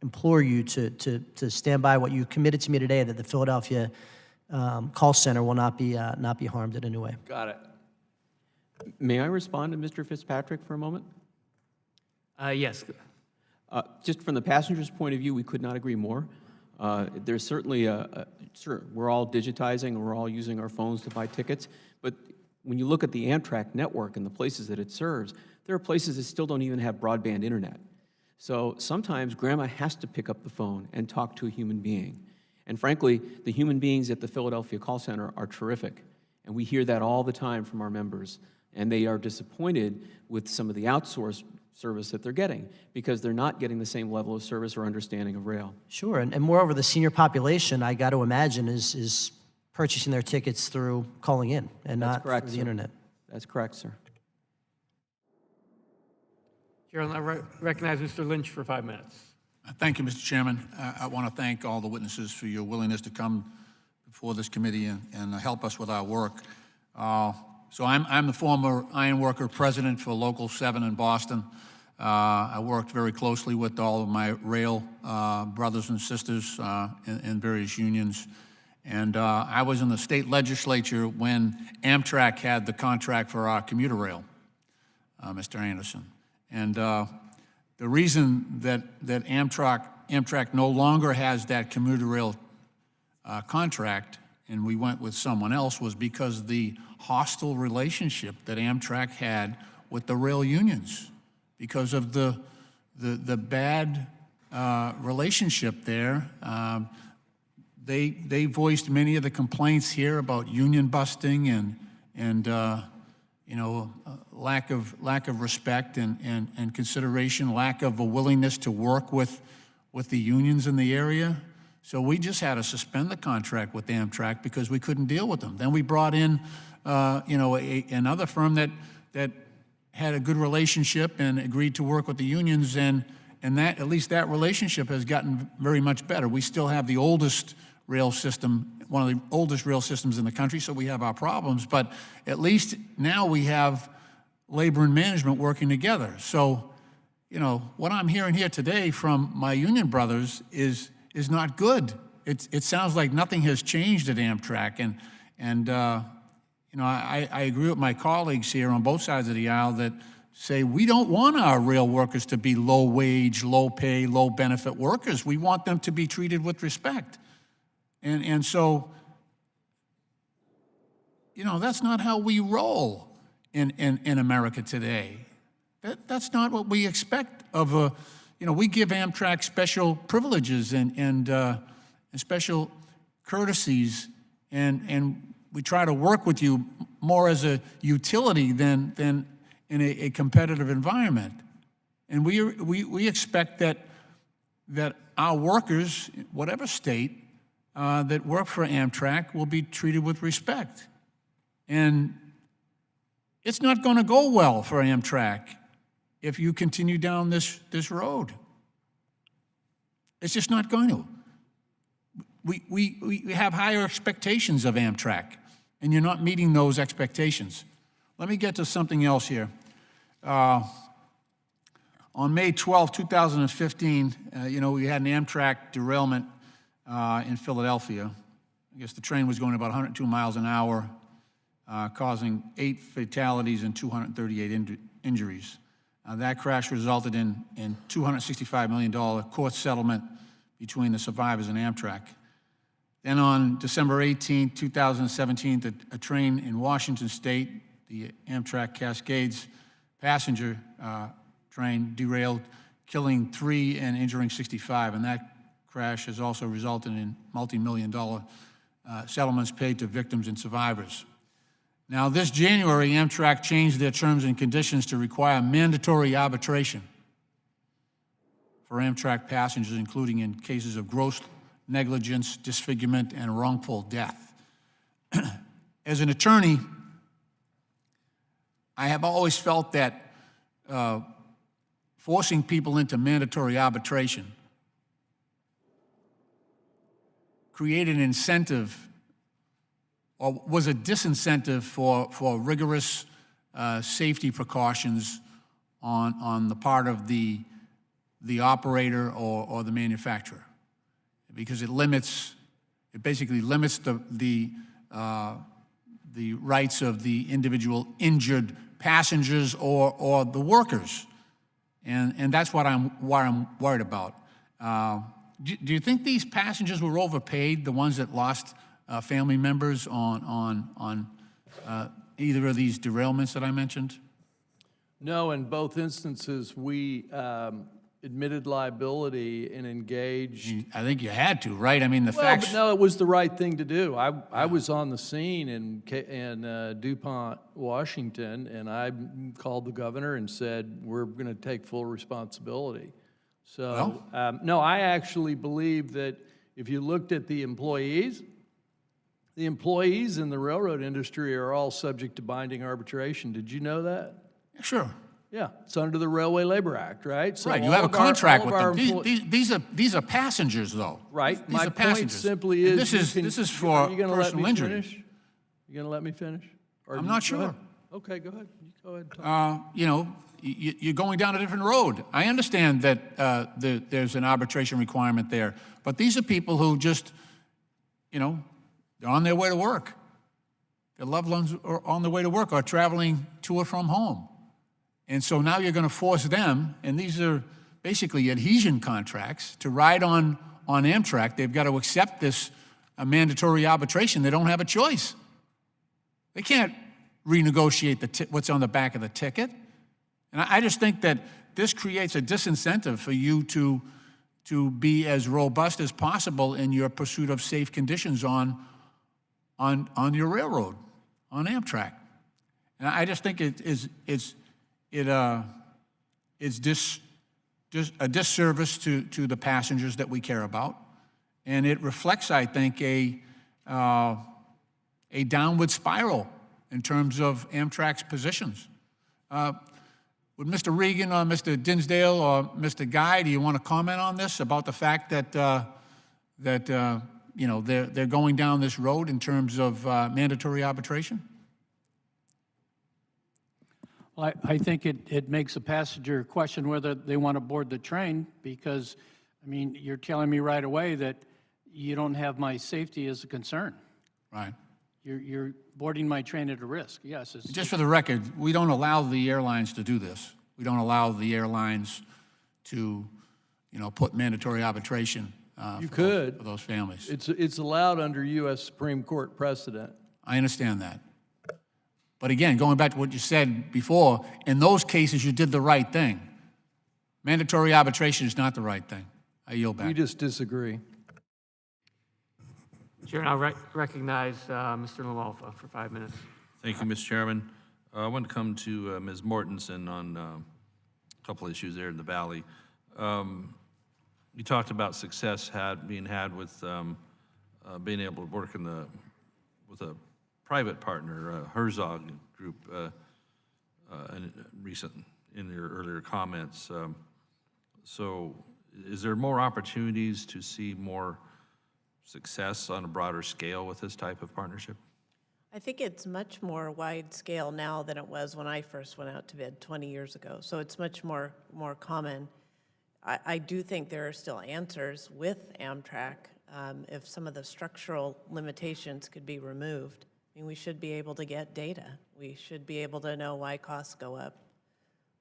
implore you to stand by what you committed to me today, that the Philadelphia call center will not be harmed in any way. Got it. May I respond to Mr. Fitzpatrick for a moment? Yes. Just from the passenger's point of view, we could not agree more. There's certainly sure, we're all digitizing and we're all using our phones to buy tickets, but when you look at the Amtrak network and the places that it serves, there are places that still don't even have broadband internet. So sometimes grandma has to pick up the phone and talk to a human being. And frankly, the human beings at the Philadelphia call center are terrific. And we hear that all the time from our members. And they are disappointed with some of the outsourced service that they're getting because they're not getting the same level of service or understanding of rail. Sure, and moreover, the senior population, I got to imagine, is purchasing their tickets through calling in and not through the internet. That's correct, sir. Chair, I recognize Mr. Lynch for 5 minutes. Thank you, Mr. Chairman. I want to thank all the witnesses for your willingness to come before this committee and help us with our work. So I'm the former ironworker president for Local 7 in Boston. I worked very closely with all of my rail brothers and sisters in various unions. And I was in the state legislature when Amtrak had the contract for our commuter rail, Mr. Anderson. And the reason that Amtrak no longer has that commuter rail contract, and we went with someone else, was because the hostile relationship that Amtrak had with the rail unions, because of the bad relationship there. They voiced many of the complaints here about union busting and you know, lack of respect and consideration, lack of a willingness to work with the unions in the area. So we just had to suspend the contract with Amtrak because we couldn't deal with them. Then we brought in, you know, another firm that had a good relationship and agreed to work with the unions, and that, at least that relationship has gotten very much better. We still have the oldest rail system, one of the oldest rail systems in the country, so we have our problems, but at least now we have labor and management working together. So, you know, what I'm hearing here today from my union brothers is not good. It sounds like nothing has changed at Amtrak, and you know, I agree with my colleagues here on both sides of the aisle say, we don't want our rail workers to be low-wage, low-pay, low-benefit workers. We want them to be treated with respect. And so, you know, that's not how we roll in America today. That's not what we expect of a, you know, we give Amtrak special privileges and special courtesies, and we try to work with you more as a utility than in a competitive environment. And we expect that our workers, whatever state, that work for Amtrak will be treated with respect. And it's not going to go well for Amtrak if you continue down this road. It's just not going to. We have higher expectations of Amtrak, and you're not meeting those expectations. Let me get to something else here. On May 12, 2015, you know, we had an Amtrak derailment in Philadelphia. I guess the train was going about 102 miles an hour, causing 8 fatalities and 238 injuries. That crash resulted in $265 million court settlement between the survivors and Amtrak. Then on December 18, 2017, a train in Washington State, the Amtrak Cascades passenger train, derailed, killing 3 and injuring 65. And that crash has also resulted in multi-million-dollar settlements paid to victims and survivors. Now, this January, Amtrak changed their terms and conditions to require mandatory arbitration for Amtrak passengers, including in cases of gross negligence, disfigurement, and wrongful death. As an attorney, I have always felt that forcing people into mandatory arbitration created an incentive or was a disincentive for rigorous safety precautions on the part of the operator or the manufacturer, because it basically limits the rights of the individual injured passengers or the workers, and that's what I'm worried about. Do you think these passengers were overpaid, the ones that lost family members on either of these derailments that I mentioned? No, in both instances, we admitted liability and engaged. I think you had to, right? I mean, the Well, facts. but no, it was the right thing to do. I was on the scene in DuPont, Washington, and I called the governor and said, we're going to take full responsibility. So, no, I actually believe that if you looked at the employees in the railroad industry are all subject to binding arbitration. Did you know that? Sure. Yeah, it's under the Railway Labor Act, right? So right, you have a contract with them. These are passengers, though. Right. These My are point passengers. simply is, This is for personal injury. You going to let me finish? Or I'm not sure. Okay, go ahead. You go ahead. Talk. You know, you're going down a different road. I understand that there's an arbitration requirement there, but these are people who just, you know, they're on their way to work. Their loved ones are on their way to work or traveling to or from home. And so now you're going to force them, and these are basically adhesion contracts, to ride on Amtrak. They've got to accept this mandatory arbitration. They don't have a choice. They can't renegotiate what's on the back of the ticket. And I just think that this creates a disincentive for you to be as robust as possible in your pursuit of safe conditions on your railroad, on Amtrak. And I just think it's just a disservice to the passengers that we care about, and it reflects, I think, a downward spiral in terms of Amtrak's positions. Would Mr. Regan or Mr. Dinsdale or Mr. Guy, do you want to comment on this about the fact that you know, they're going down this road in terms of mandatory arbitration? Well, I think it makes a passenger question whether they want to board the train, because, I mean, you're telling me right away that you don't have my safety as a concern. Right. You're boarding my train at a risk. Yes, it's Just for the record, we don't allow the airlines to do this. We don't allow the airlines to, put mandatory arbitration You for could. those families. It's allowed under U.S. Supreme Court precedent. I understand that. But again, going back to what you said before, in those cases, you did the right thing. Mandatory arbitration is not the right thing. I yield back. We just disagree. Chair, I'll recognize Mr. LaMalfa for 5 minutes. Thank you, Mr. Chairman. I want to come to Ms. Mortensen on a couple issues there in the Valley. You talked about success being had with being able to work with a private partner, Herzog Group, in your earlier comments. So is there more opportunities to see more success on a broader scale with this type of partnership? I think it's much more wide scale now than it was when I first went out to bid 20 years ago. So it's much more common. I do think there are still answers with Amtrak if some of the structural limitations could be removed. I mean, we should be able to get data. We should be able to know why costs go up.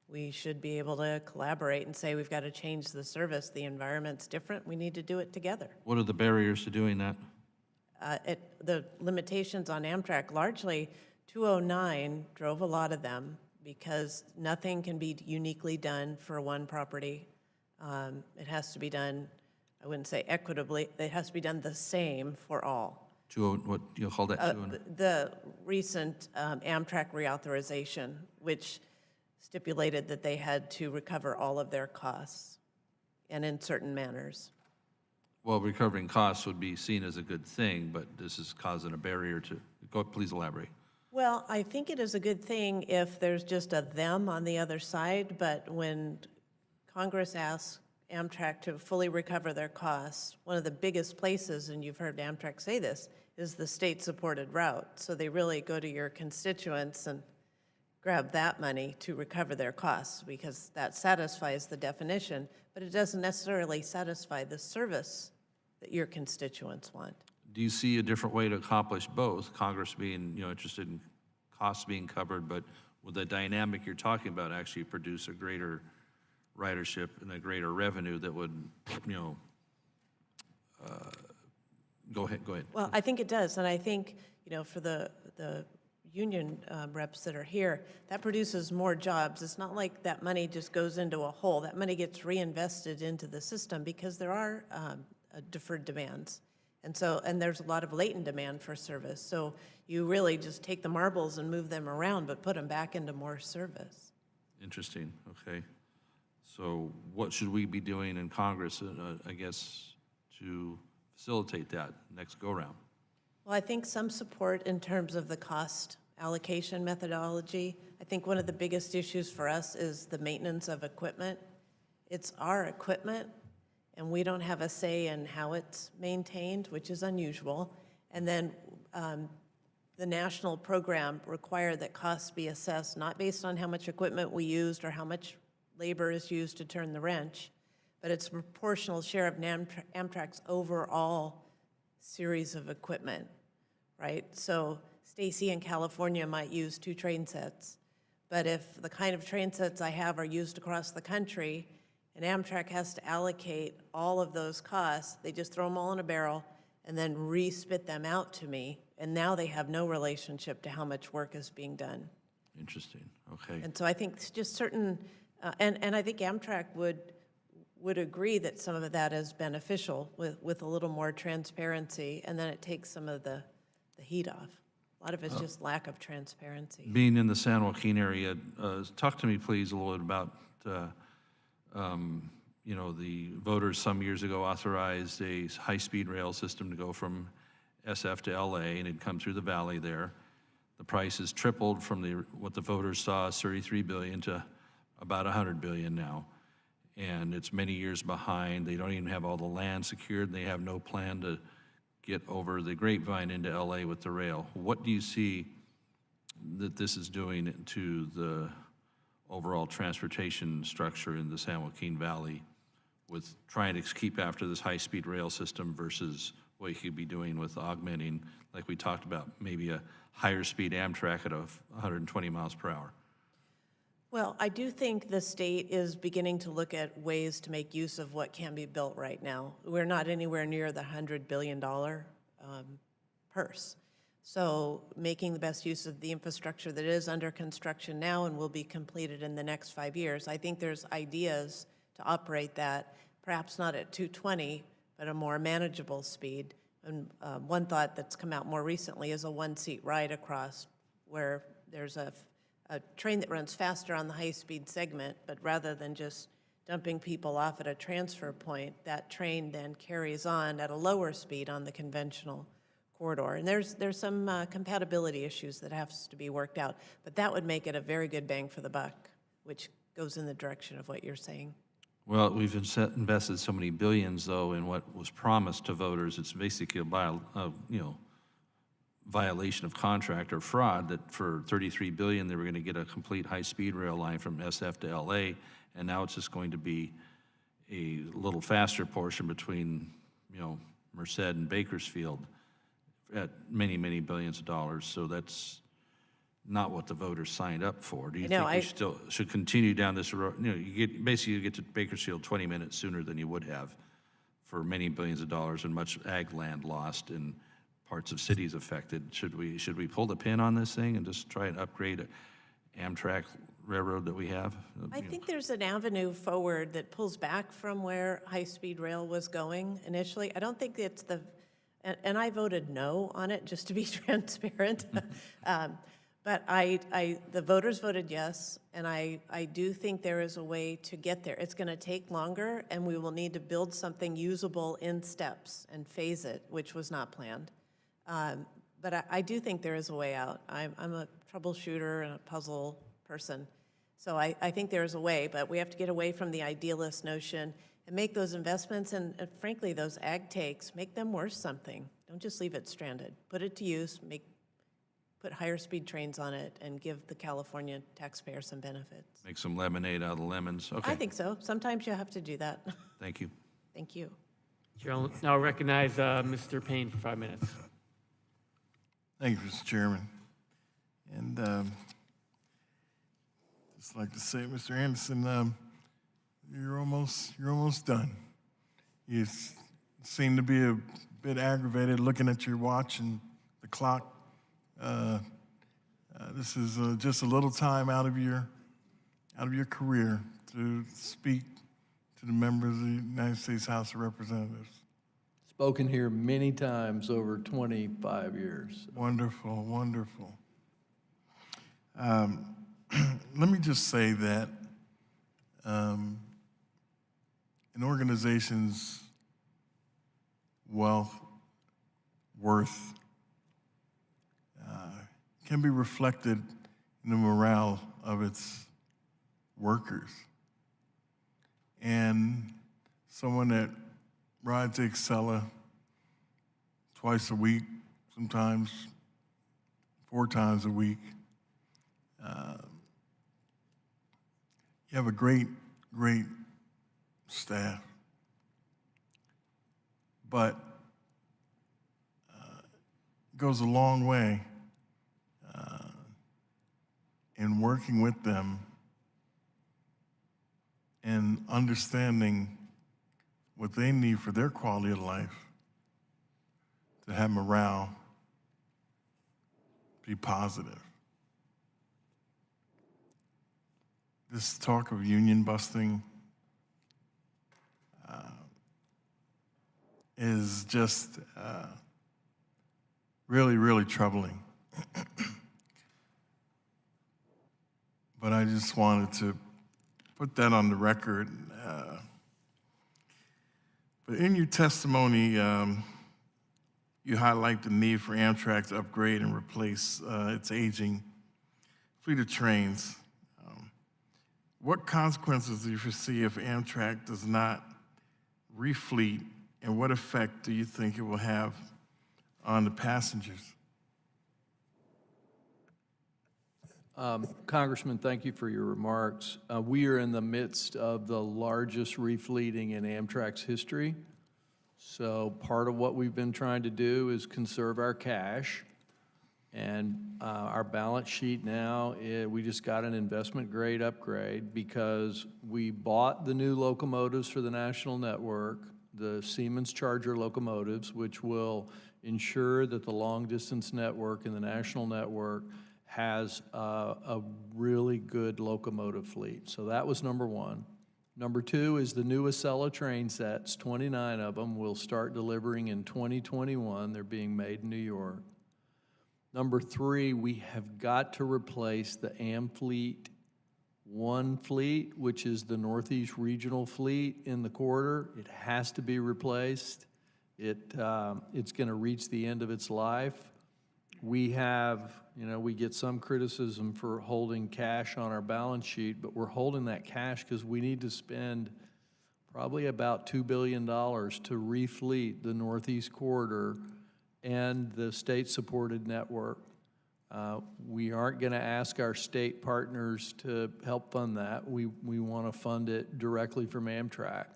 We should be able to collaborate and say we've got to change the service. The environment's different. We need to do it together. What are the barriers to doing that? The limitations on Amtrak, largely 209 drove a lot of them because nothing can be uniquely done for one property. It has to be done, I wouldn't say equitably, it has to be done the same for all. What do you call that? The recent Amtrak reauthorization, which stipulated that they had to recover all of their costs and in certain manners. Well, recovering costs would be seen as a good thing, but this is causing a barrier to, please elaborate. Well, I think it is a good thing if there's just a them on the other side, but when Congress asks Amtrak to fully recover their costs, one of the biggest places, and you've heard Amtrak say this, is the state-supported route. So they really go to your constituents and grab that money to recover their costs because that satisfies the definition, but it doesn't necessarily satisfy the service that your constituents want. Do you see a different way to accomplish both? Congress being, interested in costs being covered, but with the dynamic you're talking about, actually produce a greater ridership and a greater revenue that would, go ahead. Well, I think it does, and I think, for the union reps that are here, that produces more jobs. It's not like that money just goes into a hole. That money gets reinvested into the system because there are deferred demands. And there's a lot of latent demand for service. So you really just take the marbles and move them around, but put them back into more service. Interesting, okay. So what should we be doing in Congress, I guess, to facilitate that next go-round? Well, I think some support in terms of the cost allocation methodology. I think one of the biggest issues for us is the maintenance of equipment. It's our equipment, and we don't have a say in how it's maintained, which is unusual. And then the national program required that costs be assessed not based on how much equipment we used or how much labor is used to turn the wrench, but it's a proportional share of Amtrak's overall series of equipment, right? So Stacy in California might use 2 train sets, but if the kind of train sets I have are used across the country and Amtrak has to allocate all of those costs, they just throw them all in a barrel and then re-spit them out to me, and now they have no relationship to how much work is being done. Interesting, okay. And so I think it's just certain, and I think Amtrak would agree that some of that is beneficial with a little more transparency, and then it takes some of the heat off. A lot of it's just lack of transparency. Being in the San Joaquin area, talk to me, please, a little bit about, the voters some years ago authorized a high-speed rail system to go from SF to LA, and it'd come through the valley there. The price has tripled from what the voters saw as $33 billion to about $100 billion now. And it's many years behind. They don't even have all the land secured, and they have no plan to get over the grapevine into LA with the rail. What do you see that this is doing to the overall transportation structure in the San Joaquin Valley with trying to keep after this high-speed rail system versus what you could be doing with augmenting, like we talked about, maybe a higher speed Amtrak at 120 miles per hour. Well, I do think the state is beginning to look at ways to make use of what can be built right now. We're not anywhere near the $100 billion purse. So making the best use of the infrastructure that is under construction now and will be completed in the next 5 years, I think there's ideas to operate that, perhaps not at 220, but a more manageable speed. And one thought that's come out more recently is a one-seat ride across where there's a train that runs faster on the high-speed segment, but rather than just dumping people off at a transfer point, that train then carries on at a lower speed on the conventional corridor. And there's some compatibility issues that has to be worked out, but that would make it a very good bang for the buck, which goes in the direction of what you're saying. Well, we've invested so many billions, though, in what was promised to voters. It's basically a violation of contract or fraud that for $33 billion they were going to get a complete high-speed rail line from SF to LA, and now it's just going to be a little faster portion between, Merced and Bakersfield at many, many billions of dollars. So that's not what the voters signed up for. Do you think we still should continue down this road? You get to Bakersfield 20 minutes sooner than you would have for many billions of dollars and much ag land lost and parts of cities affected. Should we pull the pin on this thing and just try and upgrade an Amtrak railroad that we have? I think there's an avenue forward that pulls back from where high-speed rail was going initially. I don't think it's and I voted no on it, just to be transparent. But the voters voted yes, and I do think there is a way to get there. It's going to take longer, and we will need to build something usable in steps and phase it, which was not planned. But I do think there is a way out. I'm a troubleshooter and a puzzle person. So I think there is a way, but we have to get away from the idealist notion and make those investments and frankly, those ag takes, make them worth something. Don't just leave it stranded. Put it to use, put higher speed trains on it, and give the California taxpayer some benefits. Make some lemonade out of the lemons. Okay. I think so. Sometimes you have to do that. Thank you. Thank you. Chair will now recognize Mr. Payne for 5 minutes. Thank you, Mr. Chairman. And just like to say, Mr. Anderson, you're almost done. You seem to be a bit aggravated looking at your watch and the clock. This is just a little time out of your career to speak to the members of the United States House of Representatives. Spoken here many times over 25 years. Wonderful, wonderful. Let me just say that an organization's worth can be reflected in the morale of its workers. And someone that rides the Excella twice a week, sometimes 4 times a week, you have a great staff. But it goes a long way in working with them and understanding what they need for their quality of life to have morale be positive. This talk of union busting is just really troubling. But I just wanted to put that on the record. But in your testimony, you highlight the need for Amtrak to upgrade and replace its aging fleet of trains. What consequences do you foresee if Amtrak does not refleet, and what effect do you think it will have on the passengers? Congressman, thank you for your remarks. We are in the midst of the largest refleeting in Amtrak's history. So part of what we've been trying to do is conserve our cash. And our balance sheet now, we just got an investment grade upgrade because we bought the new locomotives for the national network, the Siemens Charger locomotives, which will ensure that the long distance network and the national network has a really good locomotive fleet. So that was number one. Number two is the new Acela train sets, 29 of them, will start delivering in 2021. They're being made in New York. Number three, we have got to replace the Amfleet 1 fleet, which is the Northeast Regional fleet in the corridor. It has to be replaced. It's going to reach the end of its life. We have, we get some criticism for holding cash on our balance sheet, but we're holding that cash because we need to spend probably about $2 billion to refleet the Northeast Corridor and the state-supported network. We aren't going to ask our state partners to help fund that. We want to fund it directly from Amtrak.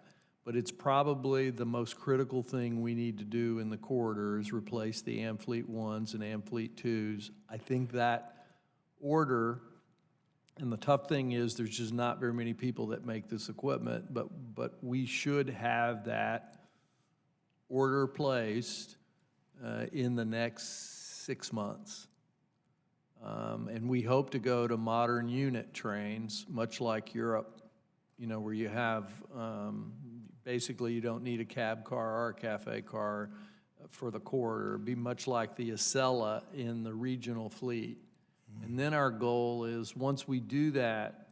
But it's probably the most critical thing we need to do in the corridor is replace the Amfleet 1s and Amfleet 2s. I think that order, and the tough thing is there's just not very many people that make this equipment, but we should have that order placed in the next 6 months. And we hope to go to modern unit trains, much like Europe, where you have, basically you don't need a cab car or a cafe car for the corridor. It'd be much like the Acela in the regional fleet. And then our goal is, once we do that,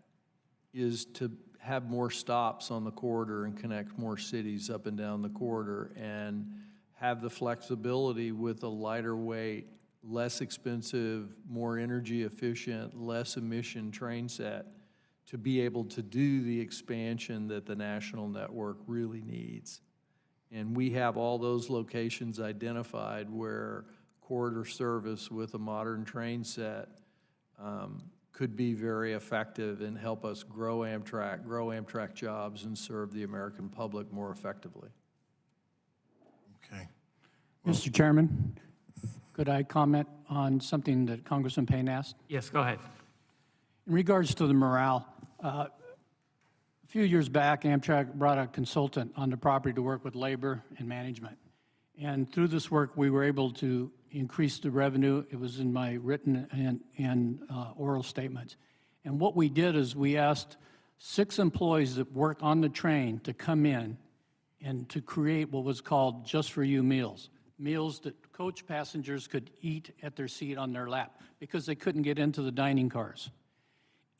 is to have more stops on the corridor and connect more cities up and down the corridor and have the flexibility with a lighter weight, less expensive, more energy efficient, less emission train set to be able to do the expansion that the national network really needs. And we have all those locations identified where corridor service with a modern train set could be very effective and help us grow Amtrak jobs, and serve the American public more effectively. Okay. Mr. Chairman, could I comment on something that Congressman Payne asked? Yes, go ahead. In regards to the morale, a few years back, Amtrak brought a consultant on the property to work with labor and management. And through this work, we were able to increase the revenue. It was in my written and oral statements. And what we did is we asked 6 employees that work on the train to come in and to create what was called Just For You meals. Meals that coach passengers could eat at their seat on their lap because they couldn't get into the dining cars.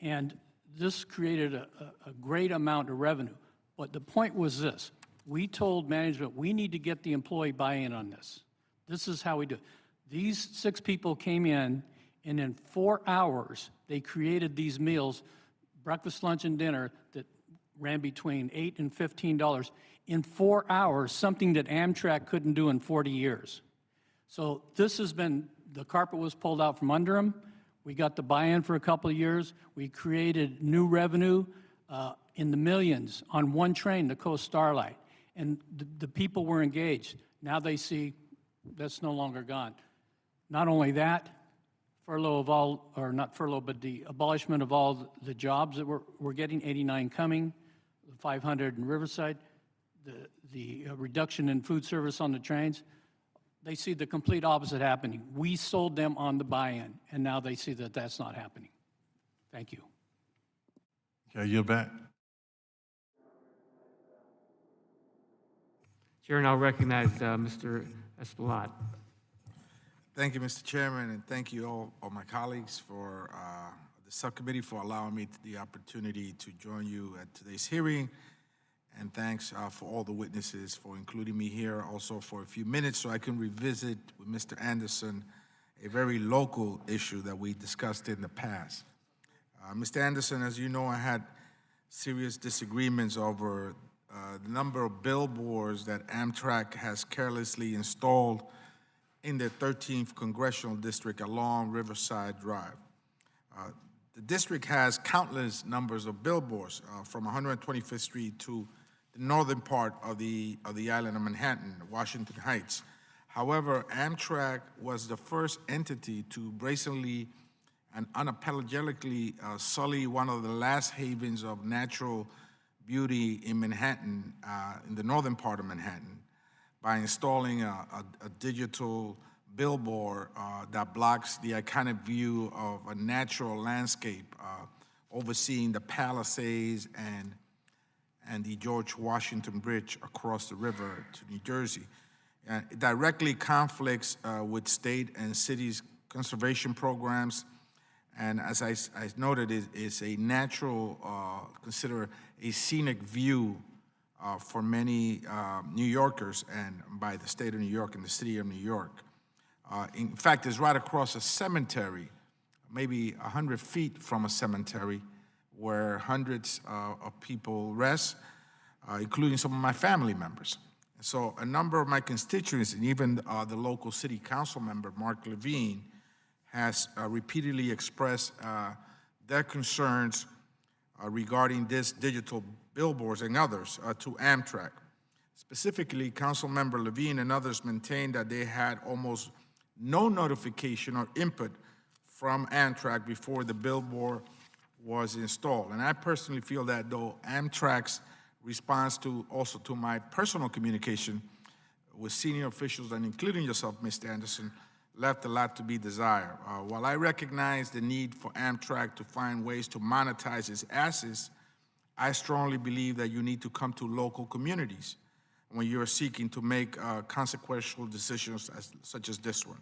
And this created a great amount of revenue. But the point was this: we told management we need to get the employee buy-in on this. This is how we do it. These 6 people came in, and in 4 hours, they created these meals, breakfast, lunch, and dinner, that ran between $8 and $15 in 4 hours, something that Amtrak couldn't do in 40 years. So this has been, the carpet was pulled out from under them. We got the buy-in for a couple of years. We created new revenue in the millions on one train, the Coast Starlight. And the people were engaged. Now they see that's no longer gone. Not only that, furlough of all, or not furlough, but the abolishment of all the jobs that we're getting, 89 coming, 500 in Riverside, the reduction in food service on the trains. They see the complete opposite happening. We sold them on the buy-in, and now they see that that's not happening. Thank you. Okay, you're back. Chair, now recognize Mr. Esplat. Thank you, Mr. Chairman, and thank you all my colleagues for the subcommittee for allowing me the opportunity to join you at today's hearing. And thanks for all the witnesses for including me here, also for a few minutes so I can revisit with Mr. Anderson a very local issue that we discussed in the past. Mr. Anderson, as you know, I had serious disagreements over the number of billboards that Amtrak has carelessly installed in the 13th Congressional District along Riverside Drive. The district has countless numbers of billboards from 125th Street to the northern part of the island of Manhattan, Washington Heights. However, Amtrak was the first entity to brazenly and unapologetically sully one of the last havens of natural beauty in Manhattan, in the northern part of Manhattan, by installing a digital billboard that blocks the iconic view of a natural landscape overseeing the Palisades and the George Washington Bridge across the river to New Jersey. It directly conflicts with state and cities' conservation programs, and as I noted, it's a natural, consider a scenic view for many New Yorkers and by the state of New York and the city of New York. In fact, it's right across a cemetery, maybe 100 feet from a cemetery where hundreds of people rest, including some of my family members. So a number of my constituents and even the local city council member, Mark Levine, has repeatedly expressed their concerns regarding this digital billboards and others to Amtrak. Specifically, Councilmember Levine and others maintained that they had almost no notification or input from Amtrak before the billboard was installed. And I personally feel that though Amtrak's response to my personal communication with senior officials and including yourself, Mr. Anderson, left a lot to be desired. While I recognize the need for Amtrak to find ways to monetize its assets, I strongly believe that you need to come to local communities when you're seeking to make consequential decisions such as this one.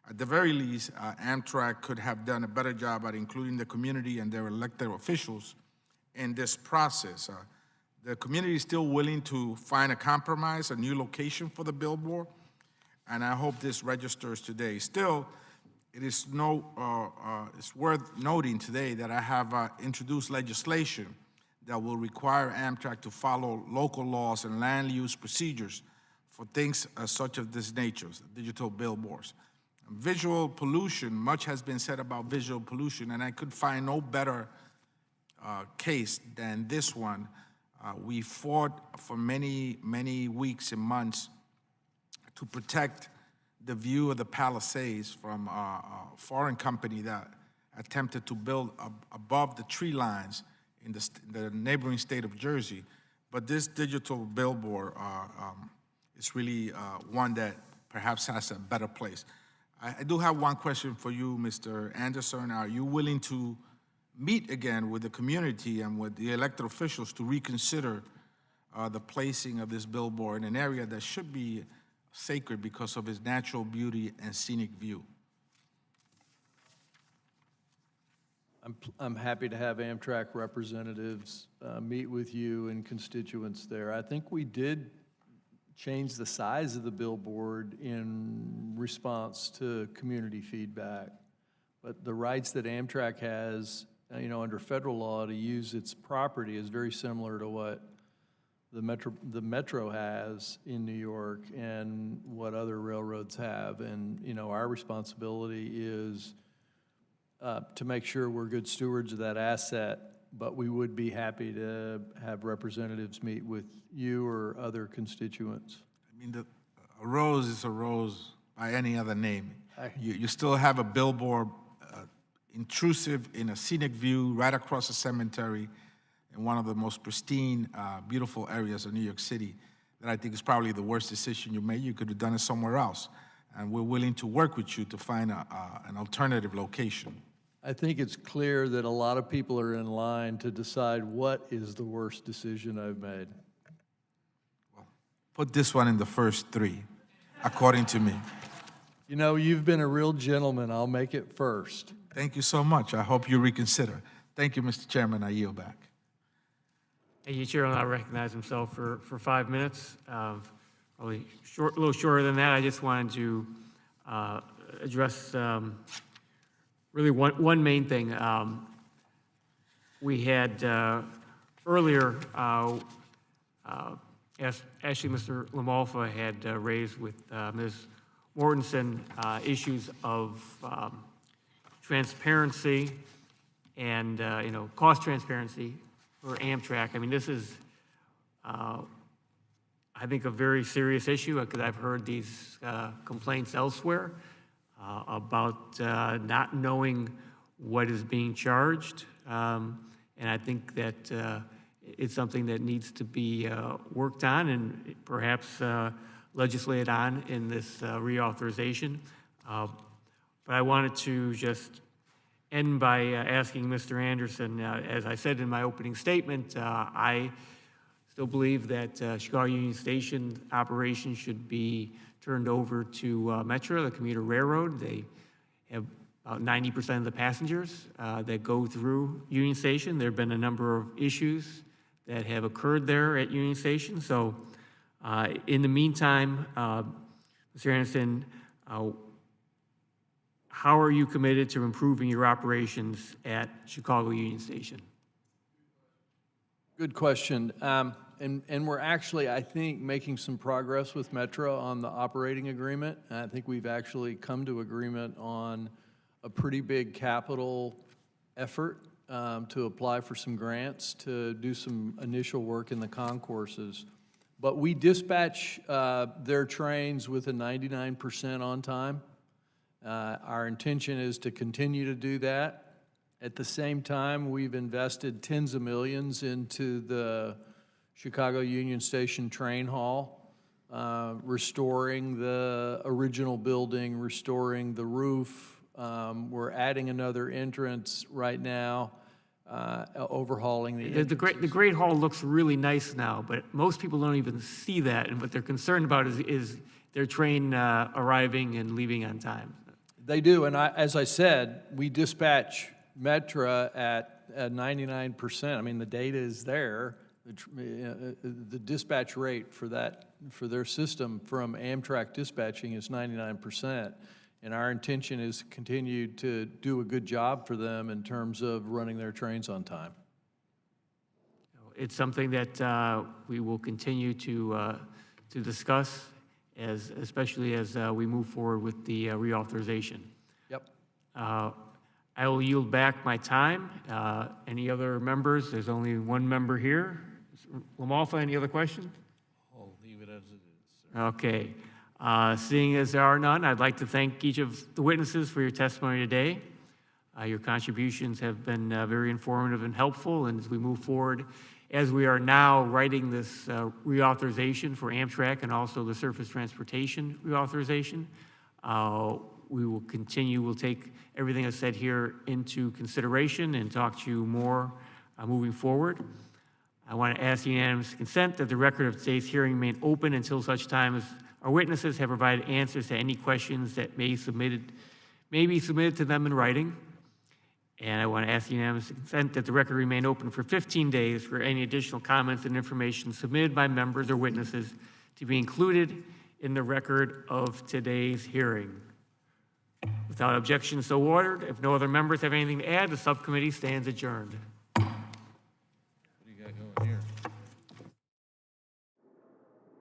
At the very least, Amtrak could have done a better job at including the community and their elected officials in this process. The community is still willing to find a compromise, a new location for the billboard, and I hope this registers today. Still, it's worth noting today that I have introduced legislation that will require Amtrak to follow local laws and land use procedures for things such as this nature, digital billboards. Visual pollution, much has been said about visual pollution, and I could find no better case than this one. We fought for many, many weeks and months to protect the view of the Palisades from a foreign company that attempted to build above the tree lines in the neighboring state of Jersey. But this digital billboard is really one that perhaps has a better place. I do have one question for you, Mr. Anderson. Are you willing to meet again with the community and with the elected officials to reconsider the placing of this billboard in an area that should be sacred because of its natural beauty and scenic view? I'm happy to have Amtrak representatives meet with you and constituents there. I think we did change the size of the billboard in response to community feedback. But the rights that Amtrak has, under federal law to use its property is very similar to what the Metro has in New York and what other railroads have. And, our responsibility is to make sure we're good stewards of that asset, but we would be happy to have representatives meet with you or other constituents. I mean, a rose is a rose by any other name. You still have a billboard intrusive in a scenic view right across a cemetery in one of the most pristine, beautiful areas of New York City that I think is probably the worst decision you made. You could have done it somewhere else. And we're willing to work with you to find an alternative location. I think it's clear that a lot of people are in line to decide what is the worst decision I've made. Well, put this one in the first three, according to me. You've been a real gentleman. I'll make it first. Thank you so much. I hope you reconsider. Thank you, Mr. Chairman. I yield back. Thank you, Chair will now recognize himself for 5 minutes. Probably a little shorter than that. I just wanted to address really one main thing. We had earlier, actually Mr. Lamalfa had raised with Ms. Mortensen issues of transparency and cost transparency for Amtrak. I mean, this is I think, a very serious issue, because I've heard these complaints elsewhere about not knowing what is being charged. And I think that it's something that needs to be worked on and perhaps legislated on in this reauthorization. But I wanted to just end by asking Mr. Anderson, as I said in my opening statement, I still believe that Chicago Union Station operation should be turned over to Metro, the commuter railroad. They have about 90% of the passengers that go through Union Station. There have been a number of issues that have occurred there at Union Station. So in the meantime, Mr. Anderson, how are you committed to improving your operations at Chicago Union Station? Good question. And we're actually, I think, making some progress with Metro on the operating agreement. And I think we've actually come to agreement on a pretty big capital effort to apply for some grants to do some initial work in the concourses. But we dispatch their trains with a 99% on time. Our intention is to continue to do that. At the same time, we've invested tens of millions into the Chicago Union Station train hall, restoring the original building, restoring the roof. We're adding another entrance right now, overhauling the The Great Hall looks really nice now, but most people don't even see that, and what they're concerned about is their train arriving and leaving on time. They do, and as I said, we dispatch Metra at 99%. I mean, the data is there. The dispatch rate for their system from Amtrak dispatching is 99%, and our intention is to continue to do a good job for them in terms of running their trains on time. It's something that we will continue to discuss, especially as we move forward with the reauthorization. Yep. I will yield back my time. Any other members? There's only one member here. Lamalfa, any other questions? I'll leave it as it is, sir. Okay. Seeing as there are none, I'd like to thank each of the witnesses for your testimony today. Your contributions have been very informative and helpful, and as we move forward, as we are now writing this reauthorization for Amtrak and also the surface transportation reauthorization, we will continue, we'll take everything that's said here into consideration and talk to you more moving forward. I want to ask unanimous consent that the record of today's hearing remain open until such time as our witnesses have provided answers to any questions that may be submitted to them in writing. And I want to ask unanimous consent that the record remain open for 15 days for any additional comments and information submitted by members or witnesses to be included in the record of today's hearing. Without objection, so ordered. If no other members have anything to add, the subcommittee stands adjourned.